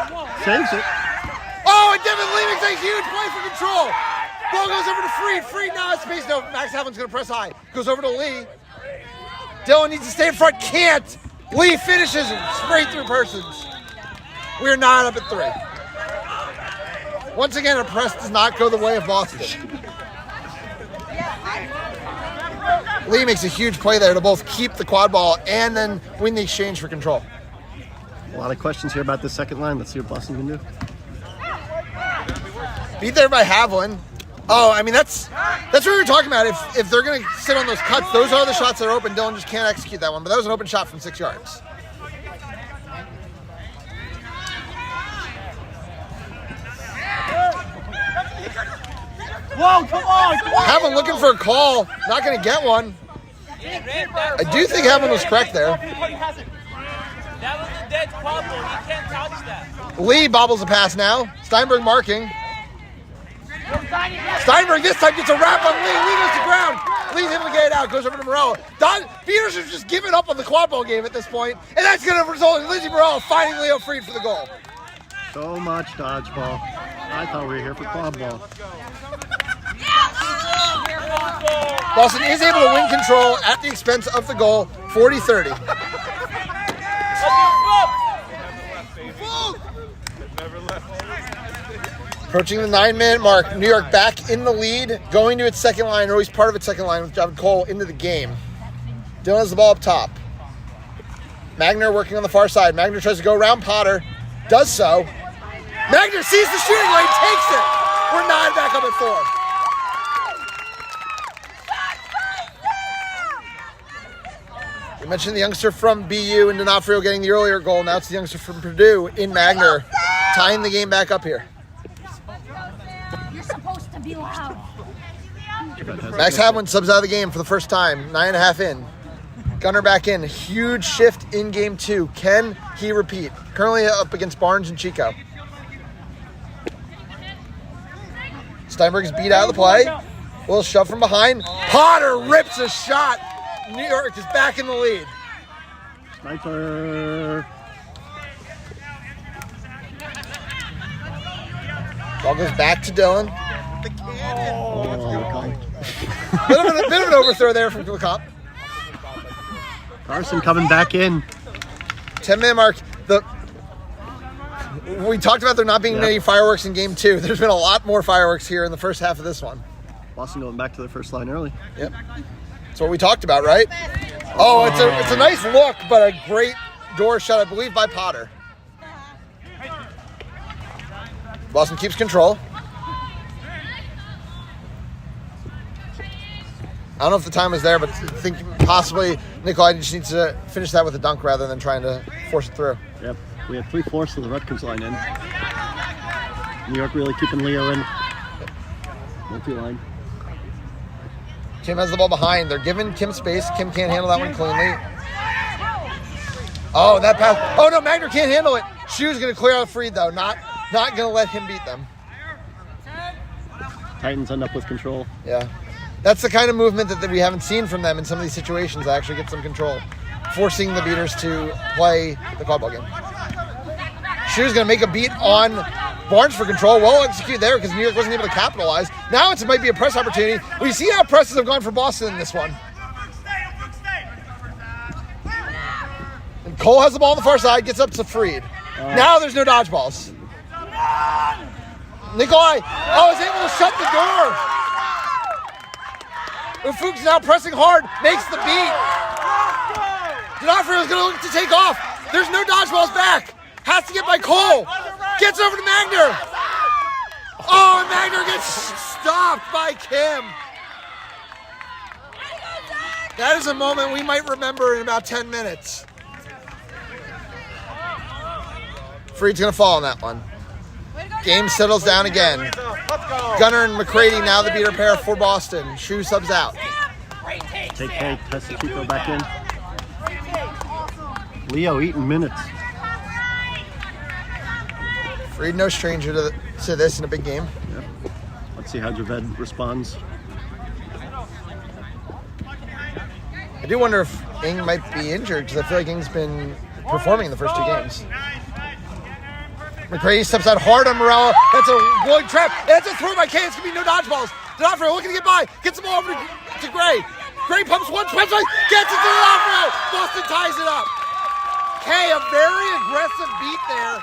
saves it. Oh, and Devin Lee makes a huge play for control. Ball goes over to Freed. Freed now has space. No, Max Havlin's going to press high. Goes over to Lee. Dylan needs to stay in front. Can't. Lee finishes straight through Persons. We're not up at 3. Once again, a press does not go the way of Boston. Lee makes a huge play there to both keep the quad ball and then win the exchange for control. A lot of questions here about the second line. Let's see what Boston can do. Beat there by Havlin. Oh, I mean, that's what we were talking about. If they're going to sit on those cuts, those are the shots that are open. Dylan just can't execute that one. But that was an open shot from 6 yards. Whoa, come on! Havlin looking for a call. Not going to get one. I do think Havlin was correct there. That was a dead Quadball. You can't touch that. Lee bobbles the pass now. Steinberg marking. Steinberg this time gets a wrap on Lee. Lee goes to ground. Lee's able to get it out. Goes over to Morello. Peters has just given up on the quad ball game at this point, and that's going to result in Lindsey Morello finding Leo Freed for the goal. So much dodgeball. I thought we were here for quad ball. Boston is able to win control at the expense of the goal, 40-30. Approaching the 9-minute mark, New York back in the lead, going to its second line, or at least part of its second line with Javid Cole into the game. Dylan has the ball up top. Magner working on the far side. Magner tries to go around Potter, does so. Magner sees the shooting lane, takes it. We're 9 back up at 4. We mentioned the youngster from BU in D'Onofrio getting the earlier goal. Now it's the youngster from Purdue in Magner, tying the game back up here. You're supposed to be loud. Max Havlin subs out of the game for the first time, 9.5 in. Gunner back in. Huge shift in game 2. Can he repeat? Currently up against Barnes and Chico. Steinberg's beat out of the play. A little shove from behind. Potter rips a shot. New York is back in the lead. Sniper. Ball goes back to Dylan. Bit of an overthrow there from LeComp. Carson coming back in. 10-minute mark. We talked about there not being many fireworks in game 2. There's been a lot more fireworks here in the first half of this one. Boston going back to their first line early. Yep. That's what we talked about, right? Oh, it's a nice look, but a great door shut, I believe, by Potter. Boston keeps control. I don't know if the time is there, but I think possibly Nikolai just needs to finish that with a dunk rather than trying to force it through. Yep, we have 3/4 of the Rutgers line in. New York really keeping Leo in. Multi-line. Kim has the ball behind. They're giving Kim space. Kim can't handle that one cleanly. Oh, that pass. Oh, no, Magner can't handle it. Shu's going to clear out Freed, though. Not going to let him beat them. Titans end up with control. Yeah. That's the kind of movement that we haven't seen from them in some of these situations that actually get some control. Forcing the beaters to play the quadball game. Shu's going to make a beat on Barnes for control. Well executed there because New York wasn't able to capitalize. Now it might be a press opportunity. We see how presses have gone for Boston in this one. And Cole has the ball on the far side, gets up to Freed. Now there's no dodgeballs. Nikolai, is able to shut the door. Ufuk's now pressing hard, makes the beat. D'Onofrio is going to look to take off. There's no dodgeballs back. Has to get by Cole. Gets over to Magner. Oh, and Magner gets stopped by Kim. That is a moment we might remember in about 10 minutes. Freed's going to fall on that one. Game settles down again. Gunner and McCready now the beater pair for Boston. Shu subs out. Take K, Tessachiko back in. Leo eating minutes. Freed no stranger to this in a big game. Yep. Let's see how Javed responds. I do wonder if Ing might be injured because I feel like Ing's been performing in the first two games. McCready steps out hard on Morello. That's a good trap. That's a throw by K. It's going to be no dodgeballs. D'Onofrio looking to get by. Gets the ball over to Gray. Gray pumps one, gets it to D'Onofrio. Boston ties it up. K, a very aggressive beat there.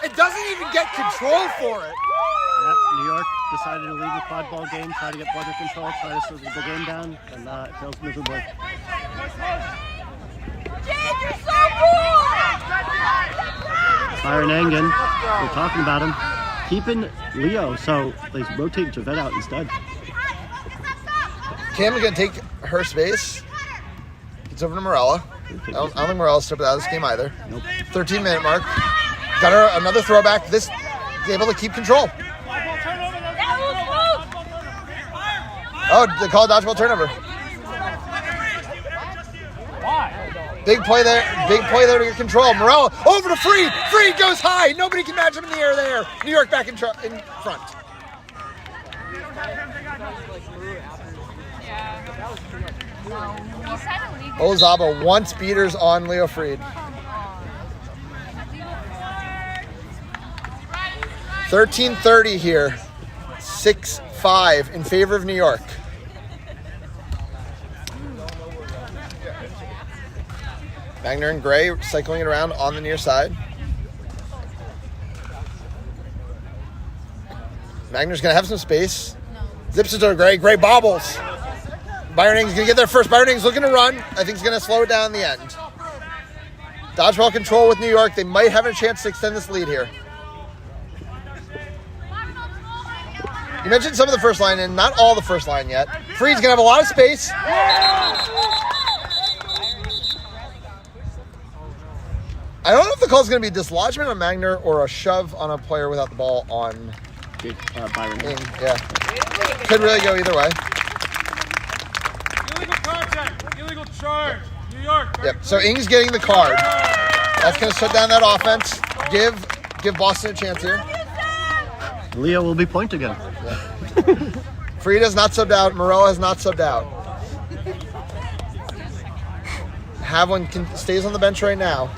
It doesn't even get control for it. Yep, New York decided to leave the quadball game, try to get weather control, try to slow the game down, and it fails miserably. Jake, you're so cool! Byron Angan, we're talking about him, keeping Leo, so they rotate Javed out instead. Kim is going to take her space. Gets over to Morella. I don't think Morella's stepped out of this game either. Nope. 13-minute mark. Got her another throwback. This is able to keep control. Oh, they call a dodgeball turnover. Big play there to get control. Morello over to Freed. Freed goes high. Nobody can match him in the air there. New York back in front. Olazaba wants beaters on Leo Freed. 13:30 here. 6-5 in favor of New York. Magner and Gray cycling it around on the near side. Magner's going to have some space. Zips it to Gray. Gray bobbles. Byron Ing's going to get there first. Byron Ing's looking to run. I think he's going to slow it down in the end. Dodgeball control with New York. They might have a chance to extend this lead here. You mentioned some of the first line and not all the first line yet. Freed's going to have a lot of space. I don't know if the call is going to be dislodgement on Magner or a shove on a player without the ball on Byron Ing. Yeah. Could really go either way. Illegal contact, illegal charge. New York. Yep. So Ing's getting the card. That's going to shut down that offense. Give Boston a chance here. Leo will be point again. Freed has not subbed out. Morello has not subbed out. Havlin stays on the bench right now.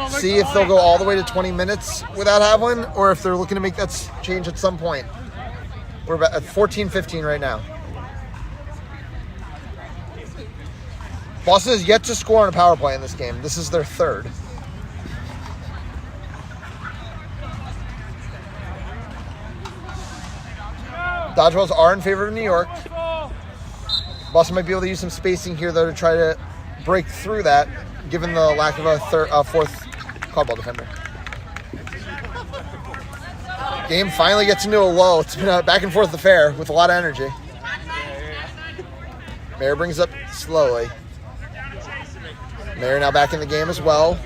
See if they'll go all the way to 20 minutes without Havlin, or if they're looking to make that change at some point. We're about at 14-15 right now. Boston has yet to score on a power play in this game. This is their third. Dodgeballs are in favor of New York. Boston might be able to use some spacing here, though, to try to break through that, given the lack of a fourth quadball defender. Game finally gets into a lull. It's been a back and forth affair with a lot of energy. Mayer brings up slowly. Mayer now back in the game as well.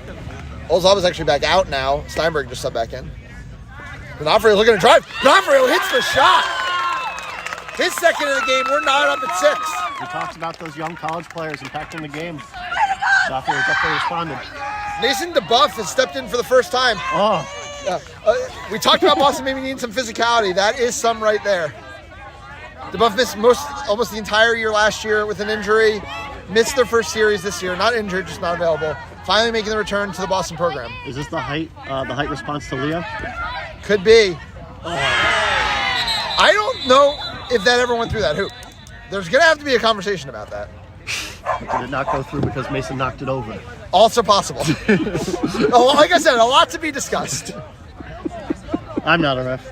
Olzov is actually back out now. Steinberg just subbed back in. D'Onofrio looking to drive. D'Onofrio hits the shot. His second of the game. We're not up at 6. We talked about those young college players impacting the game. D'Onofrio definitely responded. Mason DeBuff has stepped in for the first time. Oh. We talked about Boston maybe needing some physicality. That is some right there. DeBuff missed almost the entire year last year with an injury. Missed their first series this year. Not injured, just not available. Finally making the return to the Boston program. Is this the height response to Leo? Could be. I don't know if that ever went through that hoop. There's going to have to be a conversation about that. Did it not go through because Mason knocked it over? Also possible. Like I said, a lot to be discussed. I'm not a ref.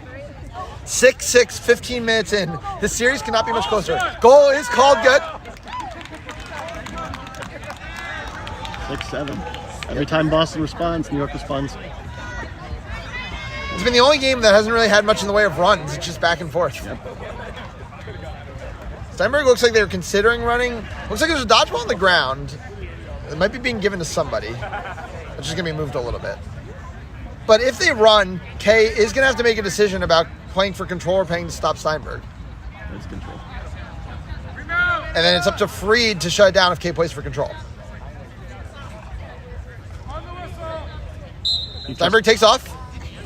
6-6, 15 minutes in. The series cannot be much closer. Goal is called good. 6-7. Every time Boston responds, New York responds. It's been the only game that hasn't really had much in the way of runs. It's just back and forth. Yep. Steinberg looks like they were considering running. Looks like there's a dodgeball on the ground. It might be being given to somebody. It's just going to be moved a little bit. But if they run, Kay is going to have to make a decision about playing for control or playing to stop Steinberg. That's control. And then it's up to Freed to shut it down if Kay plays for control. Steinberg takes off.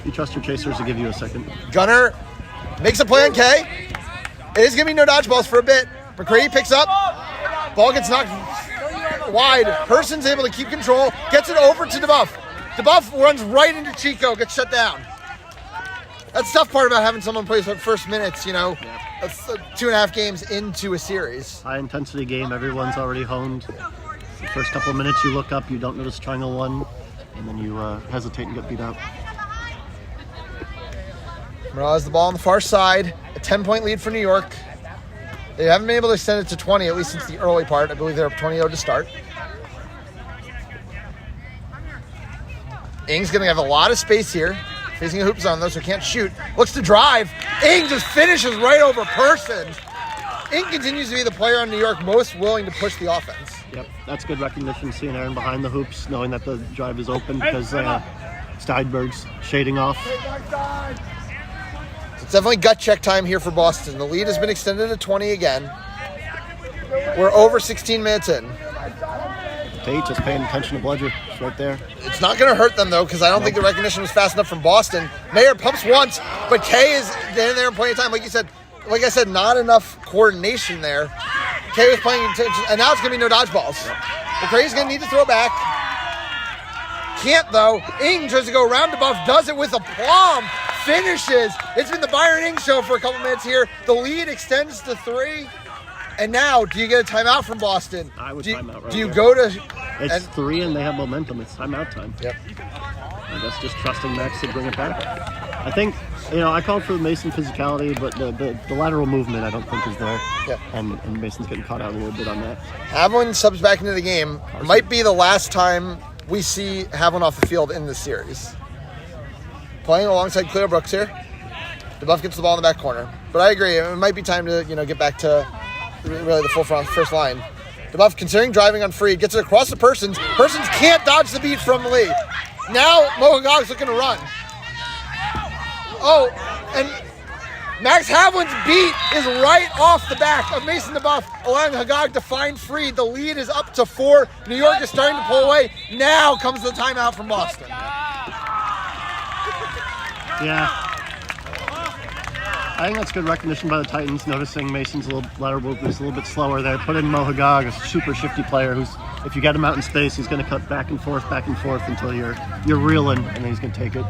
You trust your chasers to give you a second. Gunner makes a play on Kay. It is going to be no dodgeballs for a bit. McCready picks up. Ball gets knocked wide. Person's able to keep control. Gets it over to DeBuff. DeBuff runs right into Chico. Gets shut down. That's the tough part about having someone play for the first minutes, 2.5 games into a series. High intensity game. Everyone's already honed. The first couple of minutes you look up, you don't notice triangle 1, and then you hesitate and get beat up. Morales has the ball on the far side. A 10-point lead for New York. They haven't been able to extend it to 20, at least since the early part. I believe they're up 20-0 to start. Ing's going to have a lot of space here. Facing a hoop zone, though, so can't shoot. Looks to drive. Ing just finishes right over Person. Ing continues to be the player on New York most willing to push the offense. Yep, that's good recognition, seeing Aaron behind the hoops, knowing that the drive is open because Steinberg's shading off. It's definitely gut check time here for Boston. The lead has been extended to 20 again. We're over 16 minutes in. Tate just paying attention to Bludger. It's right there. It's not going to hurt them, though, because I don't think the recognition was fast enough from Boston. Mayer pumps once, but Kay is in there and plenty of time. Like I said, not enough coordination there. Kay was playing attention, and now it's going to be no dodgeballs. McCrae's going to need to throw back. Can't, though. Ing tries to go around to Buff, does it with a plum. Finishes. It's been the Byron Ing show for a couple minutes here. The lead extends to 3. And now, do you get a timeout from Boston? I would timeout right Do you there. go to... It's 3 and they have momentum. It's timeout time. Yep. I guess just trusting Max to bring it back. I think, I called for the Mason physicality, but the lateral movement I don't think is there. Yep. And Mason's getting caught out a little bit on that. Havlin subs back into the game. Might be the last time we see Havlin off the field in this series. Playing alongside Cleo Brooks here. DeBuff gets the ball in the back corner. But I agree, it might be time to get back to really the full front first line. DeBuff considering driving on Freed, gets it across the Persons. Persons can't dodge the beat from Lee. Now Mohagog's looking to run. Oh, and Max Havlin's beat is right off the back of Mason DeBuff, allowing Hagog to find Freed. The lead is up to 4. New York is starting to pull away. Now comes the timeout from Boston. Yeah. I think that's good recognition by the Titans, noticing Mason's lateral movement is a little bit slower there. Put in Mohagog, a super shifty player who's, if you get him out in space, he's going to cut back and forth until you're reeling, and then he's going to take it.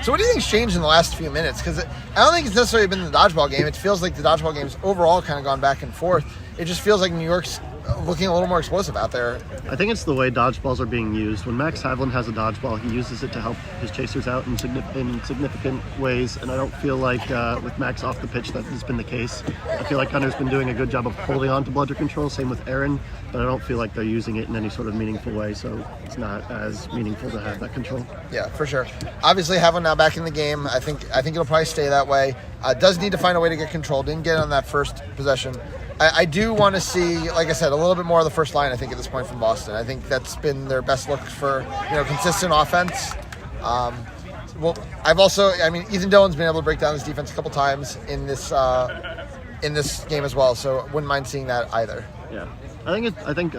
So what do you think's changed in the last few minutes? Because I don't think it's necessarily been the dodgeball game. It feels like the dodgeball game's overall kind of gone back and forth. It just feels like New York's looking a little more explosive out there. I think it's the way dodgeballs are being used. When Max Havlin has a dodgeball, he uses it to help his chasers out in significant ways, and I don't feel like with Max off the pitch that has been the case. I feel like Gunner's been doing a good job of holding on to bludger control, same with Aaron, but I don't feel like they're using it in any sort of meaningful way, so it's not as meaningful to have that control. Yeah, for sure. Obviously, Havlin now back in the game. I think it'll probably stay that way. Does need to find a way to get control. Didn't get on that first possession. I do want to see, like I said, a little bit more of the first line, I think, at this point from Boston. I think that's been their best look for, consistent offense. Ethan Dillon's been able to break down this defense a couple times in this game as well, so wouldn't mind seeing that either. Yeah. I think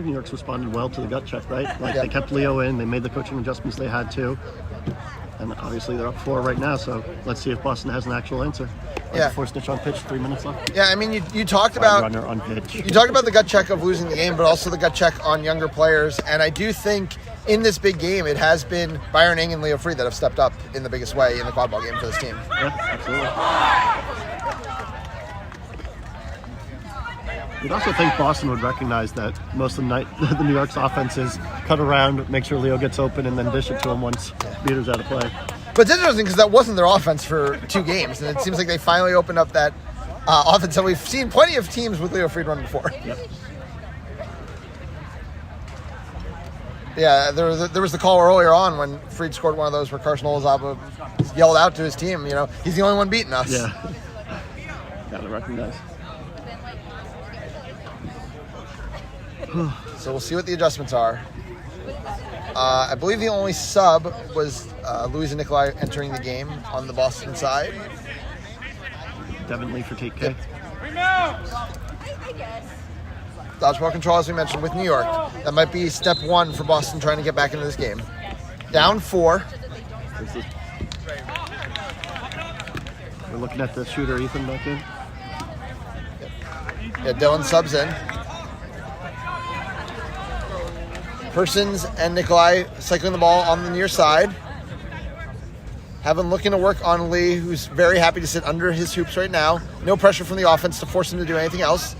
New York's responded well to the gut check, right? They kept Leo in, they made the coaching adjustments they had to. And obviously they're up 4 right now, so let's see if Boston has an actual answer. Before snitch on pitch, 3 minutes left. Yeah, I mean, you talked about runner on pitch. You talked about the gut check of losing the game, but also the gut check on younger players. And I do think in this big game, it has been Byron Ng and Leo Fried that have stepped up in the biggest way in the quadball game for this team. Yeah, absolutely. You'd also think Boston would recognize that most of the New York's offense is cut around, make sure Leo gets open, and then dish it to him once Beater's out of play. But it's interesting because that wasn't their offense for 2 games, and it seems like they finally opened up that offense. And we've seen plenty of teams with Leo Fried run before. Yep. Yeah, there was the call earlier on when Fried scored one of those where Carson Olazaba yelled out to his team, he's the only one beating us. Yeah. Gotta recognize. So we'll see what the adjustments are. I believe the only sub was Luis and Nikolai entering the game on the Boston side. Devin Lee for take K. Dodgeball control, as we mentioned, with New York. That might be step 1 for Boston trying to get back into this game. Down 4. We're looking at the shooter, Ethan, back in. Yeah, Dylan subs in. Persons and Nikolai cycling the ball on the near side. Having looking to work on Lee, who's very happy to sit under his hoops right now. No pressure from the offense to force him to do anything else.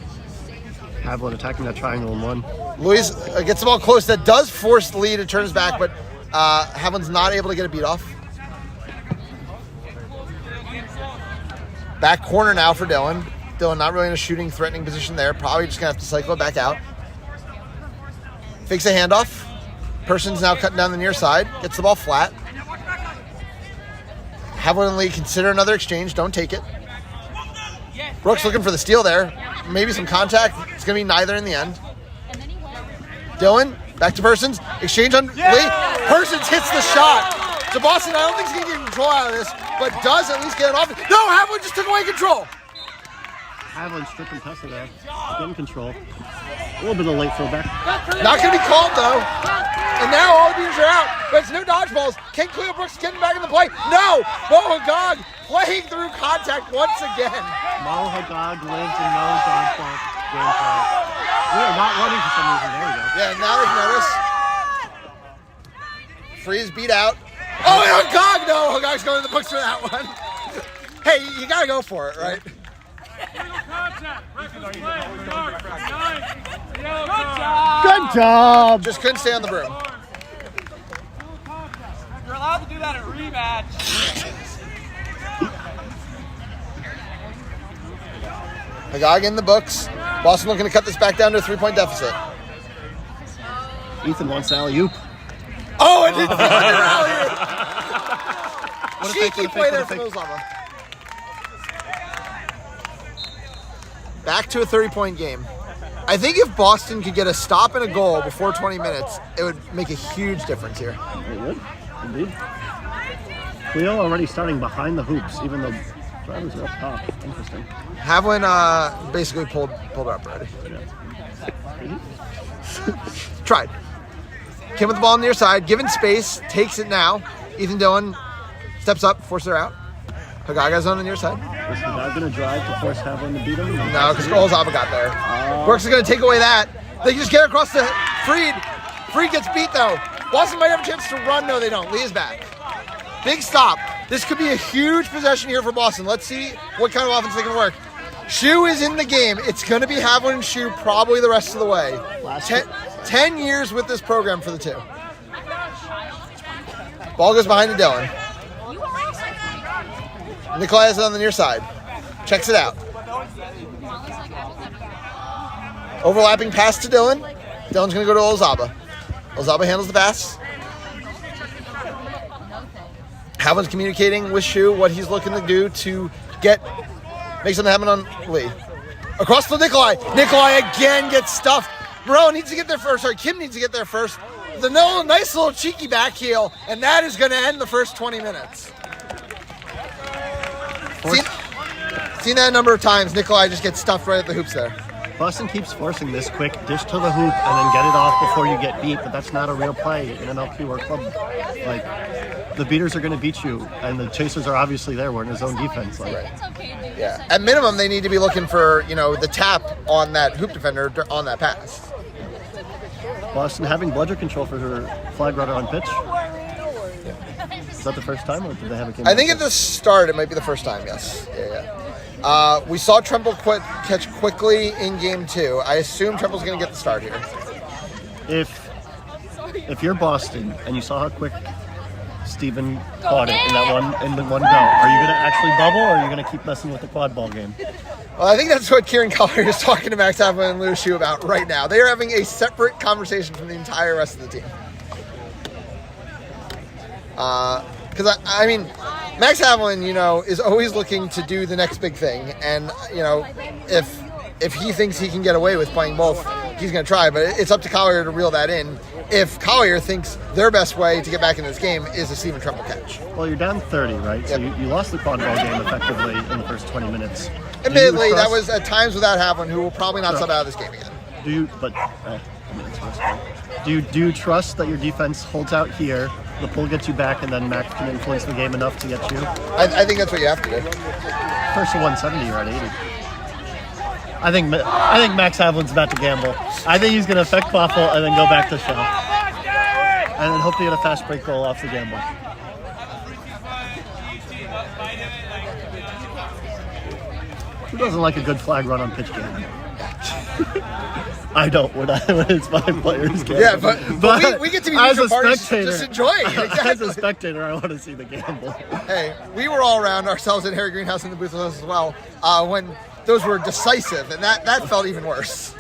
Havlin attacking that triangle in 1. Luis gets the ball close. That does force Lee to turn his back, but Havlin's not able to get a beat off. Back corner now for Dylan. Dylan not really in a shooting, threatening position there. Probably just going to have to cycle it back out. Fakes a handoff. Persons now cutting down the near side. Gets the ball flat. Havlin and Lee consider another exchange. Don't take it. Brooks looking for the steal there. Maybe some contact. It's going to be neither in the end. Dylan, back to Persons. Exchange on Lee. Persons hits the shot. So Boston, I don't think he's going to get control out of this, but does at least get it off. No, Havlin just took away control. Havlin stripping Tessa there. Getting control. A little bit of late throwback. Not going to be called, though. And now all the beaters are out, but it's no dodgeballs. Ken Cleo Brooks getting back in the play. No! Mo Hagag playing through contact once again. Mo Hagag lives in no dodgeball gameplay. We are not running for some reason. There we go. Yeah, now they've noticed. Freeze beat out. Oh, Hagag! No, Hagag's going to the books for that one. Hey, you got to go for it, right? Good job! Just couldn't stay on the broom. You're allowed to do that at a rematch. Hagag in the books. Boston looking to cut this back down to a 3-point deficit. Ethan wants the alley-oop. Oh, it did the alley-oop. Cheeky play there from Ozama. Back to a 30-point game. I think if Boston could get a stop and a goal before 20 minutes, it would make a huge difference here. It would, indeed. Cleo already starting behind the hoops, even though drivers are up top. Interesting. Havlin basically pulled it up already. Yeah. Tried. Came with the ball on the near side, given space, takes it now. Ethan Dillon steps up, forces her out. Hagaga's on the near side. Is Hagag going to drive to force Havlin to beat him? No, because Olazaba got there. Brooks is going to take away that. They just get across to Fried. Fried gets beat, though. Boston might have a chance to run. No, they don't. Lee is back. Big stop. This could be a huge possession here for Boston. Let's see what kind of offense they can work. Shu is in the game. It's going to be Haviland and Shu probably the rest of the way. 10 years with this program for the two. Ball goes behind to Dylan. Nikolai has it on the near side. Checks it out. Overlapping pass to Dylan. Dylan's going to go to Olazaba. Olazaba handles the pass. Haviland's communicating with Shu what he's looking to do to make something happen on Lee. Across to Nikolai. Nikolai again gets stuffed. Moreau needs to get there first. Sorry, Kim needs to get there first. The nice little cheeky back heel, and that is going to end the first 20 minutes. Seen that a number of times. Nikolai just gets stuffed right at the hoops there. Boston keeps forcing this quick dish to the hoop and then get it off before you get beat, but that's not a real play in MLQ or club. Like, the beaters are going to beat you, and the chasers are obviously there. We're in his own defense. Like, yeah. At minimum, they need to be looking for the tap on that hoop defender on that pass. Boston having bludger control for her flag runner on pitch. Is that the first time, or did they have a game? I think at the start it might be the first time. Yes. Yeah. We saw Tremble catch quickly in game 2. I assume Tremble's going to get the start here. If you're Boston and you saw how quick Steven caught it in the one go, are you going to actually bubble, or are you going to keep messing with the quad ball game? Well, I think that's what Kieran Collier is talking to Max Haviland and Lewis Shu about right now. They are having a separate conversation from the entire rest of the team. Because I mean, Max Haviland, is always looking to do the next big thing, and if he thinks he can get away with playing both, he's going to try. But it's up to Collier to reel that in. If Collier thinks their best way to get back in this game is a Steven Tremble catch. Well, you're down 30, right? So you lost the quadball game effectively in the first 20 minutes. Admittedly, that was at times without Haviland, who will probably not sub out of this game again. Do you trust that your defense holds out here, the pull gets you back, and then Max can influence the game enough to get you? I think that's what you have to do. First to 170, you're at 80. I think Max Haviland's about to gamble. I think he's going to affect Quaffle and then go back to shell. And then hope to get a fast break goal off the gamble. Who doesn't like a good flag run on pitch game? I don't when it's my players' game. Yeah, but we get to be as a spectator. Just enjoying it. Exactly. As a spectator, I want to see the gamble. Hey, we were all around ourselves at Harry Greenhouse in the booth with us as well when those were decisive, and that felt even worse.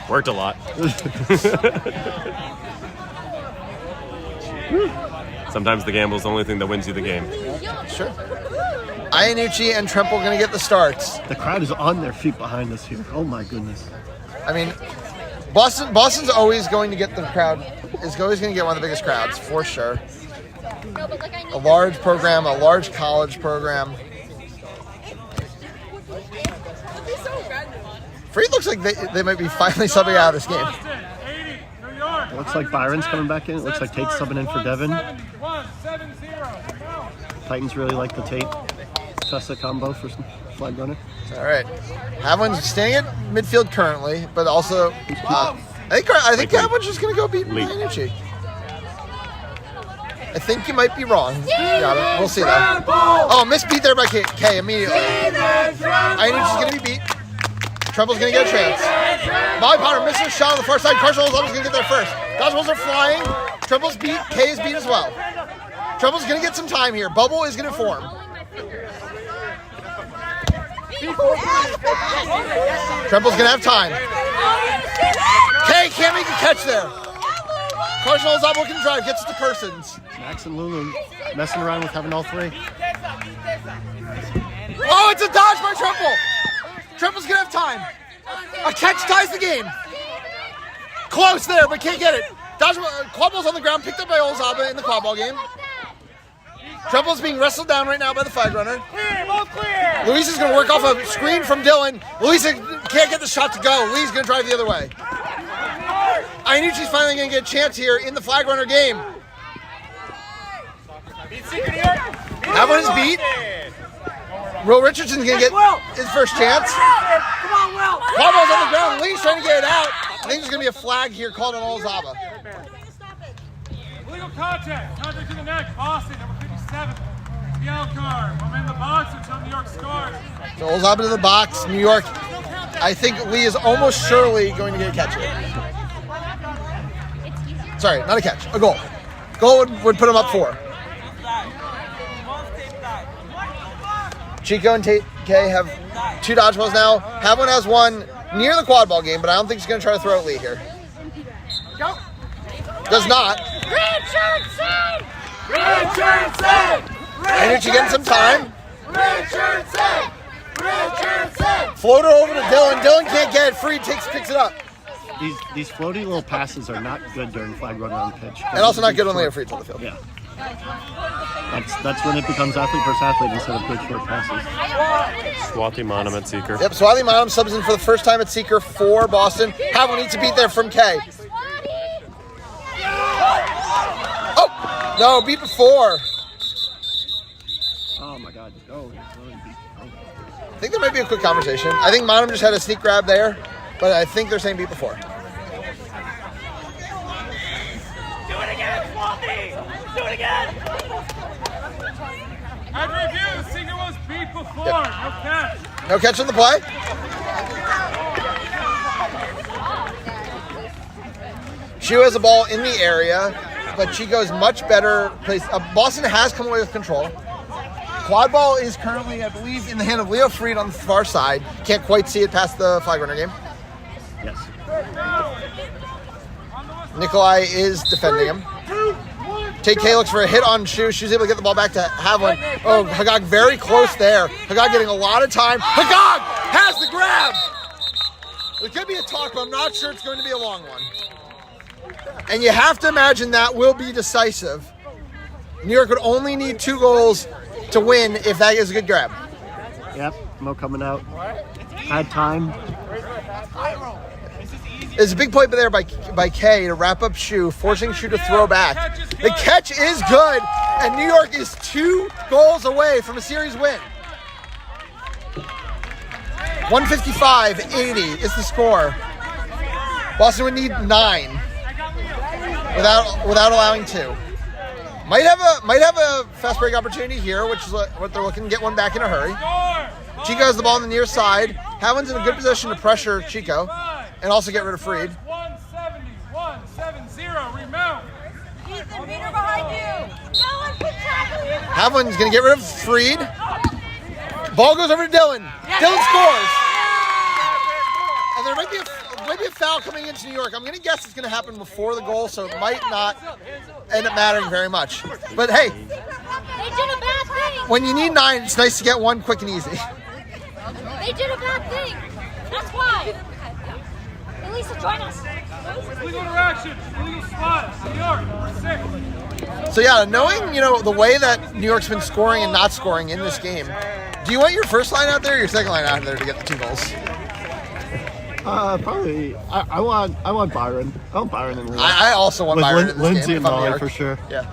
Worked a lot. Sometimes the gamble's the only thing that wins you the game. Sure. Iannucci and Tremple going to get the starts. The crowd is on their feet behind us here. Oh my goodness. I mean, Boston's always going to get the crowd, is always going to get one of the biggest crowds, for sure. A large program, a large college program. Freed looks like they might be finally subbing out of this game. It looks like Byron's coming back in. It looks like Tate's subbing in for Devin. Titans really like the Tate Tessa combo for some flag runner. All right. Haviland's staying at midfield currently, but also I think Haviland's just going to go beat Iannucci. I think you might be wrong. Yeah, we'll see though. Oh, misbeat there by K immediately. Iannucci's going to be beat. Tremble's going to get a chance. Molly Potter misses a shot on the far side. Carson Olazaba going to get there first. Dodgeballs are flying. Tremble's beat. K is beat as well. Tremble's going to get some time here. Bubble is going to form. Tremble's going to have time. K can't make a catch there. Carson Olazaba can drive. Gets it to Persons. Max and Lulu messing around with having all three. Oh, it's a dodge by Tremble. Tremble's going to have time. A catch ties the game. Close there, but can't get it. Quadball's on the ground, picked up by Olazaba in the quadball game. Tremble's being wrestled down right now by the flag runner. Luis is going to work off a screen from Dylan. Luis can't get the shot to go. Luis is going to drive the other way. Iannucci's finally going to get a chance here in the flag runner game. That one is beat. Will Richardson's going to get his first chance. Quadball's on the ground. Lee's trying to get it out. I think there's going to be a flag here called on Olazaba. Illegal contact. Contact to the neck. Boston, number 57. Yellow card. I'm in the box until New York scores. Goes up into the box. New York, I think Lee is almost surely going to get a catch here. Sorry, not a catch, a goal. Goal would put him up 4. Chico and K have 2 dodgeballs now. Havlin has one near the quad ball game, but I don't think he's going to try to throw at Lee here. Does not. Richardson! Energy getting some time. Richardson! Floater over to Dylan. Dylan can't get it free. Picks it up. These floaty little passes are not good during flag run around pitch. And also not good when they are free to the field. Yeah. That's when it becomes athlete versus athlete instead of good short passes. Swathi Manam at Seeker. Yep, Swathi Manam subs in for the first time at Seeker for Boston. Havlin needs to beat there from K. Oh! No, beat before. Oh my God. Oh, I think there might be a quick conversation. I think Manam just had a sneak grab there, but I think they're saying beat before. Do it again, Swathi! Do it again! At review, Seeker was beat before. No catch. No catch on the play. Shu has the ball in the area, but Chico is much better placed. Boston has come away with control. Quadball is currently, I believe, in the hand of Leo Freed on the far side. Can't quite see it past the flag runner game. yes. Nikolai is defending him. K looks for a hit on Shu. Shu's able to get the ball back to Havlin. Oh, Hagag very close there. Hagag getting a lot of time. Hagag has the grab! It could be a talk, but I'm not sure it's going to be a long one. And you have to imagine that will be decisive. New York would only need 2 goals to win if that is a good grab. Yep. Mo coming out. Had time. There's a big play there by K to wrap up Shu, forcing Shu to throw back. The catch is good, and New York is 2 goals away from a series win. 155-80 is the score. Boston would need 9 without allowing 2. Might have a fast break opportunity here, which is what they're looking to get one back in a hurry. Chico has the ball on the near side. Havlin's in a good position to pressure Chico and also get rid of Freed. 170, remount. Ethan, Peter behind you. No one can tackle you. Havlin's going to get rid of Freed. Ball goes over to Dylan. Dylan scores. And there might be a foul coming into New York. I'm going to guess it's going to happen before the goal, so it might not end up mattering very much. But hey, They did a bad thing. when you need 9, it's nice to get one quick and easy. They did a bad thing. That's why. Elisa, join us. Legal interaction. Illegal spot. New York, number 6. So yeah, knowing the way that New York's been scoring and not scoring in this game, do you want your first line out there or your second line out there to get the 2 goals? Probably. I want Byron. I want Byron in the I also want Byron in this Lindsay game. and if I'm New Molly York. for sure. Yeah.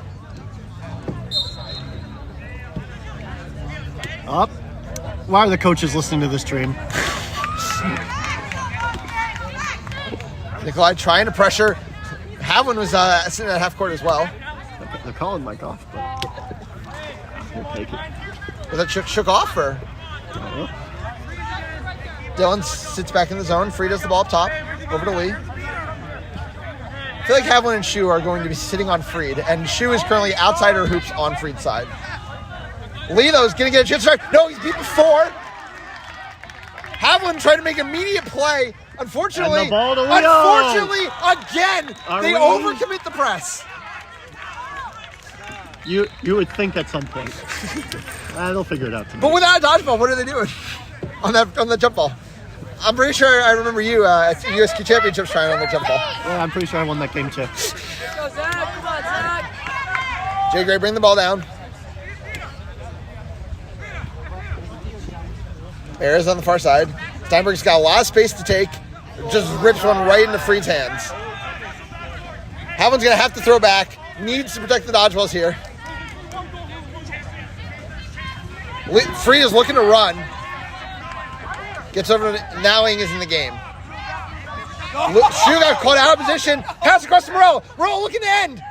Up. Why are the coaches listening to this stream? Nikolai trying to pressure. Havlin was sitting at half court as well. They're calling Mike off, but he'll take it. Was that shook off or? Dylan sits back in the zone. Free does the ball up top. Over to Lee. I feel like Havlin and Shu are going to be sitting on Freed, and Shu is currently outside her hoops on Freed's side. Lee, though, is going to get a chance to strike. No, he's beat before. Havlin tried to make immediate play. Unfortunately, And the ball to Leo. again, they overcommit the press. You would think at some point. They'll figure it out tonight. But without a dodgeball, what are they doing on the jump ball? I'm pretty sure I remember you at USQ Championships trying on the jump ball. Yeah, I'm pretty sure I won that game too. Go, Zach. Come on, Zach. Jay Gray bring the ball down. Ayers on the far side. Steinberg's got a lot of space to take. Just rips one right into Freed's hands. Havlin's going to have to throw back. Needs to protect the dodgeballs here. Freed is looking to run. Gets over to Nowing is in the game. Shu got caught out of position. Pass across to Morello. Morello looking to end.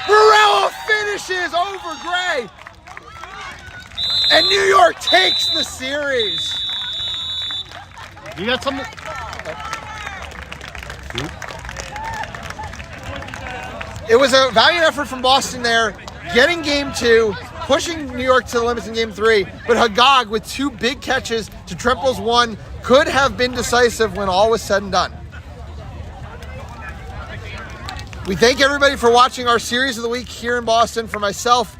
Morello finishes over Gray. And New York takes the series. You got something? It was a valiant effort from Boston there, getting game 2, pushing New York to the limits in game 3, but Hagag with 2 big catches to Tremple's 1 could have been decisive when all was said and done. We thank everybody for watching our series of the week here in Boston. For myself,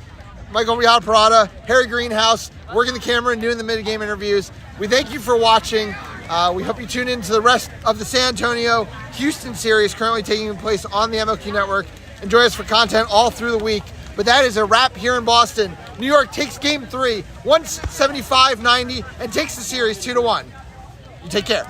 Michael Rial-Parada, Harry Greenhouse, working the camera and doing the mid-game interviews. We thank you for watching. We hope you tune in to the rest of the San Antonio-Houston series currently taking place on the MLQ network. Enjoy us for content all through the week. But that is a wrap here in Boston. New York takes game 3, 175-90, and takes the series 2-1. You take care.